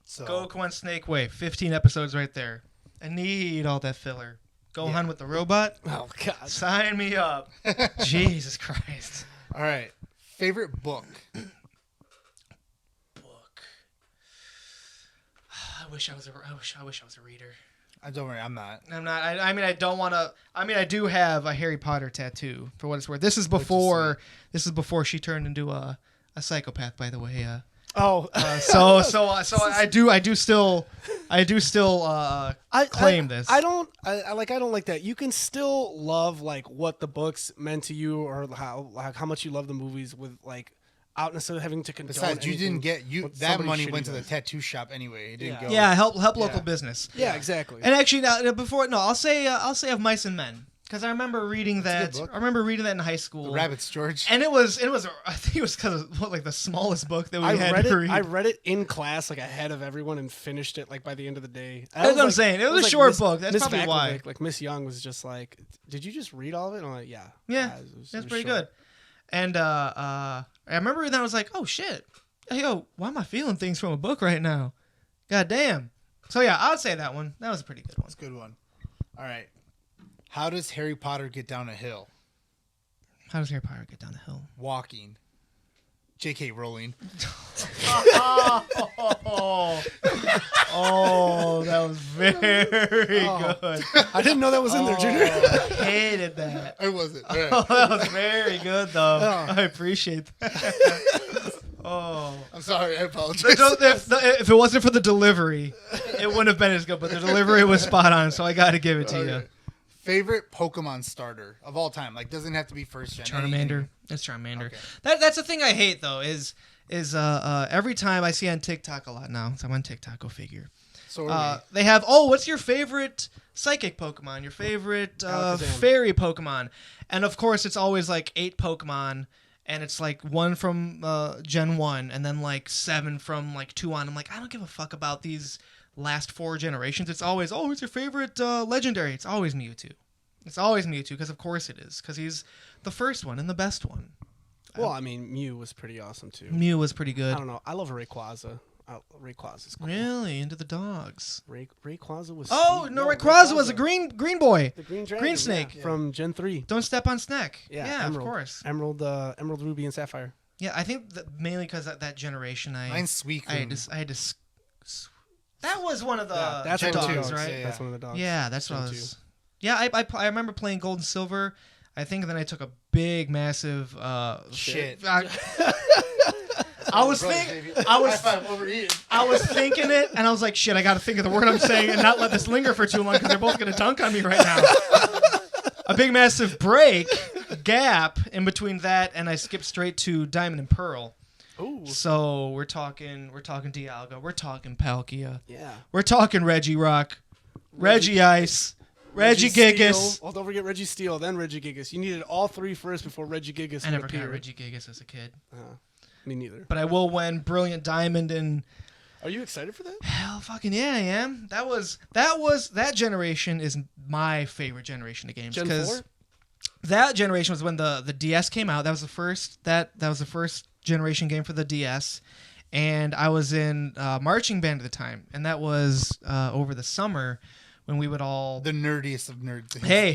So Goku on Snake Way. 15 episodes right there. I need all that filler. Gohan with the robot? oh god, Sign me up. Jesus Christ. all right, favorite book. Book. I wish I was a reader. Don't worry, I'm not. I'm not. I mean, I don't want to. I mean, I do have a Harry Potter tattoo for what it's worth. This is before. This is before she turned into a psychopath. By the way. So I do still claim this. I don't like that. You can still love like what the books meant to you, or how much you love the movies with like. Out necessarily having to condone. Besides, you didn't get what that somebody money shitty went to the does. tattoo shop anyway. It didn't go. Yeah, help local business. Yeah, exactly. And actually, now before I'll say of Mice and Men because I remember reading That's a that. good book. I remember reading that in high school. The Rabbits, George. And it was. I think it was because of like the smallest book that we I had read to it. read. I read it in class, like ahead of everyone, and finished it like by the end of the day. That's what I'm saying. It was a short book. That's Miss probably why. Like Miss Young was just like, "Did you just read all of it?" And I'm like, "Yeah, Yeah, it was that's pretty short. good. And I remember reading that. I was like, oh shit. Hey, yo, why am I feeling things from a book right now? God damn. So yeah, I would say that one. That was a pretty good one. That's a good one. All right. How does Harry Potter get down a hill? How does Harry Potter get down the hill? Walking. J.K. Rowling. Oh, that was very good. I didn't know that was in there, Junior. I hated that. I wasn't. All right. Oh, that was very good, though. I appreciate that. Oh. I'm sorry. I apologize. If it wasn't for the delivery, it wouldn't have been as good. But the delivery was spot on, so I got to give it to you. Okay. Favorite Pokemon starter of all time? Like, doesn't have to be first gen. Charmander. It's Charmander. Okay. That's the thing I hate though is every time I see on TikTok a lot now. So I'm on TikTok. Go figure. So are They have what's your favorite psychic Pokemon? Your favorite Alakazam. fairy Pokemon? And of course it's always like 8 Pokemon. And it's like 1 from Gen 1 and then like 7 from like 2 on. I'm like, I don't give a fuck about these last 4 generations. It's always, it's your favorite legendary. It's always Mewtwo. It's always Mewtwo, because of course it is, because he's the first one and the best one. Well, I mean, Mew was pretty awesome too. Mew was pretty I good. don't know. I love Rayquaza. Rayquaza's cool. Really into the dogs. Rayquaza was. Oh sweet. no, Rayquaza was a green boy. The green dragon, Green snake. yeah, from Gen 3. Don't step on Snack. Yeah, of course. Emerald, Ruby, and Sapphire. Yeah, I think mainly because that generation, Mine's Suicune. I had to. That was one of the that's Gen one of the dogs, dogs, right? Yeah. That's one of the dogs. Yeah, that's what I Gen was. Yeah, I remember playing Gold and Silver. I think then I took a big, massive. Shit. I was thinking it, and I was like, shit, I got to think of the word I'm saying and not let this linger for too long because they're both gonna dunk on me right now. A big, massive gap in between that, and I skipped straight to Diamond and Pearl. Ooh. So we're talking Dialga, we're talking Palkia, Yeah. we're talking Regirock, Regice, Regigigas. Steel. Oh, don't forget Registeel, then Regigigas. You needed all three first before Regigigas I never appeared. got Regigigas as a kid, Me neither. but I will when Brilliant Diamond and Are you excited for that? hell, fucking yeah, I am. That generation is my favorite generation of games Gen because 4? that generation was when the DS came out. That was the first generation game for the DS, and I was in marching band at the time, and that was over the summer when we would all The nerdiest of nerds. hey,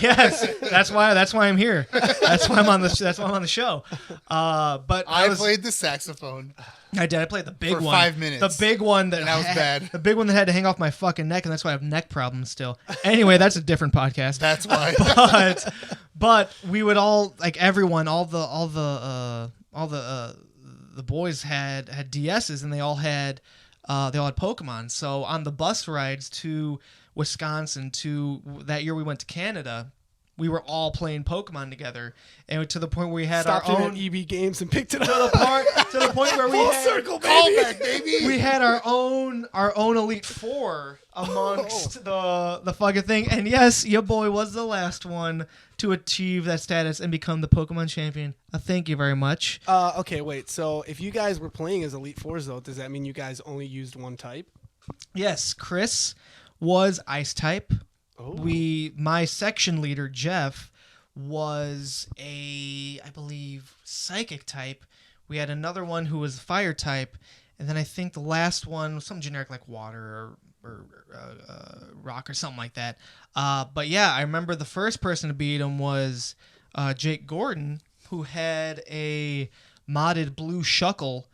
yes, that's why I'm here. That's why I'm on the show. But I played the saxophone. I did. I played the big For one. 5 minutes. The big one that was bad. The big one that had to hang off my fucking neck, and that's why I have neck problems still. Anyway, that's a different podcast. That's why. but we would all like everyone, all the boys had DSs, and they all had Pokemon. So on the bus rides to Wisconsin, to that year we went to Canada, we were all playing Pokemon together, and to the point where we had Stopped our in own at EB Games and picked it up. to the point where we Full had, circle, baby. Callback, baby. we had our own Elite Four amongst the fucking thing. And yes, your boy was the last one to achieve that status and become the Pokemon champion. Thank you very much. Okay, wait. So if you guys were playing as Elite Fours, though, does that mean you guys only used one type? Yes, Chris was Ice type. Oh. My section leader, Jeff, was I believe, Psychic type. We had another one who was Fire type, and then I think the last one was some generic like Water or Rock or something like that. But yeah, I remember the first person to beat him was Jake Gordon, who had a modded blue Shuckle,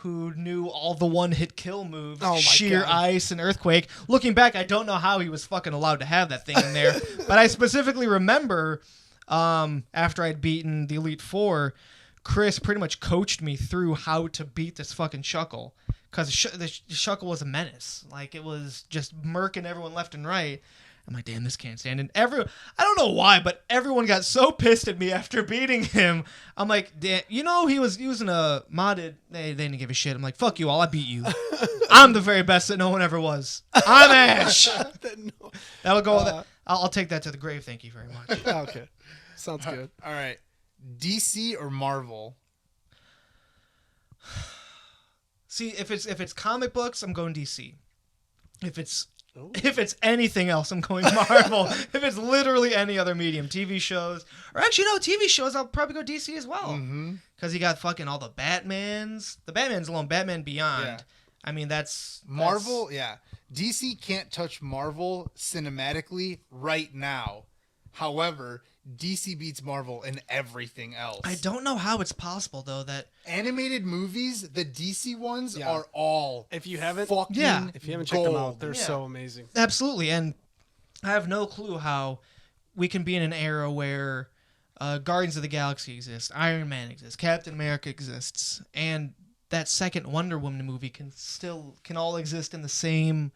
who knew all the one-hit kill moves, Oh my Sheer God. Ice and Earthquake. Looking back, I don't know how he was fucking allowed to have that thing in there, but I specifically remember after I'd beaten the Elite Four, Chris pretty much coached me through how to beat this fucking Shuckle, because the Shuckle was a menace. Like, it was just murking everyone left and right. I'm like, damn, this can't stand it. I don't know why, but everyone got so pissed at me after beating him. I'm like, damn, he was using a modded. They didn't give a shit. I'm like, fuck you all, I beat you. I'm the very best that no one ever was. I'm Ash. That'll go. I'll take that to the grave. Thank you very much. Okay. Sounds good. All right. DC or Marvel? See, if it's comic books, I'm going DC. If it's anything else, I'm going Marvel. If it's literally any other medium, TV shows, or actually no, TV shows, I'll probably go DC as well. Because you got fucking all the Batmans. The Batman's alone, Batman Beyond. Yeah. I mean, that's Marvel, yeah. DC can't touch Marvel cinematically right now. However, DC beats Marvel in everything else. I don't know how it's possible though that Animated movies, the DC ones Yeah. are all If you haven't, fucking if you haven't checked them out, gold. they're Yeah. so amazing. absolutely, and I have no clue how we can be in an era where Guardians of the Galaxy exists, Iron Man exists, Captain America exists, and that second Wonder Woman movie can all exist in the same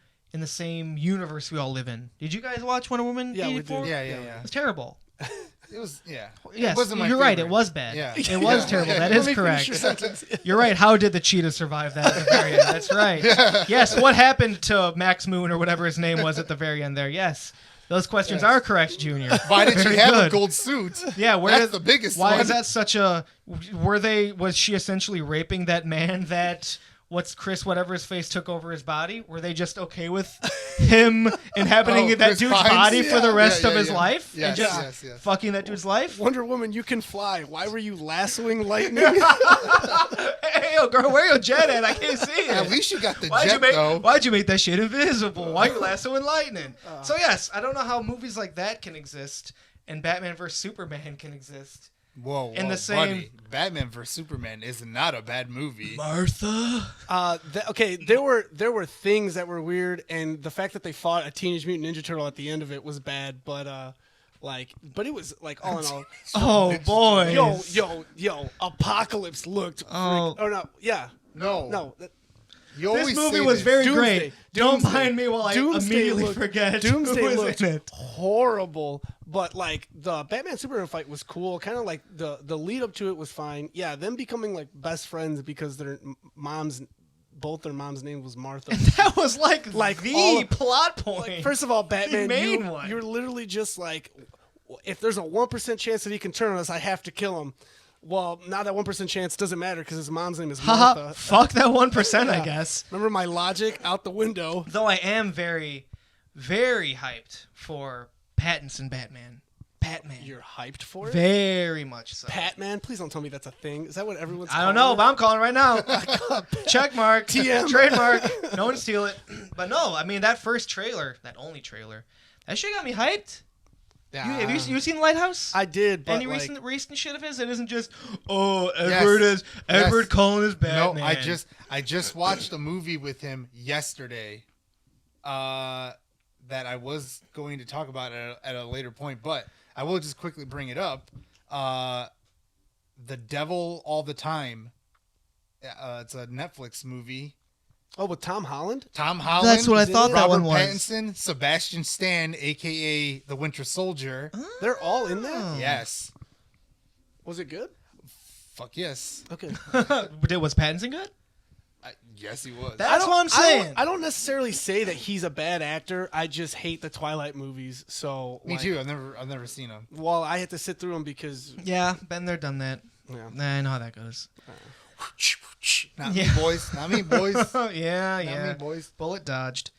universe we all live in. Did you guys watch Wonder Woman? Yeah, we 84? did. Yeah. It was terrible. It was, yeah. Yes, It wasn't my you're right. favorite. It was bad. Yeah. It was terrible. That Let is me finish correct. your sentence. You're right. How did the cheetah survive that at the very end? That's right. Yes. What happened to Max Moon or whatever his name was at the very end there? Yes. Those questions are correct, Junior. Why did Very she have good. a gold suit? Yeah, That's the biggest Why one. is that such a? Was she essentially raping that man that whatever his face took over his body? Were they just okay with him inhabiting that Chris dude's Pines? for the Yeah, rest yeah, of his yeah. life? Yes, and just yes. fucking that dude's life? Wonder Woman, you can fly. Why were you lassoing lightning? Hey, yo, girl, where your jet at? I can't see it. At least you got the Why'd jet, though. you make that shit invisible? Why you lassoing lightning? So yes, I don't know how movies like that can exist and Batman vs Superman can exist. Whoa, in the same- buddy. Batman vs Superman is not a bad movie. Martha. Okay, there were things that were weird, and the fact that they fought a Teenage Mutant Ninja Turtle at the end of it was bad. But but it was like all in all. Oh boy. Yo! Apocalypse looked. Oh. Oh no! Yeah. No. No. You This always movie say was this. very Doomsday. great. Don't Doomsday. mind me while I Doomsday immediately looked- forget Doomsday who was looked in it. horrible, but like the Batman Superman fight was cool. Kind of like the lead up to it was fine. Yeah, them becoming like best friends because both their mom's name was Martha. That was like Like, the all of- plot point. Like, first of all, Batman, main one. you're literally just like, if there's a 1% chance that he can turn on us, I have to kill him. Well, now that 1% chance doesn't matter because his mom's name is Haha, Martha. fuck that 1%, I guess. Remember my logic out the window. Though I am very, very hyped for Pattinson Batman. You're hyped for it? Very much so. Patman? Please don't tell me that's a thing. Is that what everyone's I don't calling know, it? but I'm calling right now. Check mark. TM. Trademark. No one steal it. But no, I mean, that first trailer, that only trailer, that shit got me hyped. Have you seen Lighthouse? I did, but Any like, recent shit of his? It isn't just Edward Cullen is Batman. No, I just watched a movie with him yesterday that I was going to talk about at a later point, but I will just quickly bring it up. The Devil All the Time. It's a Netflix movie. oh, with Tom Holland? Tom Holland. That's what I thought that Robert one was. Pattinson, Sebastian Stan, a.k.a. the Winter Soldier. They're all in there? Oh. Yes. Was it good? Fuck yes. Okay. Was Pattinson good? Yes, he was. That's what I'm saying. I don't necessarily say that he's a bad actor. I just hate the Twilight movies. So Me like, too. I've never seen him. Well, I had to sit through them because Yeah, been there, done that. yeah. Nah, I know how that goes. Not Yeah. me, boys. Not me, boys. Yeah, Not me, boys. Bullet dodged.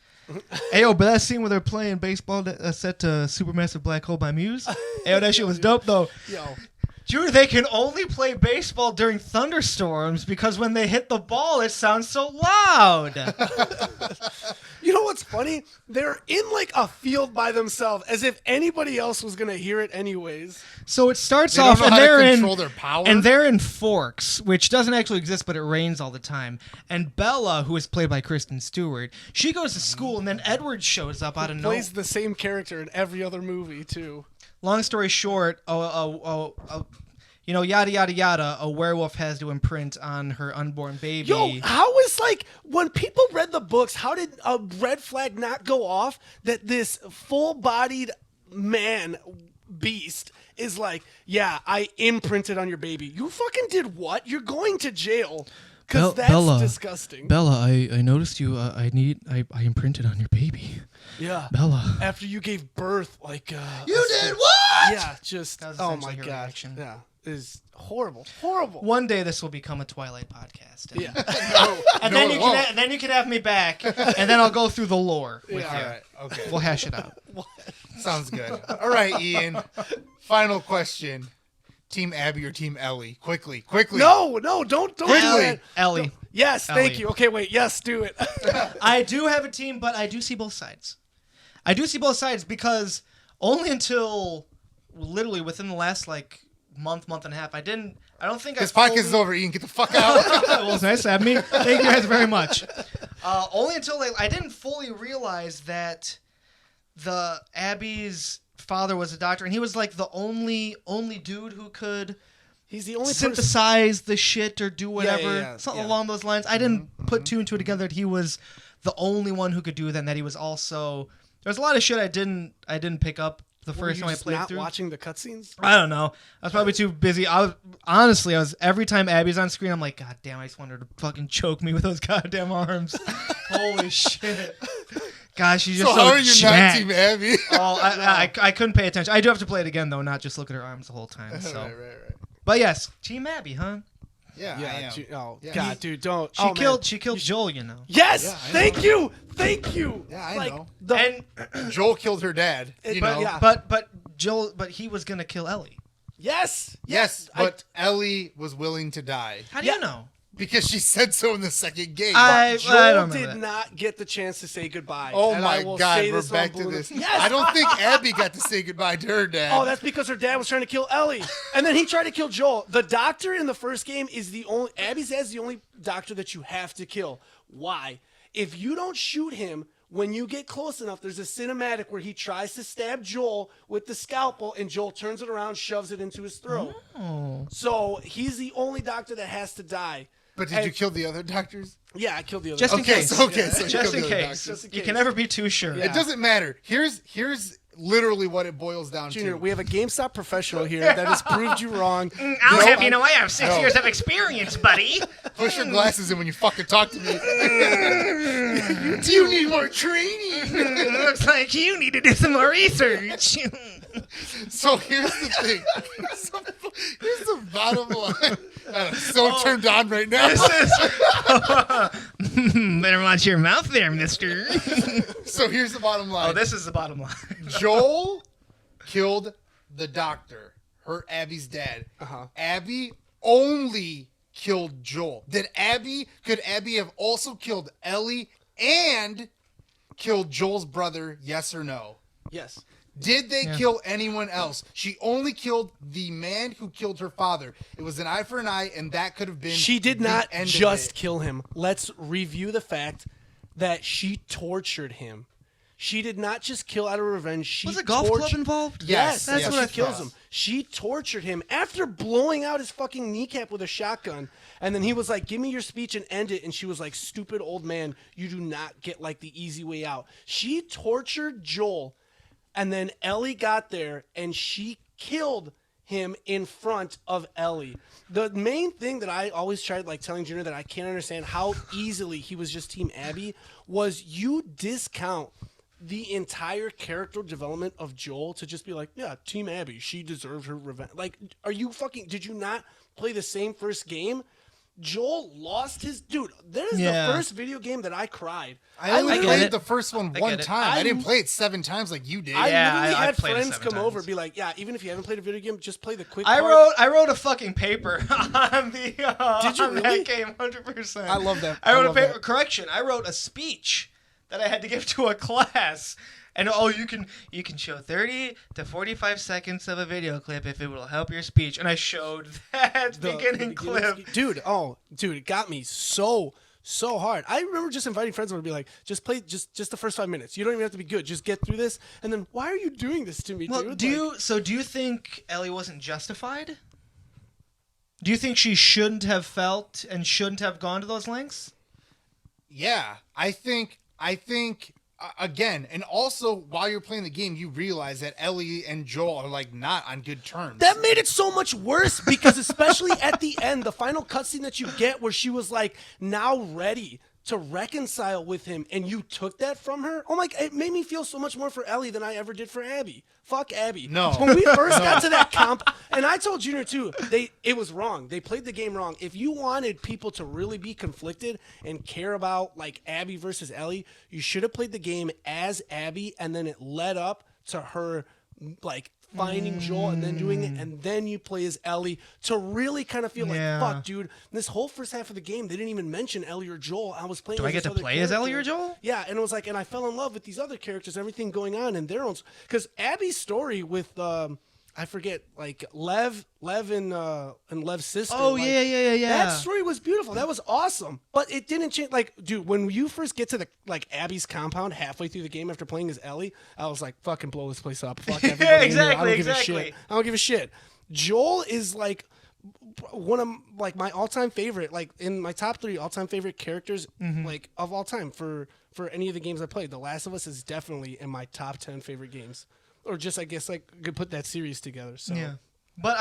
Hey, yo, but that scene where they're playing baseball set to Supermassive Black Hole by Muse? Hey, yo, that shit was dope, though. Yo, Dude, they can only play baseball during thunderstorms because when they hit the ball, it sounds so loud. you know what's funny? They're in like a field by themselves, as if anybody else was gonna hear it anyways. So it starts They don't off, know and how to they're control in their power. and they're in Forks, which doesn't actually exist, but it rains all the time. And Bella, who is played by Kristen Stewart, she goes to school, and then Edward shows up out of nowhere. Plays the same character in every other movie too. Long story short, yada yada yada, a werewolf has to imprint on her unborn baby. Yo, how is like when people read the books, how did a red flag not go off that this full-bodied man beast is like, yeah, I imprinted on your baby. You fucking did what? You're going to jail. Because that's Bella. disgusting. Bella, I noticed you. I imprinted on your baby. Yeah. Bella. After you gave birth, like You did what? Yeah, just That was oh essentially my her god. reaction. Yeah. Is horrible. Horrible. One day this will become a Twilight podcast. And, Yeah. and No, then it you won't. can then you can have me back, and then I'll go through the lore with Yeah. you. All right. Okay. We'll hash it out. Sounds good. All right, Ian. Final question. Team Abby or Team Ellie? Quickly. No, don't do Quickly. that. Ellie. Yes, thank Ellie. you. Okay, wait. Yes, do it. I do have a team, but I do see both sides. I do see both sides because only until literally within the last month and a half, I don't think This I podcast is over, Ian. Get the fuck out. Well, it's nice to have me. Thank you guys very much. Only until I didn't fully realize that the Abby's father was a doctor, and he was like the only dude who could He's the only person. synthesize the shit or do whatever, yeah, something yeah. along those lines. I didn't put two and two together that he was the only one who could do that, and that he was also. There's a lot of shit I didn't pick up the Were first you time I just played not through. watching the cutscenes? I don't know. I was probably too busy. I was every time Abby's on screen, I'm like, God damn, I just wanted her to fucking choke me with those goddamn arms. Holy shit. Gosh, she's just So so how are you jacked. not Team Abby? Oh, I couldn't pay attention. I do have to play it again though, not just look at her arms the whole time. So, right. but yes, Team Abby, huh? Yeah, I Yeah. am. Oh Yeah. God, dude, don't. She killed Joel, you know. Yes. Yeah, I Thank you. Thank you. Yeah, I like, know. And Joel killed her dad. You but know. yeah. but Joel, but he was gonna kill Ellie. Yes. Yes, but Ellie was willing to die How do Yeah. you know? because she said so in the second game. I Joel don't remember did that. not get the chance to say goodbye. Oh and my I will God, say we're this on back to Blue- this. Yes. I don't think Abby got to say goodbye to her dad. Oh, that's because her dad was trying to kill Ellie, and then he tried to kill Joel. The doctor in the first game is the only Abby's dad's the only doctor that you have to kill. Why? If you don't shoot him when you get close enough, there's a cinematic where he tries to stab Joel with the scalpel, and Joel turns it around, shoves it into his throat. Oh. So he's the only doctor that has to die. But did you kill the other doctors? Yeah, I killed the other. Just in doctor. case. So you Just killed in the other case. doctors. in You case. can never be too sure. Yeah. It doesn't matter. Here's literally what it boils down Junior, to. we have a GameStop professional here that has proved you wrong. I'll No, have you know I have 6 no. years of experience, buddy. Push your glasses in when you fucking talk to me. Do you need more training? Looks like you need to do some more research. So here's the thing. Here's the bottom line. I'm so turned on right now. Better watch your mouth there, mister. So here's the bottom line. Oh, this is the bottom line. Joel killed the doctor, hurt Abby's dad. Uh-huh. Abby only killed Joel. Could Abby have also killed Ellie and killed Joel's brother? Yes or no? Yes. Did they kill anyone else? She only killed the man who killed her father. It was an eye for an eye, and that could have been. She did the not end of just it. kill him. Let's review the fact that she tortured him. She did not just kill out of revenge. She Was a golf club involved? Yes, Yes, that's yes, what she kills does. him. She tortured him after blowing out his fucking kneecap with a shotgun. And then he was like, "Give me your speech and end it." And she was like, "Stupid old man, you do not get like the easy way out." She tortured Joel, and then Ellie got there and she killed him in front of Ellie. The main thing that I always tried like telling Junior that I can't understand how easily he was just Team Abby was you discount the entire character development of Joel to just be like, yeah, Team Abby, she deserved her revenge. Like, are you fucking, did you not play the same first game? Joel lost his, dude, that is Yeah. the first video game that I cried. I only get played it. the first one I one get it. time. I didn't play it 7 times like you did. I Yeah, literally I had played it friends 7 come over times. be like, yeah, even if you haven't played a video game, just play the quick I part. wrote a fucking paper on the Did you on really? that game, 100%. I love that. I wrote a love paper. that. Correction. I wrote a speech that I had to give to a class. And you can show 30 to 45 seconds of a video clip if it will help your speech. And I showed that beginning clip. Dude, it got me so hard. I remember just inviting friends over to be like, just play just the first 5 minutes. You don't even have to be good. Just get through this. And then why are you doing this to me, Well, dude? do you think Ellie wasn't justified? Do you think she shouldn't have felt and shouldn't have gone to those lengths? Yeah, I think again, and also while you're playing the game, you realize that Ellie and Joel are like not on good terms. That made it so much worse because especially at the end, the final cutscene that you get where she was like now ready to reconcile with him and you took that from her. Oh my God, it made me feel so much more for Ellie than I ever did for Abby. Fuck Abby. No. When we first got to that comp, and I told Junior too, it was wrong. They played the game wrong. If you wanted people to really be conflicted and care about like Abby versus Ellie, you should have played the game as Abby and then it led up to her like finding Joel and then doing it, and then you play as Ellie to really kind of feel like, Yeah. fuck, dude. This whole first half of the game, they didn't even mention Ellie or Joel. I was playing. Do I as get this to other play as Ellie or character. Joel? Yeah, and it was like, and I fell in love with these other characters, everything going on in their own. Because Abby's story with I forget, like Lev and Lev's sister. Oh, like, yeah. That story was beautiful. That was awesome. But it didn't change. Like, dude, when you first get to the like Abby's compound halfway through the game after playing as Ellie, I was like, fucking blow this place up. Fuck everybody. in here. I don't give a exactly. shit. I don't give a shit. Joel is like one of like my all-time favorite, like in my top 3 all-time favorite characters, like of all time for any of the games I played. The Last of Us is definitely in my top 10 favorite games. Or just, I guess, like could put that series together. So Yeah, but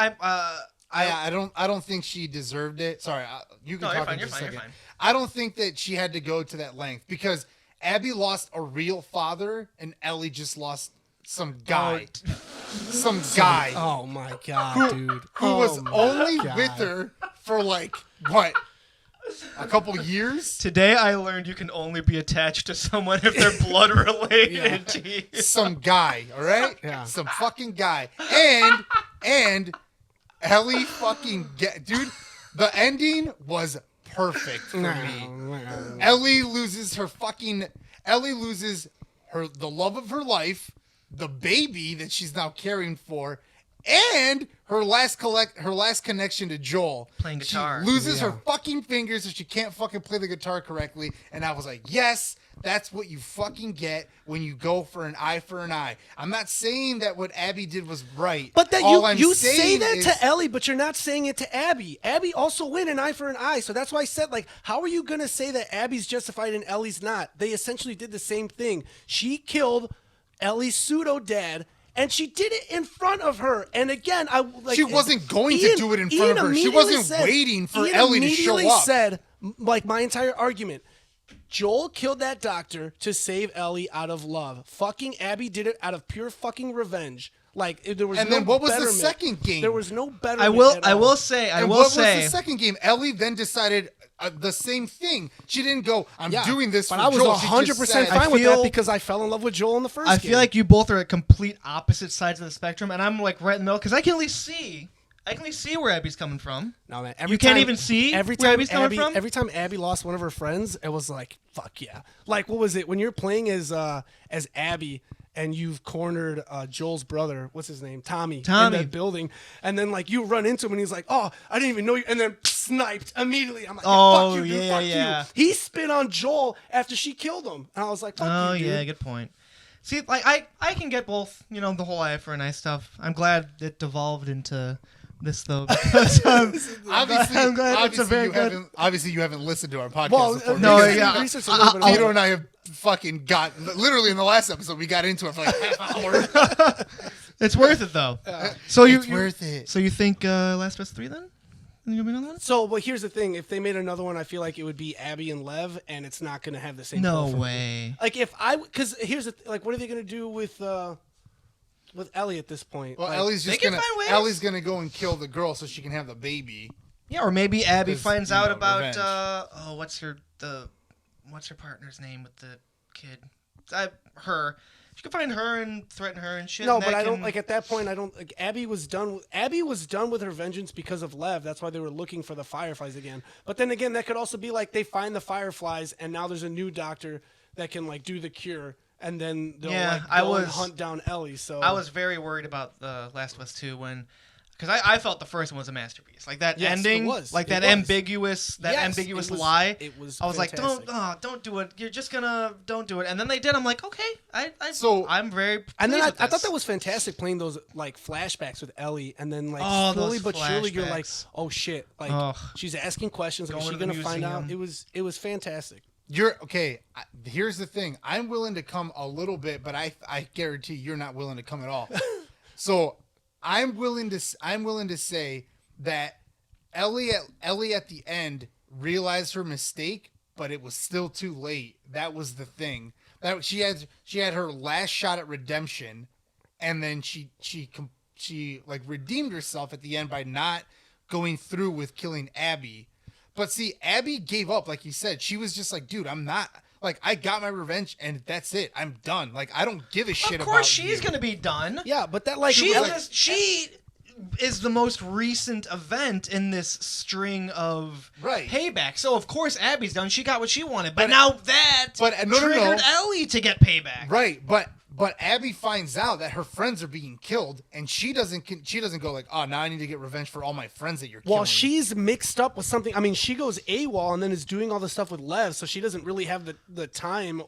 I don't think she deserved it. Sorry, you can No, talk you're in fine, just a you're second. fine. I don't think that she had to go to that length because Abby lost a real father and Ellie just lost some guy. Some guy Oh my god, dude. who was Oh my only God. with her for like what? A couple years? Today I learned you can only be attached to someone if they're blood related. Jeez. Some guy, all right? Yeah. Some fucking guy. And Ellie fucking dude, the ending was perfect for me. Ellie loses the love of her life, the baby that she's now caring for, and her last connection to Joel. Playing guitar. She loses her fucking fingers so she can't fucking play the guitar correctly. And I was like, yes, that's what you fucking get when you go for an eye for an eye. I'm not saying that what Abby did was right. But that All I'm you say saying that is, to Ellie, but you're not saying it to Abby. Abby also win an eye for an eye. So that's why I said, like, how are you going to say that Abby's justified and Ellie's not? They essentially did the same thing. She killed Ellie's pseudo-dad, and she did it in front of her. And again, she wasn't going to do it in front of her. She wasn't waiting for Ellie to show up. Said, like, my entire argument, Joel killed that doctor to save Ellie out of love. Fucking Abby did it out of pure fucking revenge. Like, there was and no then what was betterment. the second game? There was no betterment. I will say. What was the second game? Ellie then decided the same thing. She didn't go, I'm doing this for but I was Joel. 100% fine with that because I fell in love with Joel in the first game. I feel like you both are at complete opposite sides of the spectrum, and I'm like right in the middle because I can at least see where Abby's coming from. No, man. You can't even see every where time Abby's coming from? Every time Abby lost one of her friends, it was like, fuck yeah. Like, what was it? When you're playing as Abby and you've cornered Joel's brother, what's his name? Tommy. In that building. And then, like, you run into him and he's like, oh, I didn't even know you. And then sniped immediately. I'm like, fuck you, dude. Fuck you. He spit on Joel after she killed him. And I was like, fuck you, dude. Yeah, good point. See, like, I can get both, the whole eye for an eye stuff. I'm glad it devolved into this, though, because I'm glad it's a very good... Obviously, you haven't listened to our podcast well, before. No, yeah. Tito and I have fucking got... Literally, in the last episode, we got into it for like half an hour. It's worth it, though. It's worth it. So you think Last of Us 3, then? Think another one? So, but here's the thing. If they made another one, I feel like it would be Abby and Lev, and it's not going to have the same No profile. way. Like, because here's the like, what are they going to do with Ellie at this point? Well, like, Ellie's gonna go and kill the girl so she can have the baby. Yeah, or maybe Abby finds out about revenge. What's her partner's name with the kid? Her. She could find her and threaten her and shit. No, and but I don't like at that point. I don't like Abby was done. Abby was done with her vengeance because of Lev. That's why they were looking for the Fireflies again. But then again, that could also be like they find the Fireflies and now there's a new doctor that can like do the cure. And then they'll and hunt down Ellie. So I was very worried about The Last of Us 2 because I felt the first one was a masterpiece. Like that ending, ambiguous lie. It was. I was fantastic. like, don't do it. You're just gonna don't do it. And then they did. I'm like, okay. I'm very. Pleased And then with I thought this. that was fantastic playing those like flashbacks with Ellie, and then like slowly those but surely you're like, flashbacks. oh shit, like she's asking questions. Like, is she gonna find out? It was fantastic. You're okay. Here's the thing. I'm willing to come a little bit, but I guarantee you're not willing to come at all. So I'm willing to say that Ellie at the end realized her mistake, but it was still too late. That was the thing. That she had her last shot at redemption, and then she like redeemed herself at the end by not going through with killing Abby. But see, Abby gave up, like you said. She was just like, dude, I'm not... Like, I got my revenge, and that's it. I'm done. Like, I don't give a shit about Of course she's going to be done. Yeah, but that, like... She is the most recent event in this string of payback. So, of course, Abby's done. She got what she wanted. But now that triggered Ellie to get payback. Right, but Abby finds out that her friends are being killed, and she doesn't go like, oh, now I need to get revenge for all my friends that you're killing. Well, she's mixed up with something. I mean, she goes AWOL and then is doing all this stuff with Lev, so she doesn't really have the time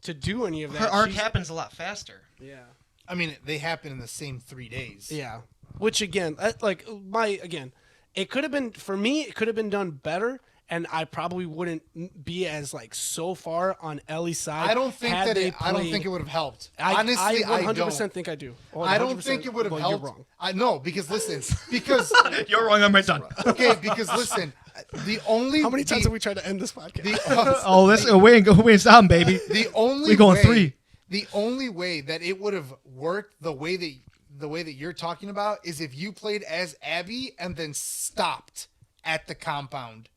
to do any of that. Her arc happens a lot faster. Yeah. I mean, they happen in the same 3 days. Yeah. Which, again, it could have been, for me, it could have been done better. And I probably wouldn't be as like so far on Ellie's side. I don't think it would have helped. Honestly, I 100% think I do. I don't think it would have helped. You're wrong. I know because you're wrong. I'm right done. Okay, because listen, how many times have we tried to end this podcast? We ain't stopping, baby. We going 3. The only way that it would have worked the way that you're talking about is if you played as Abby and then stopped at the compound.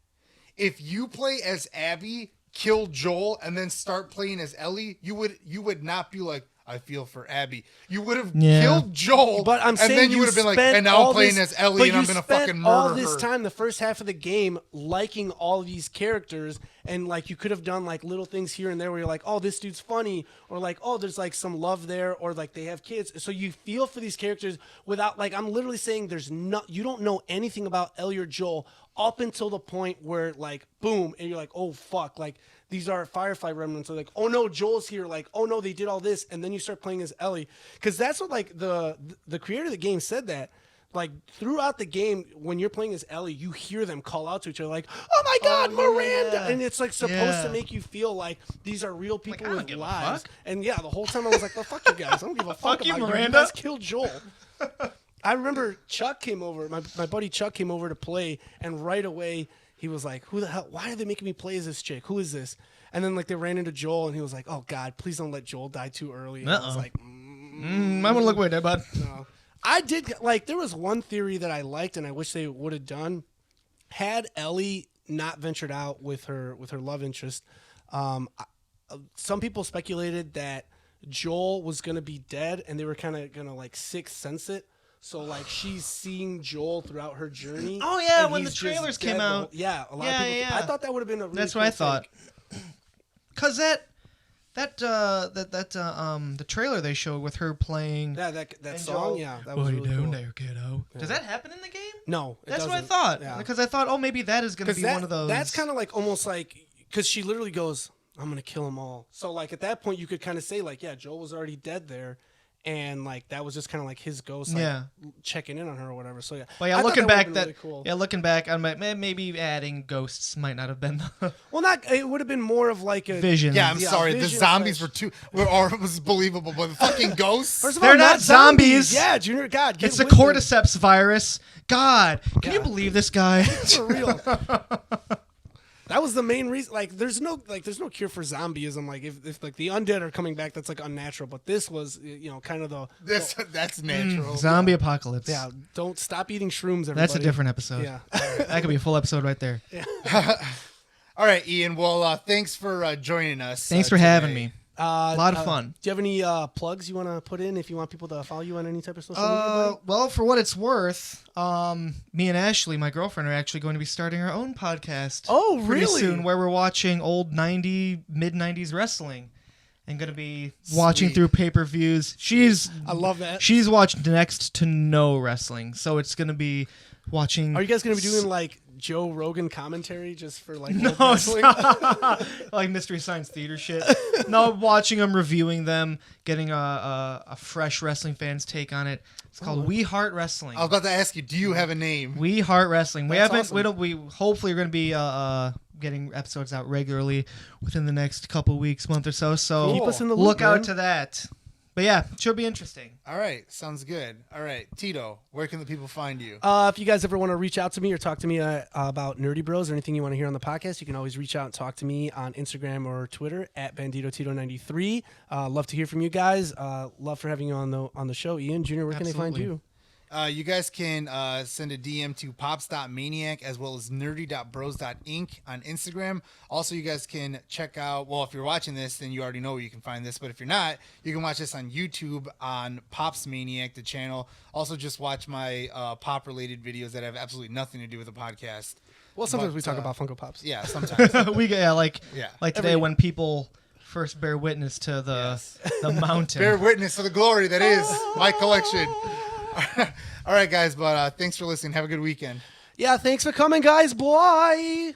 If you play as Abby, kill Joel, and then start playing as Ellie, you would not be like, I feel for Abby. You would have killed Joel, but I'm and saying then you would have been like, and now I'm playing as Ellie, and I'm going to fucking murder all this her. time, the first half of the game, liking all these characters, and like you could have done like little things here and there where you're like, oh, this dude's funny, or like, oh, there's like some love there, or like they have kids. So you feel for these characters without like, I'm literally saying you don't know anything about Ellie or Joel up until the point where like, boom, and you're like, oh, fuck, like, these are Firefly remnants. Or like, oh no, Joel's here. Like, oh no, they did all this, and then you start playing as Ellie, because that's what like the creator of the game said that like throughout the game when you're playing as Ellie, you hear them call out to each other like, oh my God, Miranda, and it's like supposed to make you feel like these are real people with lives. And yeah, the whole time I was like, well, fuck you guys, I don't give a fuck you, about Miranda. You guys killed Joel. I remember Chuck came over. My buddy Chuck came over to play, and right away he was like, who the hell? Why are they making me play as this chick? Who is this? And then like they ran into Joel, and he was like, oh God, please don't let Joel die too early. And I was like, I'm gonna look away there, bud. no. I did like there was one theory that I liked, and I wish they would have done. Had Ellie not ventured out with her love interest, some people speculated that Joel was gonna be dead, and they were kind of gonna like sixth sense it. So like she's seeing Joel throughout her journey. Oh yeah, and when the he's just trailers dead came the out. whole- yeah, a lot of people. Yeah. I thought that would have been a really That's cool what I thought. thing. Cause the trailer they showed with her playing. Yeah, that and song, Joel, yeah, that what was are you really doing cool. there, kiddo? Does that happen in the game? No, it That's what I doesn't. thought. Yeah. Because I thought, oh, maybe that is going to be one of those. That's kind of like almost like because she literally goes, "I'm gonna kill them all." So like at that point, you could kind of say like, yeah, Joel was already dead there, and like that was just kind of like his ghost, like, checking in on her or whatever. So yeah, But yeah, I thought looking that back, would've been really cool. looking back, I'm like, maybe adding ghosts might not have been the Well, not it would have been more of like a vision. Yeah, I'm sorry. The Vision zombies slash- was believable, but the fucking ghosts. First of They're all, not zombies. Yeah, Junior, God, get It's the with it. cordyceps virus. God, can you Yeah. believe this guy? For real. That was the main reason. Like, there's no cure for zombieism. Like, if like the undead are coming back, that's like unnatural. But this was, kind of the That's natural. Zombie apocalypse. yeah. Don't stop eating shrooms. Everybody. That's a different episode. Yeah. That could be a full episode right there. All right, Ian. Well, thanks for joining us. Thanks for today. having me. A lot of fun. Do you have any plugs you want to put in if you want people to follow you on any type of social media? Buddy? Well, for what it's worth, me and Ashley, my girlfriend, are actually going to be starting our own podcast. Oh, pretty really? soon, where we're watching old mid-90s wrestling, and going to be watching through pay-per-views. I love that. She's watched next to no wrestling, so it's going to be watching. Are you guys going to be doing like Joe Rogan commentary just for like No, old wrestling? like Mystery Science Theater shit. No, watching them, reviewing them, getting a fresh wrestling fan's take on it. It's called We Heart Wrestling. I was about to ask you, do you have a name? We Heart Wrestling. We That's haven't. awesome. We hopefully are going to be getting episodes out regularly within the next couple weeks, month or so. So Keep us in the loop, look out man. to that. But yeah, it should be interesting. All right, sounds good. All right, Tito, where can the people find you? If you guys ever want to reach out to me or talk to me about Nerdy Bros or anything you want to hear on the podcast, you can always reach out and talk to me on Instagram or Twitter at BanditoTito93. Love to hear from you guys. Love for having you on the show. Ian, Junior, where can they find Absolutely. you? You guys can send a DM to pops.maniac as well as nerdy.bros.inc on Instagram. Also, you guys can check out, well, if you're watching this, then you already know where you can find this. But if you're not, you can watch this on YouTube on Pops Maniac, the channel. Also, just watch my pop-related videos that have absolutely nothing to do with the podcast. Well, sometimes But, we talk about Funko Pops. Yeah, sometimes. like Yeah. today when people first bear witness to the mountain. Bear witness to the glory that is my collection. All right, guys, but thanks for listening. Have a good weekend. Yeah, thanks for coming, guys. Bye.